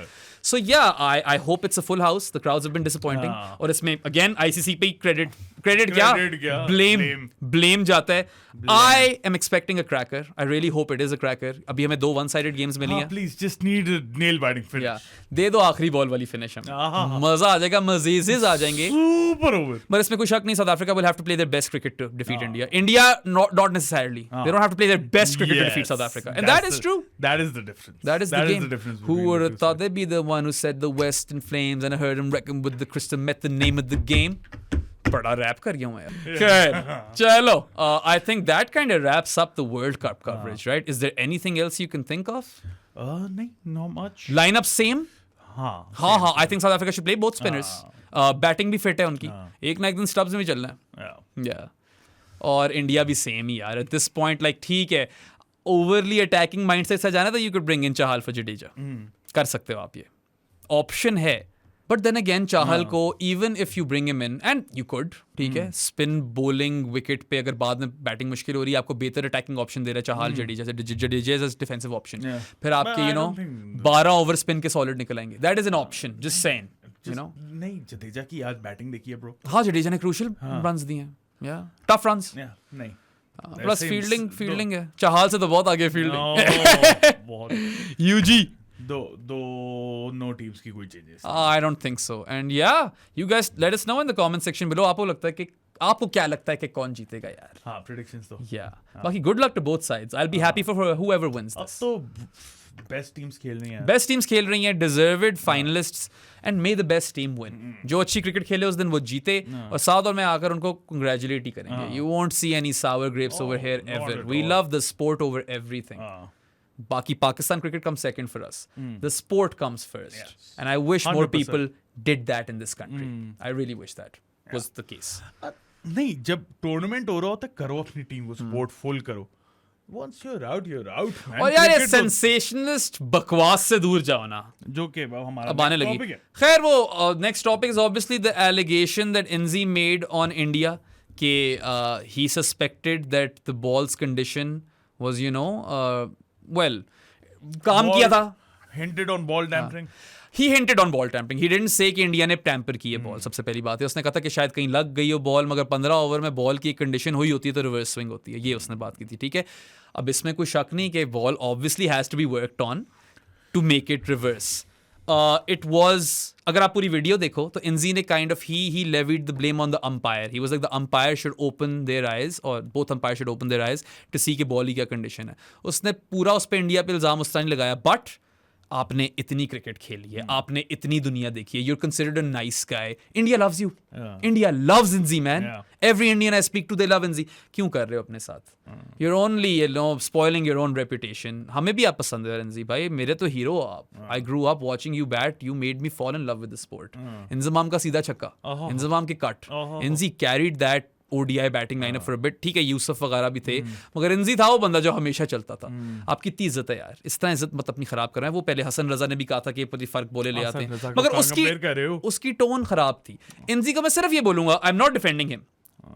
So yeah, I hope it's a full house. The crowds have been disappointing. और इसमें again ICC पे credit क्या? Blame जाता है. I am expecting a cracker. I really hope it is a cracker. अभी हमें 2 one-sided games मिली हैं. Please just need a nail-biting finish. Yeah, दे दो आखिरी बॉल वाली फिनिश हमें, मजा आ जाएगा, मजीज़ आ जाएंगे। Super over. पर इसमें कोई शक नहीं, South Africa will have to play their best cricket to defeat India. India not necessarily. They don't have to play their best cricket to defeat South Africa. And that is true. That is the difference. That is the game. difference. Who would have thought they'd be the one who set the West in flames, and I heard him reckon with the crystal meth, the name of the game. बड़ा rap कर गया हूँ यार। खैर चलो, I think that kind of wraps up the World Cup coverage, right? Is there anything else you can think of? नहीं, not much. Lineup same? हाँ, I think South Africa should play both spinners. Batting भी fit है उनकी, एक ना एक दिन stubs में चलना है। Yeah. और इंडिया भी सेम ही यार। At this point, like ठीक है, overly attacking mindset से जाना तो you could bring in Chahal for Jadeja. कर सकते हो आप, ये ऑप्शन है। बट देन अगेन चाहल को even if you bring him in, and you could, ठीक है, स्पिन बॉलिंग विकेट पे अगर बाद में बैटिंग मुश्किल हो रही है, आपको बेहतर अटैकिंग ऑप्शन दे रहा है चाहल जडेजा से, जडेजा एज डिफेंसिव ऑप्शन, फिर आपके 12 ओवर स्पिन के सॉलिड निकल आएंगे। That is an option, just saying, you know. नहीं, जडेजा की आज बैटिंग देखी है ब्रो। हाँ, जडेजा ने क्रूशियल रन्स दिए हैं, या टफ रन्स, नहीं प्लस फील्डिंग है, चाहल से तो बहुत आगे फील्डिंग। यूजी दो नो टीम्स की कोई changes. I don't think so. And yeah, you guys let us know in the comment section below. आपको क्या लगता है कि कौन जीतेगा यार? हाँ, predictions तो। Yeah. बाकी good luck to both sides. I'll be happy for whoever wins this. अब तो बेस्ट टीम्स खेल रही हैं। बेस्ट टीम्स खेल रही हैं, deserved finalists, and may the best team win. जो अच्छी क्रिकेट खेले उस दिन वो जीते, और साउथ में आकर उनको congratulate ही करेंगे। You won't see any sour grapes over here ever. We love the sport over everything. Baki Pakistan cricket comes second for us. The sport comes first. Yes. And I wish 100%. more people did that in this country. I really wish that was the case. नहीं, जब tournament हो रहा होता है, करो अपनी team को support full करो। Once you're out, you're out, man. और यार ये सेंसेशनलिस्ट बकवास से दूर जाओ ना, जो कि हमारा अब आने लगी। खैर वो next topic is obviously the allegation that Inzi made on India कि he suspected that the ball's condition was, you know, काम किया था। Hinted on ball tampering. He hinted on ball tampering. He didn't say कि India ने tamper की है ball. सबसे पहली बात है, उसने कहा था कि शायद कहीं लग गई हो बॉल, मगर 15 ओवर में बॉल की कंडीशन हुई होती है तो रिवर्स स्विंग होती है, ये उसने बात की थी, ठीक है। अब इसमें कोई शक नहीं कि ball obviously has to be worked on to make it reverse. It was, अगर आप पूरी वीडियो देखो तो Inzi ने kind of he levied the blame on the umpire. He was like the umpire should open their eyes, or both umpires should open their eyes to see कि ball की क्या condition है। उसने पूरा उस पर इंडिया पे इल्जाम उस तरह नहीं लगाया, बट आपने इतनी क्रिकेट खेली है, आपने इतनी दुनिया देखी है, you're considered a nice guy. India loves you. India loves Inzi, man. Every Indian I speak to, they love Inzi. क्यों कर रहे हो अपने साथ? You're only, you know, spoiling your own reputation. हमें भी आप पसंद है Inzi भाई, मेरे तो हीरो हो आप। I grew up watching you bat. You made me fall in love with the sport. Inzamam का सीधा छक्का, इंजमाम के cut, Inzi carried that ODI batting lineup for a bit, ठीक है, यूसुफ वगैरह भी थे, मगर Inzi था वो बंदा जो हमेशा चलता था। आपकी इतनी इज्जत है यार, इस तरह इज्जत मत अपनी खराब कर रहे हैं। वो पहले हसन रजा ने भी कहा था कि ये फर्क बोले ले आते हैं, मगर उसकी टोन खराब थी। Inzi को मैं सिर्फ ये बोलूंगा, आई am not defending him,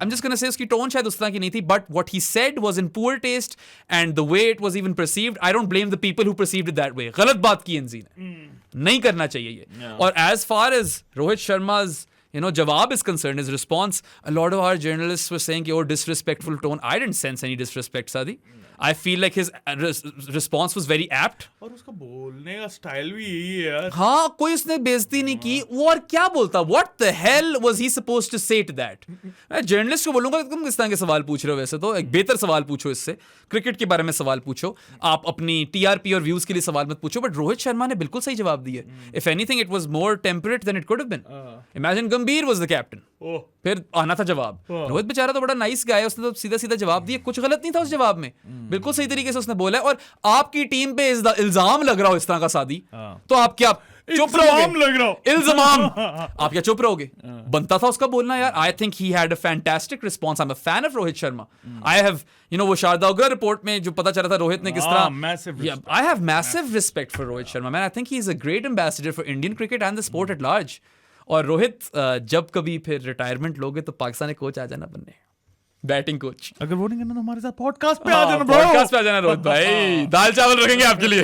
I'm just gonna say उसकी टोन शायद उस तरह की नहीं थी, but what he said was in poor taste, and the way it was even perceived, I don't blame the people who perceived it that way. गलत बात की Inzi ने, नहीं करना चाहिए ये। और as far as Rohit Sharma's, you know, jawab is concerned, his response, a lot of our journalists were saying, oh, disrespectful tone. I didn't sense any disrespect, Sadi. I feel like his response was very apt. और उसका बोलने का style भी यही है यार। हाँ, कोई उसने बेइज्जती नहीं की, वो और क्या बोलता? What the hell was he supposed to say to that? मैं जर्नलिस्ट को बोलूंगा, तुम किस तरह के सवाल पूछ रहे हो? वैसे तो एक बेहतर सवाल पूछो, इससे क्रिकेट के बारे में सवाल पूछो, आप अपनी TRP और व्यूज के लिए सवाल मत पूछो। बट रोहित शर्मा ने बिल्कुल सही जवाब दिया। If anything it was more temperate than it could have been. Imagine Gambhir was the captain, फिर आना था जवाब। रोहित बेचारा तो बड़ा नाइस गाय है, उसने तो सीधा सीधा जवाब दिया, कुछ गलत नहीं था उस जवाब में, बिल्कुल सही तरीके से उसने बोला है। और आपकी टीम पे इल्जाम लग रहा हो इस तरह का, सादी, तो आप क्या चुप रहोगे? इल्जाम आप क्या चुप रहोगे? बनता था उसका बोलना यार। I think he had a fantastic response. I am a fan of Rohit Sharma. I have, you know, वो शारदा उग्रा रिपोर्ट में जो पता चला था रोहित ने किस तरह, I have massive respect for Rohit Sharma, man. I think he is a great ambassador for Indian cricket and the sport at large. और रोहित, जब कभी फिर रिटायरमेंट लोगे तो पाकिस्तानी कोच आ जाना बनने, बैटिंग कोच। अगर वो नहीं करना तो हमारे साथ पॉडकास्ट पे आ जाना ब्रो। पॉडकास्ट पे आ जाना रोहित भाई, दाल चावल रखेंगे आपके लिए।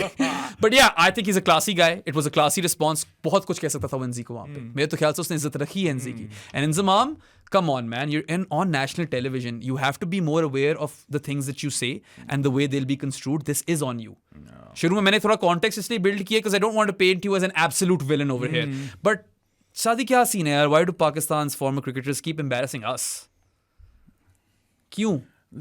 बट या I think is a classy guy, it was a classy response. बहुत कुछ कह सकता था एनजी को वहां पे. मेरे तो ख्याल से उसने इज्जत रखी है एनजी की. And Inzamam, come on man, you're on national television, you have to be more aware of the things that you say and the way they'll be construed. This is on you. शुरू में मैंने थोड़ा context इसलिए build किया because I don't want to paint you as an absolute villain over here. But शादी क्या scene है यार? Why do Pakistan's former cricketers keep embarrassing us? क्यों?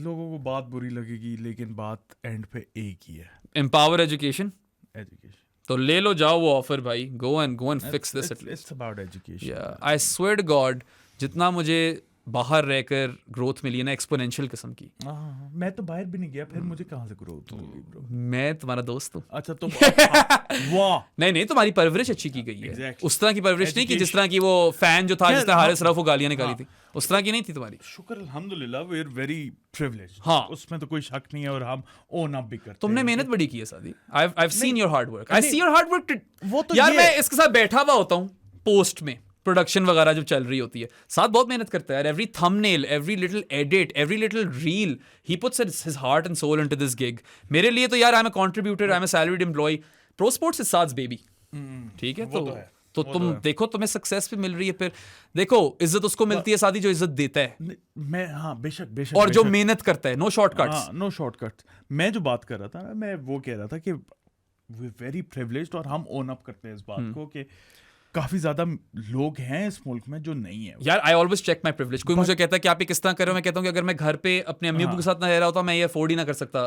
लोगों को बात बुरी लगेगी, लेकिन बात एंड पे एक ही है, Empower education. एजुकेशन. तो ले लो जाओ वो ऑफर भाई. Go and fix this at least. It's about education. Yeah, I swear to God, जितना मुझे बाहर रहकर ग्रोथ मिली है ना एक्सपोनेंशियल किस्म की. मैं तो बाहर भी नहीं गया, फिर मुझे कहाँ से ग्रोथ होगी ब्रो? मैं तुम्हारा दोस्त हूँ. अच्छा तो वाह. नहीं तुम्हारी परवरिश अच्छी की गई है. Exactly. उस तरह की परवरिश नहीं की जिस तरह की वो फैन जो था जिसने हारिस रऊफ को गालियां निकाली थी, उस तरह की नहीं थी तुम्हारी. शुक्र अल्हम्दुलिल्लाह, वी आर वेरी प्रिविलेज्ड. हाँ. उसमें तो कोई शक नहीं है, और हम ओन अप भी करते हैं. तुमने मेहनत बड़ी की है सादी. I've seen your hard work. I see your hard work. वो तो यार ये मैं इसके साथ बैठा हुआ होता हूँ पोस्ट में, प्रोडक्शन वगैरह जब चल रही होती है, साथ बहुत मेहनत करता है यार. Every thumbnail, every little edit, every little reel, he puts his heart and soul into this gig. मेरे लिए तो यार I am a contributor, I am a salaried employee. Pro sports is Saj's baby. ठीक है, तो तुम देखो तुम्हें सक्सेस भी मिल रही है. फिर देखो इज्जत उसको मिलती है सादी जो इज्जत देता है. मैं हाँ बेशक और जो मेहनत करता है. No shortcuts. No shortcuts. मैं जो बात कर रहा था ना, मैं वो कह रहा था कि वी वेरी प्रिविलेज्ड, और हम ओन अप करते हैं इस बात को कि काफी ज्यादा लोग हैं इस मुल्क में जो नहीं है. यार I always check my privilege. कोई मुझे कहता है कि आप ये किस तरह कर रहे हो, मैं कहता हूँ कि अगर मैं घर पे अपने अम्मी अब्बू के साथ ना रह रहा होता, मैं ये अफोर्ड ही ना कर सकता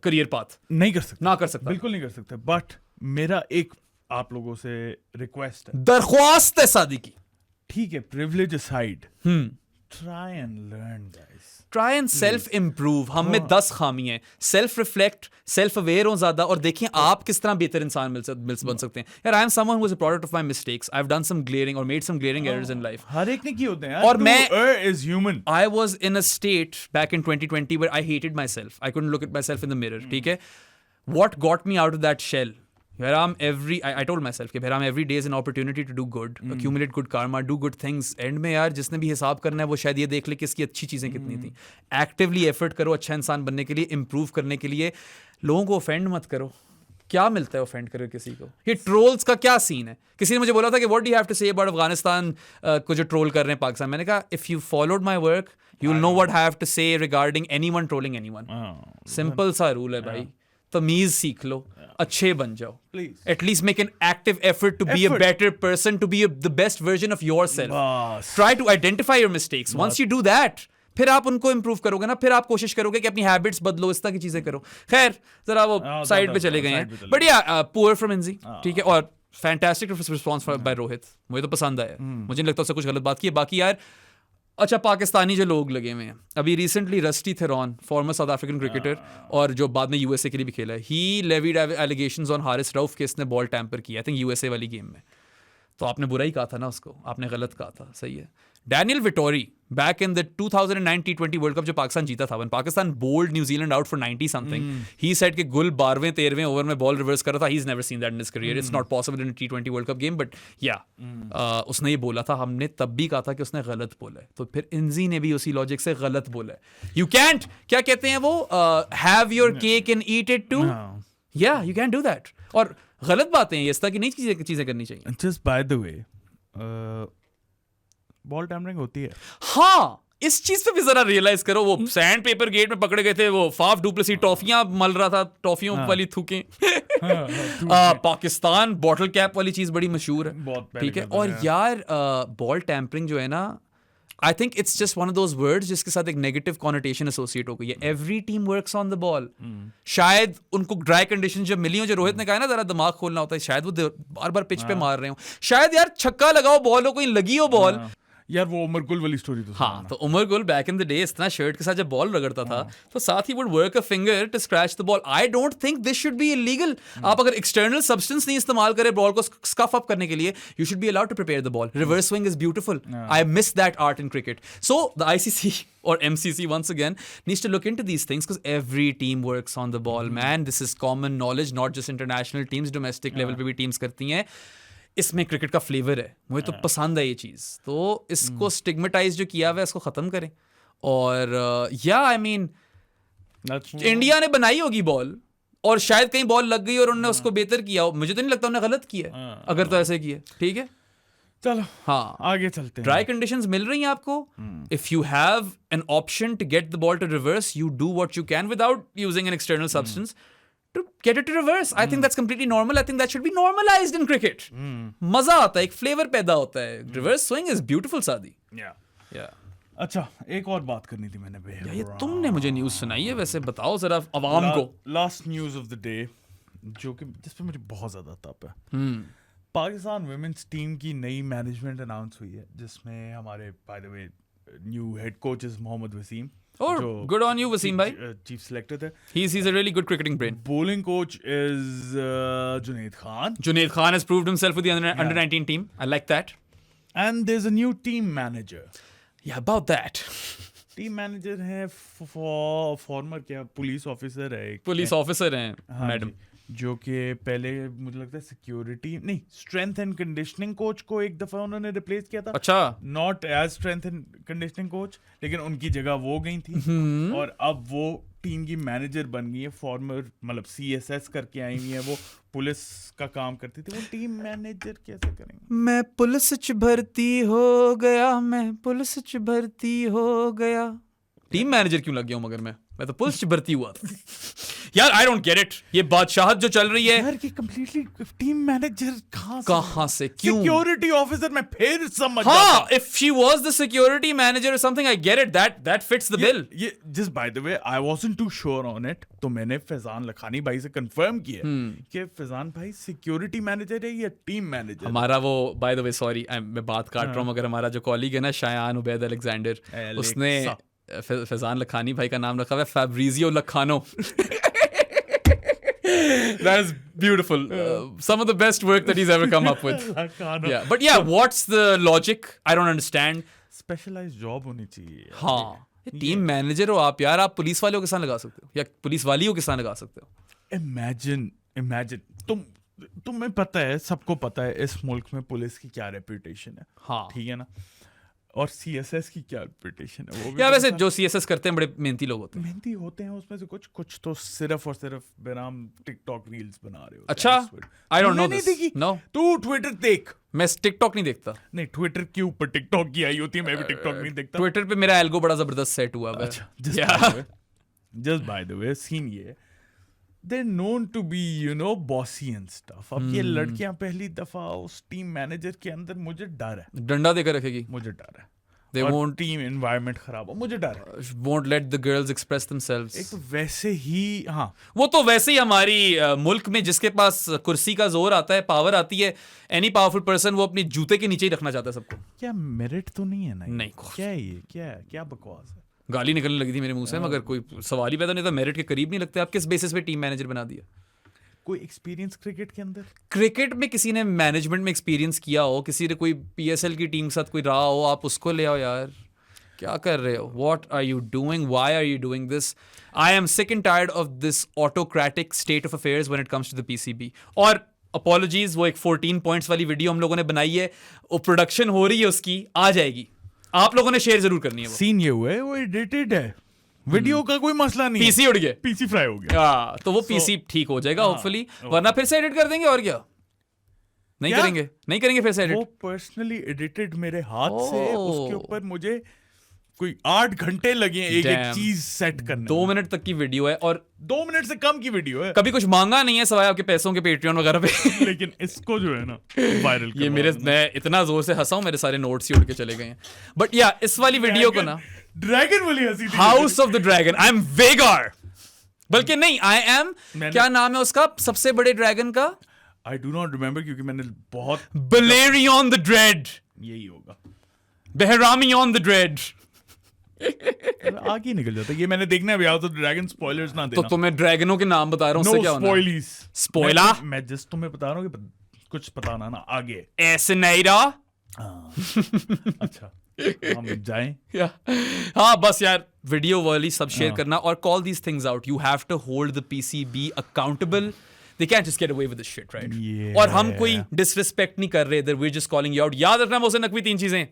करियर पाथ. नहीं कर सकता. बिल्कुल नहीं कर सकते. बट मेरा एक आप लोगों से रिक्वेस्ट है, दरख्वास्त है सादी की. ठीक है, privilege aside, try and learn guys. Try and self improve. हम में 10 खामी है. सेल्फ रिफ्लेक्ट, सेल्फ अवेयर हो ज्यादा, और देखिए आप किस तरह बेहतर इंसान बन सकते हैं. यार I am someone who is a product of my mistakes. I have done some glaring और made some glaring errors in life. हर एक ने किए होते हैं यार. और मैं is human. I was in a state back in 2020 where I hated myself. I couldn't look at myself in the mirror. ठीक है? What got me out of that shell? Where I told myself कि where every day is an opportunity to do good, accumulate good karma, do good things. End में यार जिसने भी हिसाब करना है वो शायद ये देख ले कि इसकी अच्छी चीज़ें कितनी थी. Actively effort करो अच्छा इंसान बनने के लिए, improve करने के लिए. लोगों को offend मत करो. क्या मिलता है offend करो किसी को? ये ट्रोल्स का क्या सीन है? किसी ने मुझे बोला था कि what do you have to say about Afghanistan को जो ट्रोल कर रहे हैं पाकिस्तान. मैंने कहा if you followed my work you'll know what I have to say regarding anyone trolling anyone. Simple सा रूल है भाई. तमीज सीख लो, अच्छे बन जाओ. At least make an active effort to be a better person, to be the best version of yourself. Try to identify your mistakes. Once you do that, फिर आप उनको इम्प्रूव करोगे ना, फिर आप कोशिश करोगे कि अपनी हैबिट्स बदलो, इस तरह की चीजें करो. खैर जरा वो साइड पे चले गए हैं. बट या पुअर फ्रॉम एनजी. ठीक है, और फैंटास्टिक रिस्पॉन्स बाय रोहित. मुझे तो पसंद आया. मुझे नहीं लगता उससे कुछ गलत बात की है. बाकी यार अच्छा पाकिस्तानी जो लोग लगे हुए हैं, अभी recently rusty Theron, farmer south African cricketer और जो बाद में यूएसए के लिए भी खेला है, he levied allegations on Haris Rauf के इसने बॉल टैम्पर किया, आई थिंक यूएसए वाली गेम में. तो आपने बुरा ही कहा था ना उसको, आपने गलत कहा था. सही है. Daniel Vettori back in the 2009 T20 world cup जो पाकिस्तान जीता था, when Pakistan bowled New Zealand out for 90 something, he said कि गुल 12वें 13वें ओवर में बॉल रिवर्स कर रहा था. He is never seen that in his career. It's not possible in T20 world cup game. But yeah उसने ये बोला था, हमने तब भी कहा था कि उसने गलत बोला है. तो फिर इंजी ने भी उसी लॉजिक से गलत बोला है. यू कैंट, क्या कहते हैं वो, have your cake and eat it too. Yeah you can do that. और गलत बातें हैं, इस तरह की नहीं चीजें करनी चाहिए. Just by the way, ball tampering होती है. हाँ, इस चीज पे भी जरा रियलाइज करो. वो सैंड पेपर गेट में पकड़े गए थे, वो फाफ डुप्लेसी टॉफियां मल रहा था, टॉफियों वाली थूकें. पाकिस्तान बॉटल कैप वाली चीज बड़ी मशहूर है. ठीक है. और यार बॉल टैम्परिंग जो है ना, I think it's just one of those words जिसके साथ एक नेगेटिव कॉनोटेशन एसोसिएट हो गई है. Every team works on the ball. शायद उनको ड्राई कंडीशन जब मिली हो, जो रोहित ने कहा ना जरा दिमाग खोलना होता है, शायद वो बार बार पिच पे मार रहे हो. शायद यार छक्का लगाओ बॉल हो, कोई लगी हो बॉल. यार वो उमर गुल वाली स्टोरी तो. हाँ, तो Umar Gul back in the day इतना शर्ट के साथ जब बॉल रगड़ता था, तो साथ ही would work a finger to scratch the ball. I don't think this should be illegal. आप अगर एक्सटर्नल सब्सटेंस नहीं इस्तेमाल करें बॉल को स्कफ अप करने के लिए, you should be allowed to prepare the ball. Reverse swing is beautiful. I miss that art in cricket. So the ICC or MCC once again needs to look into these things, because every team works on the ball, man. This is common knowledge, not just international teams, domestic level पे भी teams करती हैं. इसमें cricket का flavour है. मुझे तो पसंद है ये चीज़. तो इसको स्टिग्मेटाइज जो किया हुआ है इसको ख़त्म करें. और या आई मीन इंडिया ने बनाई होगी बॉल, और शायद कहीं बॉल लग गई और उन्होंने उसको बेहतर किया हो। मुझे तो नहीं लगता उन्होंने गलत किया है, अगर तो ऐसे किया। ठीक है, चलो हाँ आगे चलते हैं। ड्राई कंडीशंस मिल रही हैं आपको, if you have an option to get the ball to reverse, you do what you can without using an external substance to get it to reverse. I think that's completely normal. I think that should be normalized in cricket. मजा आता है, एक flavour पैदा होता है। Reverse swing is beautiful, सादी। Yeah. अच्छा, एक और बात करनी थी मैंने भैया। ये तुमने मुझे न्यूज़ सुनाई है, वैसे बताओ जरा अवाम को। Last news of the day, जो कि जिस पे मुझे बहुत ज्यादा तप है। पाकिस्तान वुमेन्स टीम की नई मैनेजमेंट अनाउंस हुई है, जिसमें हमारे by the way new head coach is Mohammad Wasim. Oh, good on you, Wasim bhai. Chief selector थे। He's a really good cricketing brain. Bowling coach is Junaid Khan. Junaid Khan has proved himself with the under 19 team. I like that. And there's a new team manager. Yeah, about that. Team manager है farmer क्या police officer है, police officer हैं madam, जो कि पहले मुझे लगता है सिक्योरिटी नहीं स्ट्रेंथ एंड कंडीशनिंग कोच को एक दफा उन्होंने रिप्लेस किया था। अच्छा, not as strength and conditioning coach, लेकिन उनकी जगह वो गई थी और अब वो टीम की मैनेजर बन गई है। फॉर्मर मतलब CSS करके आई हुई है, वो पुलिस का काम करती थी, वो टीम मैनेजर कैसे करेंगे? मैं पुलिस च भर्ती हो गया, मैं पुलिस च भर्ती हो गया। टीम मैनेजर क्यों लग गया हूं मगर मैं तो पुलिस च भर्ती हुआ था। यार आई डोंट गेट इट, ये बादशाहत जो चल रही है यार, ये कंप्लीटली टीम मैनेजर कहां से क्यों? सिक्योरिटी ऑफिसर मैं फिर समझ हाँ, if she was the security manager or something, I get it, that fits the bill. ये just by the way, I wasn't too sure on it, तो मैंने फैजान लखानी भाई से कंफर्म किया कि फैजान भाई सिक्योरिटी मैनेजर है या टीम मैनेजर। हमारा वो by the way sorry मैं बात काट रहा हूँ, मगर हमारा जो कॉलीग है ना शायान उबैद अलेक्जेंडर, उसने फैजान लखानी भाई का नाम रखा हुआ है Fabrizio लखानो। That is beautiful. Some of the best work that he's ever come up with. Yeah, but yeah, what's the logic? I don't understand. Specialized job होनी चाहिए। हाँ, टीम मैनेजर हो आप यार, आप पुलिस वालों के साथ लगा सकते हो या पुलिस वालियों के साथ लगा सकते हो। Imagine तुम्हें पता है, सबको पता है इस मुल्क में पुलिस की क्या रेपुटेशन है। हाँ, ठीक है ना, और CSS की क्या रेपुटेशन है। वो भी या वैसे जो CSS करते हैं बड़े मेहनती लोग होते हैं। मेहनती होते हैं, उसमें से कुछ तो सिर्फ और सिर्फ बेनाम टिकटॉक रील्स बना रहे होते हैं। अच्छा, I don't know this. No, तू ट्विटर देख। मैं टिकटॉक नहीं देखता। नहीं, ट्विटर के ऊपर टिकटॉक की आई होती है, मैं भी टिकटॉक नहीं देखता। ट्विटर पे मेरा एल्गो बड़ा जबरदस्त सेट हुआ है। Just by the way scene ये they're known to be bossy and stuff। अब ये लड़कियां पहली दफा उस टीम मैनेजर के अंदर, मुझे डर है, डंडा देकर रखेगी। मुझे डर है। They won't टीम एनवायरनमेंट खराब हो, मुझे डर है। won't let the girls express themselves। एक तो वैसे ही हाँ, वो तो वैसे ही हमारी मुल्क में जिसके पास कुर्सी का जोर आता है, पावर आती है, एनी पावरफुल पर्सन वो अपनी जूते के नीचे ही रखना चाहता है सबको। क्या मेरिट तो नहीं है ना? नहीं, क्या है ये? क्या बकवास है? गाली निकलने लगी थी मेरे मुंह से, मगर कोई सवाल ही पैदा नहीं था। मेरिट के करीब नहीं लगते आप, किस बेसिस पे टीम मैनेजर बना दिया? कोई एक्सपीरियंस क्रिकेट के अंदर? क्रिकेट में किसी ने मैनेजमेंट में एक्सपीरियंस किया हो, किसी ने कोई PSL की टीम के साथ कोई रहा हो, आप उसको ले आओ यार। क्या कर रहे हो? What are you doing? Why are you doing this? I am sick and tired of this autocratic state of affairs when it comes to the PCB. और apologies, वो एक 14 points वाली वीडियो हम लोगों ने बनाई है, वो प्रोडक्शन हो रही है, उसकी आ जाएगी, आप लोगों ने शेयर जरूर करनी है। वो सीन ये हुआ है, वो एडिटेड है, वीडियो का कोई मसला नहीं। PC उड़ गया, PC फ्राई हो गया। हाँ, तो वो PC ठीक हो जाएगा होपफुली, वरना फिर से एडिट कर देंगे। और क्या नहीं करेंगे फिर से एडिट। वो पर्सनली एडिटेड मेरे हाथ से, उसके ऊपर मुझे कोई 8 घंटे लगे एक चीज सेट करने। 2 मिनट तक की वीडियो है, और 2 मिनट से कम की वीडियो है। कभी कुछ मांगा नहीं है सवाए आपके पैसों के पेट्रियन वगैरह पे। लेकिन इसको जो है ना वायरल ये मैं इतना जोर से हंसा हूं, मेरे सारे नोट्स ही उड़ के चले गए हैं। बट या इस वाली वीडियो को ना, ड्रैगन वाली हंसी थी, House of the Dragon, I am वेगार, बल्कि नहीं, आई एम, क्या नाम है उसका सबसे बड़े ड्रैगन का? आई डू नॉट रिमेंबर, क्योंकि मैंने बहुत बलेरियन द ड्रेड, यही होगा, बेहरामियन द ड्रेड। आगे निकल जाता है ये, मैंने देखना भी आओ तो ड्रैगन स्पॉयलर्स ना देना। तो मैं ड्रैगनों के नाम बता रहा हूं, उससे क्या होना है? स्पॉइला, मैं जस्ट तुम्हें बता रहा हूं कि कुछ बताना ना आगे। एसिनेरा। अच्छा, हम जाएं? हाँ बस यार, वीडियो वाली सब शेयर करना, और call these things out. You have to hold the PCB accountable. They can't just get away with this shit, right? Yeah. और हम कोई डिसरिस्पेक्ट नहीं कर रहे, we're just calling you out। याद रखना मोहसिन नकवी 3 चीजें: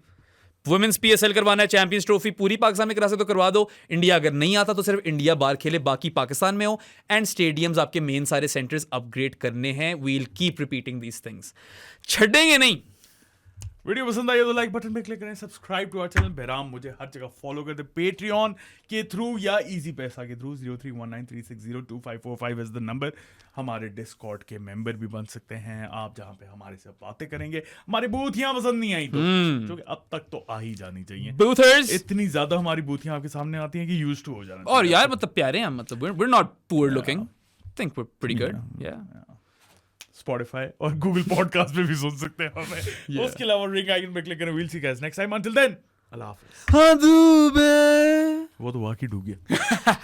वुमेन्स PSL करवाना है, चैंपियंस ट्रॉफी पूरी पाकिस्तान में करा सकते तो करवा दो। इंडिया अगर नहीं आता तो सिर्फ इंडिया बाहर खेले, बाकी पाकिस्तान में हो। एंड स्टेडियम्स आपके मेन सारे सेंटर्स अपग्रेड करने हैं। We'll keep repeating these things, छड़ेंगे नहीं। वीडियो पसंद आई तो लाइक बटन पे क्लिक करें, subscribe to our channel. Bahram मुझे हर जगह फॉलो कर दे, पेट्रियन के थ्रू या इजी पैसा के थ्रू। 0319360255 is the number. हमारे डिस्कॉर्ड के मेंबर भी बन सकते हैं आप, जहां पे हमारे से बातें करेंगे। हमारी बूथियां पसंद नहीं आई तो, जो कि अब तक तो आ ही जानी चाहिए। बूथर्स इतनी ज्यादा हमारी बूथियां आपके सामने आती हैं कि यूज्ड टू हो जाना और चाहिए। यार मतलब प्यारे हैं, मतलब we're not poor looking, think we're pretty good, yeah. Spotify और Google पॉडकास्ट पे भी सुन सकते हैं हमें। उसके अलावा रिंग आइकन पे क्लिक करें। We'll see you guys next time. Until then, अल्लाह हाफिज़। हाँ दूबे वो तो वाकई डूब गया।